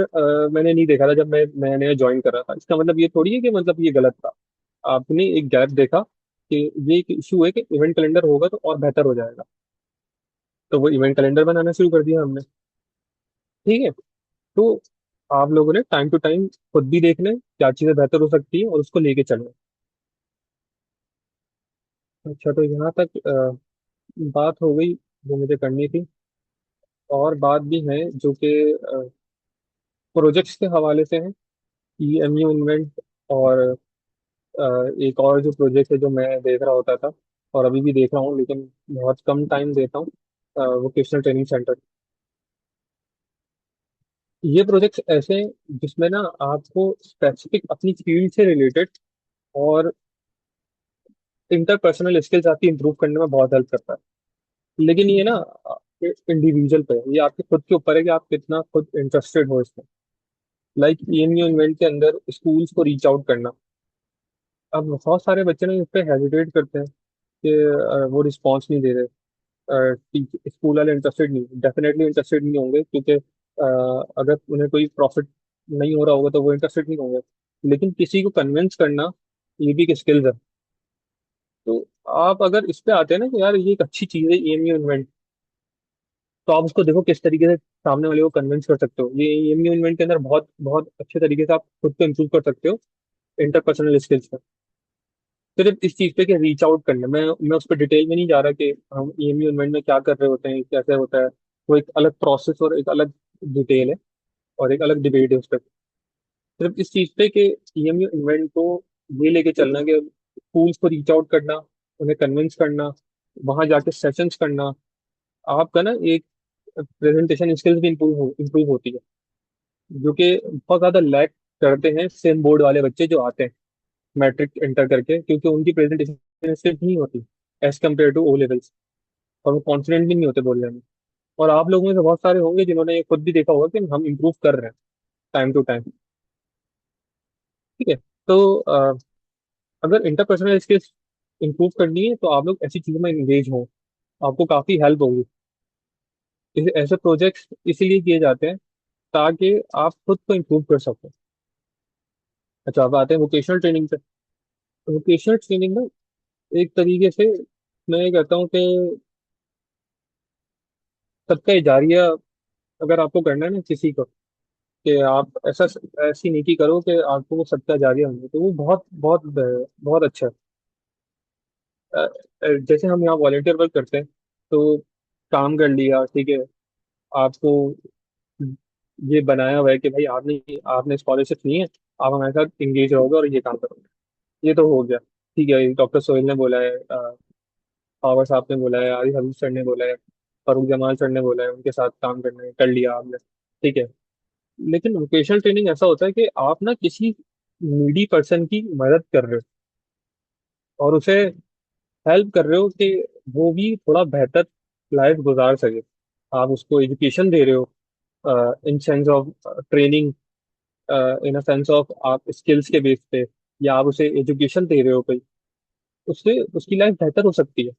मैंने नहीं देखा था जब मैं नया ज्वाइन कर रहा था। इसका मतलब ये थोड़ी है कि मतलब ये गलत था। आपने एक गैप देखा कि ये एक इशू है कि इवेंट कैलेंडर होगा तो और बेहतर हो जाएगा, तो वो इवेंट कैलेंडर बनाना शुरू कर दिया हमने। ठीक है। तो आप लोगों ने टाइम टू टाइम खुद भी देखना है क्या चीज़ें बेहतर हो सकती है और उसको लेके चलना है। अच्छा, तो यहाँ तक बात हो गई जो मुझे करनी थी। और बात भी है जो कि प्रोजेक्ट्स के हवाले से है, ईएमयू इन्वेंट। और अ, एक और जो प्रोजेक्ट है जो मैं देख रहा होता था और अभी भी देख रहा हूँ, लेकिन बहुत कम टाइम देता हूँ, वोकेशनल ट्रेनिंग सेंटर। ये प्रोजेक्ट्स ऐसे हैं जिसमें ना आपको स्पेसिफिक अपनी फील्ड से रिलेटेड और इंटरपर्सनल स्किल्स आपकी इंप्रूव करने में बहुत हेल्प करता है। लेकिन ये ना इंडिविजुअल पे है, ये आपके खुद के ऊपर है कि आप कितना खुद इंटरेस्टेड हो इसमें। ईएमयू इवेंट के अंदर स्कूल्स को रीच आउट करना। अब बहुत सारे बच्चे ना इस पे हेजिटेट करते हैं कि वो रिस्पॉन्स नहीं दे रहे, स्कूल वाले इंटरेस्टेड नहीं, डेफिनेटली इंटरेस्टेड नहीं होंगे, क्योंकि अगर उन्हें कोई प्रॉफिट नहीं हो रहा होगा तो वो इंटरेस्टेड नहीं होंगे। लेकिन किसी को कन्विंस करना, ये भी एक स्किल्स है। तो आप अगर इस पे आते हैं ना कि यार ये एक अच्छी चीज़ है ईएमयू इवेंट, तो आप उसको देखो किस तरीके से सामने वाले को कन्विंस कर सकते हो। ये ईएमयू इवेंट के अंदर बहुत बहुत अच्छे तरीके से आप खुद को इम्प्रूव कर सकते हो इंटरपर्सनल स्किल्स में। सिर्फ इस चीज़ पे कि रीच आउट करना, मैं उस पर डिटेल में नहीं जा रहा कि हम ईएमयू इवेंट में क्या कर रहे होते हैं, कैसे होता है। वो एक अलग प्रोसेस और एक अलग डिटेल है और एक अलग डिबेट है उस पर। सिर्फ इस चीज़ पे कि ईएमयू इवेंट को ये लेके चलना कि स्कूल्स को रीच आउट करना, उन्हें कन्विंस करना, वहां जाके सेशंस करना, आपका ना एक प्रेजेंटेशन स्किल्स भी इम्प्रूव होती है, जो कि बहुत ज्यादा लैक करते हैं सेम बोर्ड वाले बच्चे जो आते हैं मैट्रिक इंटर करके, क्योंकि उनकी प्रेजेंटेशन स्किल्स नहीं होती as compare to O levels, और वो कॉन्फिडेंट भी नहीं होते बोलने में। और आप लोगों में से बहुत सारे होंगे जिन्होंने ये खुद भी देखा होगा कि हम इम्प्रूव कर रहे हैं टाइम टू टाइम। ठीक है। तो अगर इंटरपर्सनल स्किल्स इंप्रूव करनी है तो आप लोग ऐसी चीजों में इंगेज हो, आपको काफी हेल्प होगी। ऐसे प्रोजेक्ट्स इसीलिए किए जाते हैं ताकि आप खुद को इम्प्रूव कर सको। अच्छा, अब आते हैं वोकेशनल ट्रेनिंग पे। वोकेशनल ट्रेनिंग ना एक तरीके से मैं ये कहता हूँ कि सबका जारिया अगर आपको करना है ना किसी को, कि आप ऐसी नीति करो कि आपको वो सबका जारिया होना, तो वो बहुत बहुत बहुत अच्छा है। जैसे हम यहाँ वॉलेंटियर वर्क करते हैं, तो काम कर लिया, ठीक है, आपको ये बनाया हुआ है कि भाई आपने आपने स्कॉलरशिप ली है, आप हमारे साथ इंगेज रहोगे और ये काम करोगे, ये तो हो गया। ठीक है, डॉक्टर सोहेल ने बोला है, पावर साहब ने बोला है, आरिफ हबीब सर ने बोला है, फारूक जमाल सर ने बोला है, उनके साथ काम करना है, कर लिया आपने, ठीक है। लेकिन वोकेशनल ट्रेनिंग ऐसा होता है कि आप ना किसी नीडी पर्सन की मदद कर रहे हो और उसे हेल्प कर रहे हो कि वो भी थोड़ा बेहतर लाइफ गुजार सके। आप उसको एजुकेशन दे रहे हो in sense of training, in a sense of आप स्किल्स के बेस पे, या आप उसे एजुकेशन दे रहे हो कोई, उससे उसकी लाइफ बेहतर हो सकती है।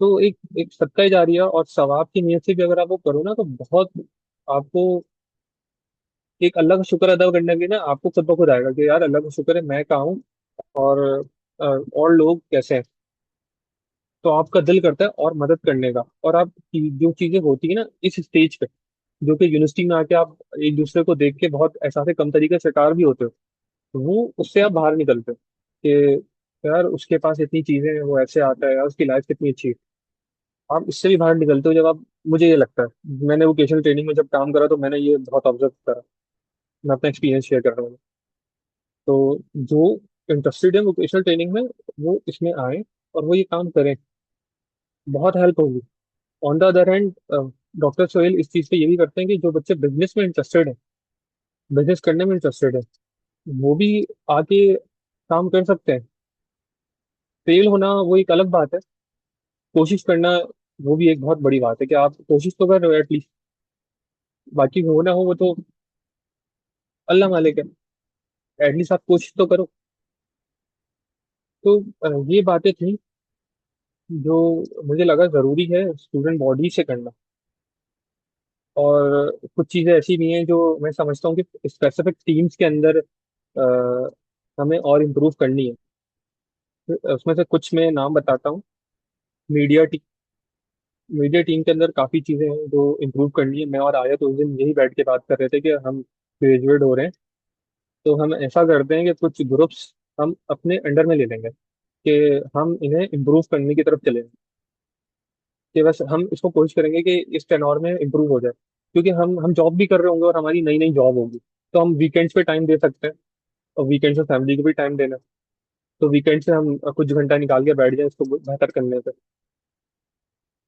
तो एक एक सदका जारिया और सवाब की नीयत से भी अगर आप वो करो ना, तो बहुत आपको एक अल्लाह का शुक्र अदा करने के ना आपको खुद ब खुद आएगा कि यार अल्लाह का शुक्र है मैं कहाँ हूँ, और और लोग कैसे हैं। तो आपका दिल करता है और मदद करने का, और आप जो चीजें होती है ना इस स्टेज पे, जो कि यूनिवर्सिटी में आके आप एक दूसरे को देख के बहुत एहसास कम तरीके से शिकार भी होते हो, तो वो उससे आप बाहर निकलते हो कि यार उसके पास इतनी चीजें हैं, वो ऐसे आता है यार, उसकी लाइफ कितनी अच्छी है। आप इससे भी बाहर निकलते हो जब आप, मुझे ये लगता है, मैंने वोकेशनल ट्रेनिंग में जब काम करा तो मैंने ये बहुत ऑब्जर्व करा। मैं अपना एक्सपीरियंस शेयर कर रहा हूँ। तो जो इंटरेस्टेड है वोकेशनल ट्रेनिंग में, वो इसमें आए और वो ये काम करें, बहुत हेल्प होगी। On the other hand, doctor Sohail इस चीज़ पे ये भी करते हैं कि जो बच्चे बिजनेस में इंटरेस्टेड है, बिजनेस करने में इंटरेस्टेड है, वो भी आके काम कर सकते हैं। फेल होना वो एक अलग बात है, कोशिश करना वो भी एक बहुत बड़ी बात है कि आप कोशिश तो कर रहे हो एटलीस्ट। बाकी हो ना हो वो तो अल्लाह मालिक है, एटलीस्ट आप कोशिश तो करो। तो ये बातें थी जो मुझे लगा जरूरी है स्टूडेंट बॉडी से करना। और कुछ चीजें ऐसी भी हैं जो मैं समझता हूँ कि स्पेसिफिक टीम्स के अंदर हमें और इम्प्रूव करनी है। उसमें से कुछ मैं नाम बताता हूँ। मीडिया टी मीडिया टीम के अंदर काफ़ी चीज़ें हैं जो इम्प्रूव करनी है। मैं और आया तो उस दिन यही बैठ के बात कर रहे थे कि हम ग्रेजुएट हो रहे हैं, तो हम ऐसा करते हैं कि कुछ ग्रुप्स हम अपने अंडर में ले लेंगे कि हम इन्हें इम्प्रूव करने की तरफ चले, कि बस हम इसको कोशिश करेंगे कि इस टेनोर में इम्प्रूव हो जाए। क्योंकि हम जॉब भी कर रहे होंगे और हमारी नई नई जॉब होगी, तो हम वीकेंड्स पे टाइम दे सकते हैं, और वीकेंड्स में फैमिली को भी टाइम देना है। तो वीकेंड से हम कुछ घंटा निकाल के बैठ जाए इसको बेहतर करने पे।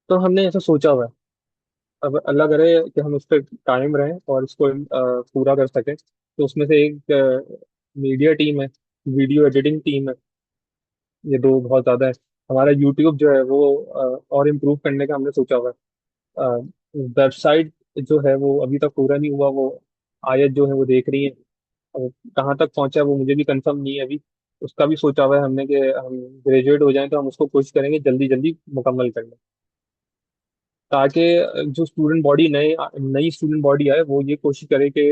तो हमने ऐसा सोचा हुआ है। अब अल्लाह करे कि हम उस पर कायम रहें और इसको पूरा कर सकें। तो उसमें से एक मीडिया टीम है, वीडियो एडिटिंग टीम है, ये दो बहुत ज़्यादा है। हमारा यूट्यूब जो है वो और इम्प्रूव करने का हमने सोचा हुआ है। वेबसाइट जो है वो अभी तक पूरा नहीं हुआ, वो आयत जो है वो देख रही है। अब कहाँ तक पहुंचा है वो मुझे भी कंफर्म नहीं है अभी। उसका भी सोचा हुआ है हमने कि हम ग्रेजुएट हो जाएं तो हम उसको कोशिश करेंगे जल्दी जल्दी मुकम्मल करने, ताकि जो स्टूडेंट बॉडी नए नई स्टूडेंट बॉडी आए वो ये कोशिश करे कि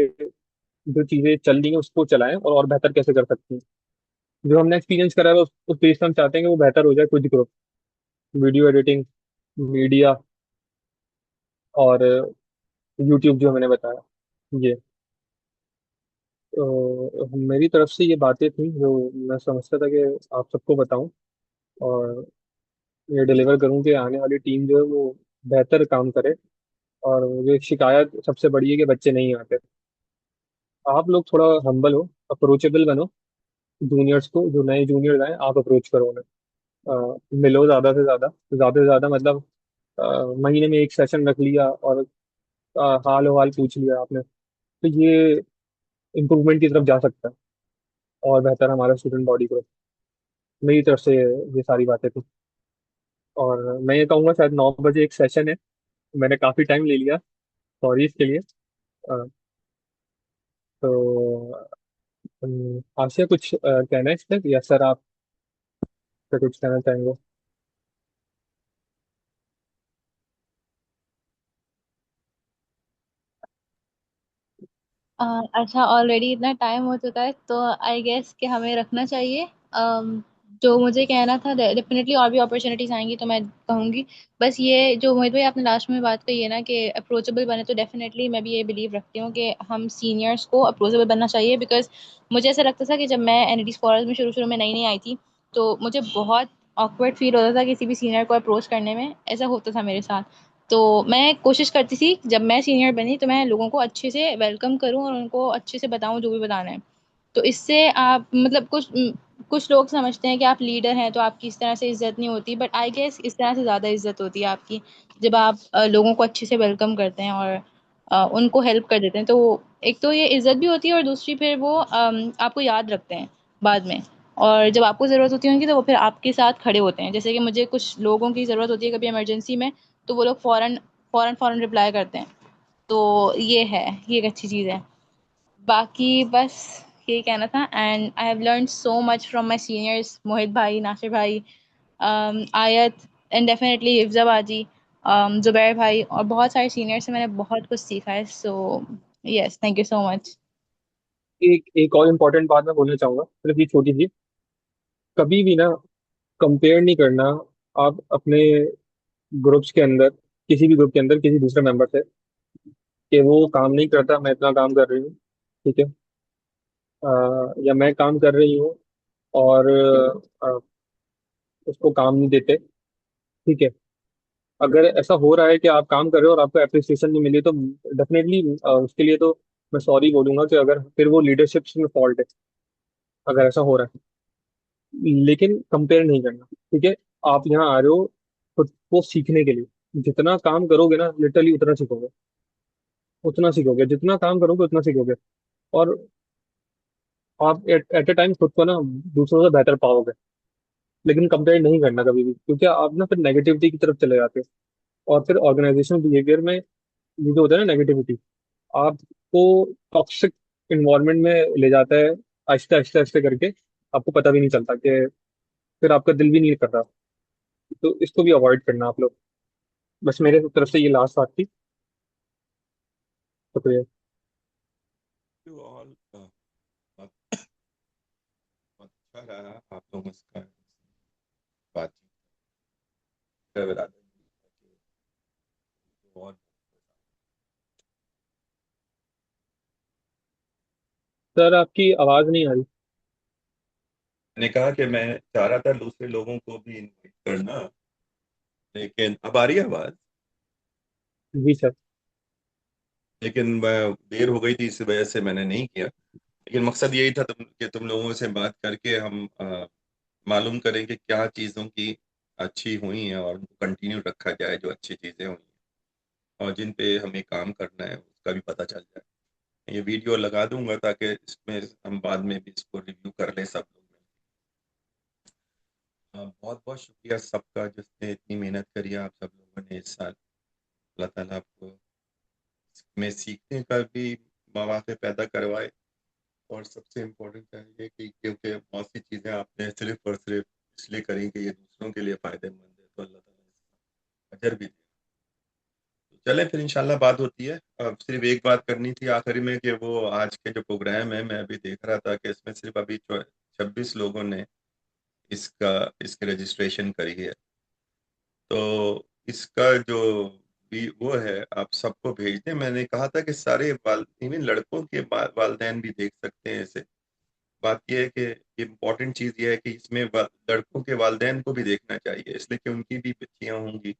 जो चीज़ें चल रही हैं उसको चलाएं और बेहतर कैसे कर सकते हैं। जो हमने एक्सपीरियंस करा है उस बेस पे हम चाहते हैं कि वो बेहतर हो जाए कुछ ग्रुप, वीडियो एडिटिंग, मीडिया, और यूट्यूब जो मैंने बताया ये। तो मेरी तरफ से ये बातें थी जो मैं समझता था कि आप सबको बताऊं और ये डिलीवर करूं कि आने वाली टीम जो है वो बेहतर काम करे। और मुझे एक शिकायत सबसे बड़ी है कि बच्चे नहीं आते। आप लोग थोड़ा हम्बल हो, अप्रोचेबल बनो, जूनियर्स को, जो नए जूनियर्स आए आप अप्रोच करो उन्हें। मिलो ज़्यादा से ज़्यादा मतलब महीने में एक सेशन रख लिया और हाल हाल पूछ लिया आपने, तो ये इम्प्रूवमेंट की तरफ जा सकता है और बेहतर हमारा स्टूडेंट बॉडी को। मेरी तरफ से ये सारी बातें थी। और मैं ये कहूँगा शायद 9 बजे एक सेशन है, मैंने काफ़ी टाइम ले लिया, सॉरी इसके लिए। अ, तो आशा कुछ कहना है इस पर, या सर आप कुछ कहना चाहेंगे? अच्छा, ऑलरेडी इतना टाइम हो चुका है तो आई गेस कि हमें रखना चाहिए। जो मुझे कहना था, डेफिनेटली और भी अपॉर्चुनिटीज आएंगी तो मैं कहूँगी। बस ये जो मोहित भाई आपने लास्ट में बात कही है ना कि अप्रोचेबल बने, तो डेफिनेटली मैं भी ये बिलीव रखती हूँ कि हम सीनियर्स को अप्रोचेबल बनना चाहिए। बिकॉज मुझे ऐसा लगता था कि जब मैं एनडीज फॉरेस्ट में शुरू शुरू में नई नई आई थी, तो मुझे बहुत ऑकवर्ड फील होता था किसी भी सीनियर को अप्रोच करने में, ऐसा होता था मेरे साथ। तो मैं कोशिश करती थी जब मैं सीनियर बनी तो मैं लोगों को अच्छे से वेलकम करूँ और उनको अच्छे से बताऊँ जो भी बताना है। तो इससे आप मतलब कुछ लोग समझते हैं कि आप लीडर हैं तो आपकी इस तरह से इज्जत नहीं होती, बट आई गेस इस तरह से ज़्यादा इज्जत होती है आपकी जब आप लोगों को अच्छे से वेलकम करते हैं और उनको हेल्प कर देते हैं। तो एक तो ये इज्जत भी होती है और दूसरी फिर वो आपको याद रखते हैं बाद में, और जब आपको ज़रूरत होती है उनकी तो वो फिर आपके साथ खड़े होते हैं। जैसे कि मुझे कुछ लोगों की ज़रूरत होती है कभी इमरजेंसी में, तो वो लोग फ़ौरन रिप्लाई करते हैं। तो ये एक अच्छी चीज़ है। बाकी बस यही कहना था, and I have learn so much from my seniors, Mohit भाई, नासिर भाई, आयत, एंड डेफिनेटली हिफ्जा बाजी, जुबैर भाई, और बहुत सारे सीनियर्स से मैंने बहुत कुछ सीखा है। So yes, thank you so much. एक एक और इम्पोर्टेंट बात मैं बोलना चाहूंगा, सिर्फ ये छोटी सी, कभी भी ना कंपेयर नहीं करना आप अपने ग्रुप्स के अंदर, किसी भी ग्रुप के अंदर किसी दूसरे मेंबर से, कि वो काम नहीं करता मैं इतना काम कर रही हूँ, ठीक है, या मैं काम कर रही हूँ और उसको काम नहीं देते, ठीक है। अगर ऐसा हो रहा है कि आप काम कर रहे हो और आपको अप्रिसिएशन नहीं मिली, तो डेफिनेटली उसके लिए तो मैं सॉरी बोलूंगा, कि अगर फिर वो लीडरशिप में फॉल्ट है, अगर ऐसा हो रहा है। लेकिन कंपेयर नहीं करना, ठीक है। आप यहाँ आ रहे हो खुद को सीखने के लिए, जितना काम करोगे ना लिटरली उतना सीखोगे, उतना सीखोगे, जितना काम करोगे उतना सीखोगे। और आप एट ए टाइम खुद को ना दूसरों से बेहतर पाओगे। लेकिन कंपेयर नहीं करना कभी भी, क्योंकि आप ना फिर नेगेटिविटी की तरफ चले जाते हो, और फिर ऑर्गेनाइजेशनल बिहेवियर में ये जो होता है ना नेगेटिविटी, आपको टॉक्सिक इन्वायरमेंट में ले जाता है, आहिस्ते आहिस्ते आहिस्ते करके। आपको पता भी नहीं चलता कि फिर आपका दिल भी नहीं कर रहा। तो इसको भी अवॉइड करना आप लोग। बस मेरे तरफ से ये लास्ट बात थी। शुक्रिया। यू ऑल बहुत बहुत अच्छा रहा आप लोगों का बातचीत का बिरादर और सर आपकी आवाज नहीं आ रही। मैंने कहा कि मैं चाह रहा था दूसरे लोगों को भी इनवाइट करना, लेकिन अब आ रही है आवाज। जी सर। लेकिन मैं देर हो गई थी इस वजह से मैंने नहीं किया। लेकिन मकसद यही था कि तुम लोगों से बात करके हम मालूम करें कि क्या चीज़ों की अच्छी हुई हैं और उनको कंटिन्यू रखा जाए, जो अच्छी चीज़ें हुई हैं और जिन पे हमें काम करना है उसका भी पता चल जाए। ये वीडियो लगा दूंगा ताकि इसमें हम बाद में भी इसको रिव्यू कर लें सब लोग। बहुत बहुत शुक्रिया सबका जिसने इतनी मेहनत करी है आप सब लोगों ने इस साल। अल्लाह ताला आपको में सीखने का भी मौके पैदा करवाए। और सबसे इम्पोर्टेंट है ये कि क्योंकि बहुत सी चीज़ें आपने सिर्फ और सिर्फ इसलिए करी कि ये दूसरों के लिए फ़ायदेमंद है, तो अल्लाह ताला इसका अजर भी दे। तो चलें फिर इंशाल्लाह बात होती है। अब सिर्फ एक बात करनी थी आखिरी में कि वो आज के जो प्रोग्राम है मैं अभी देख रहा था कि इसमें सिर्फ अभी 26 लोगों ने इसका इसके रजिस्ट्रेशन करी है। तो इसका जो भी वो है आप सबको भेज दें। मैंने कहा था कि सारे वाल इवन लड़कों के वालदैन भी देख सकते हैं इसे। बात यह है कि इम्पोर्टेंट चीज़ ये है कि इसमें लड़कों के वालदैन को भी देखना चाहिए, इसलिए कि उनकी भी बच्चियां होंगी।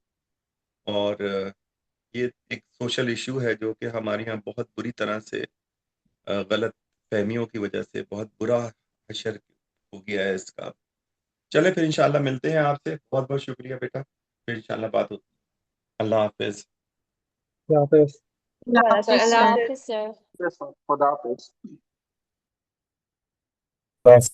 और ये एक सोशल इशू है जो कि हमारे यहाँ बहुत बुरी तरह से गलत फहमियों की वजह से बहुत बुरा हशर हो गया है इसका। चले फिर इंशाल्लाह मिलते हैं आपसे। बहुत बहुत शुक्रिया बेटा, फिर इंशाल्लाह बात होती है। अल्लाह हाफिज। यहाँ पे अल्लाह हाफिज सर। खुदा हाफिज। बस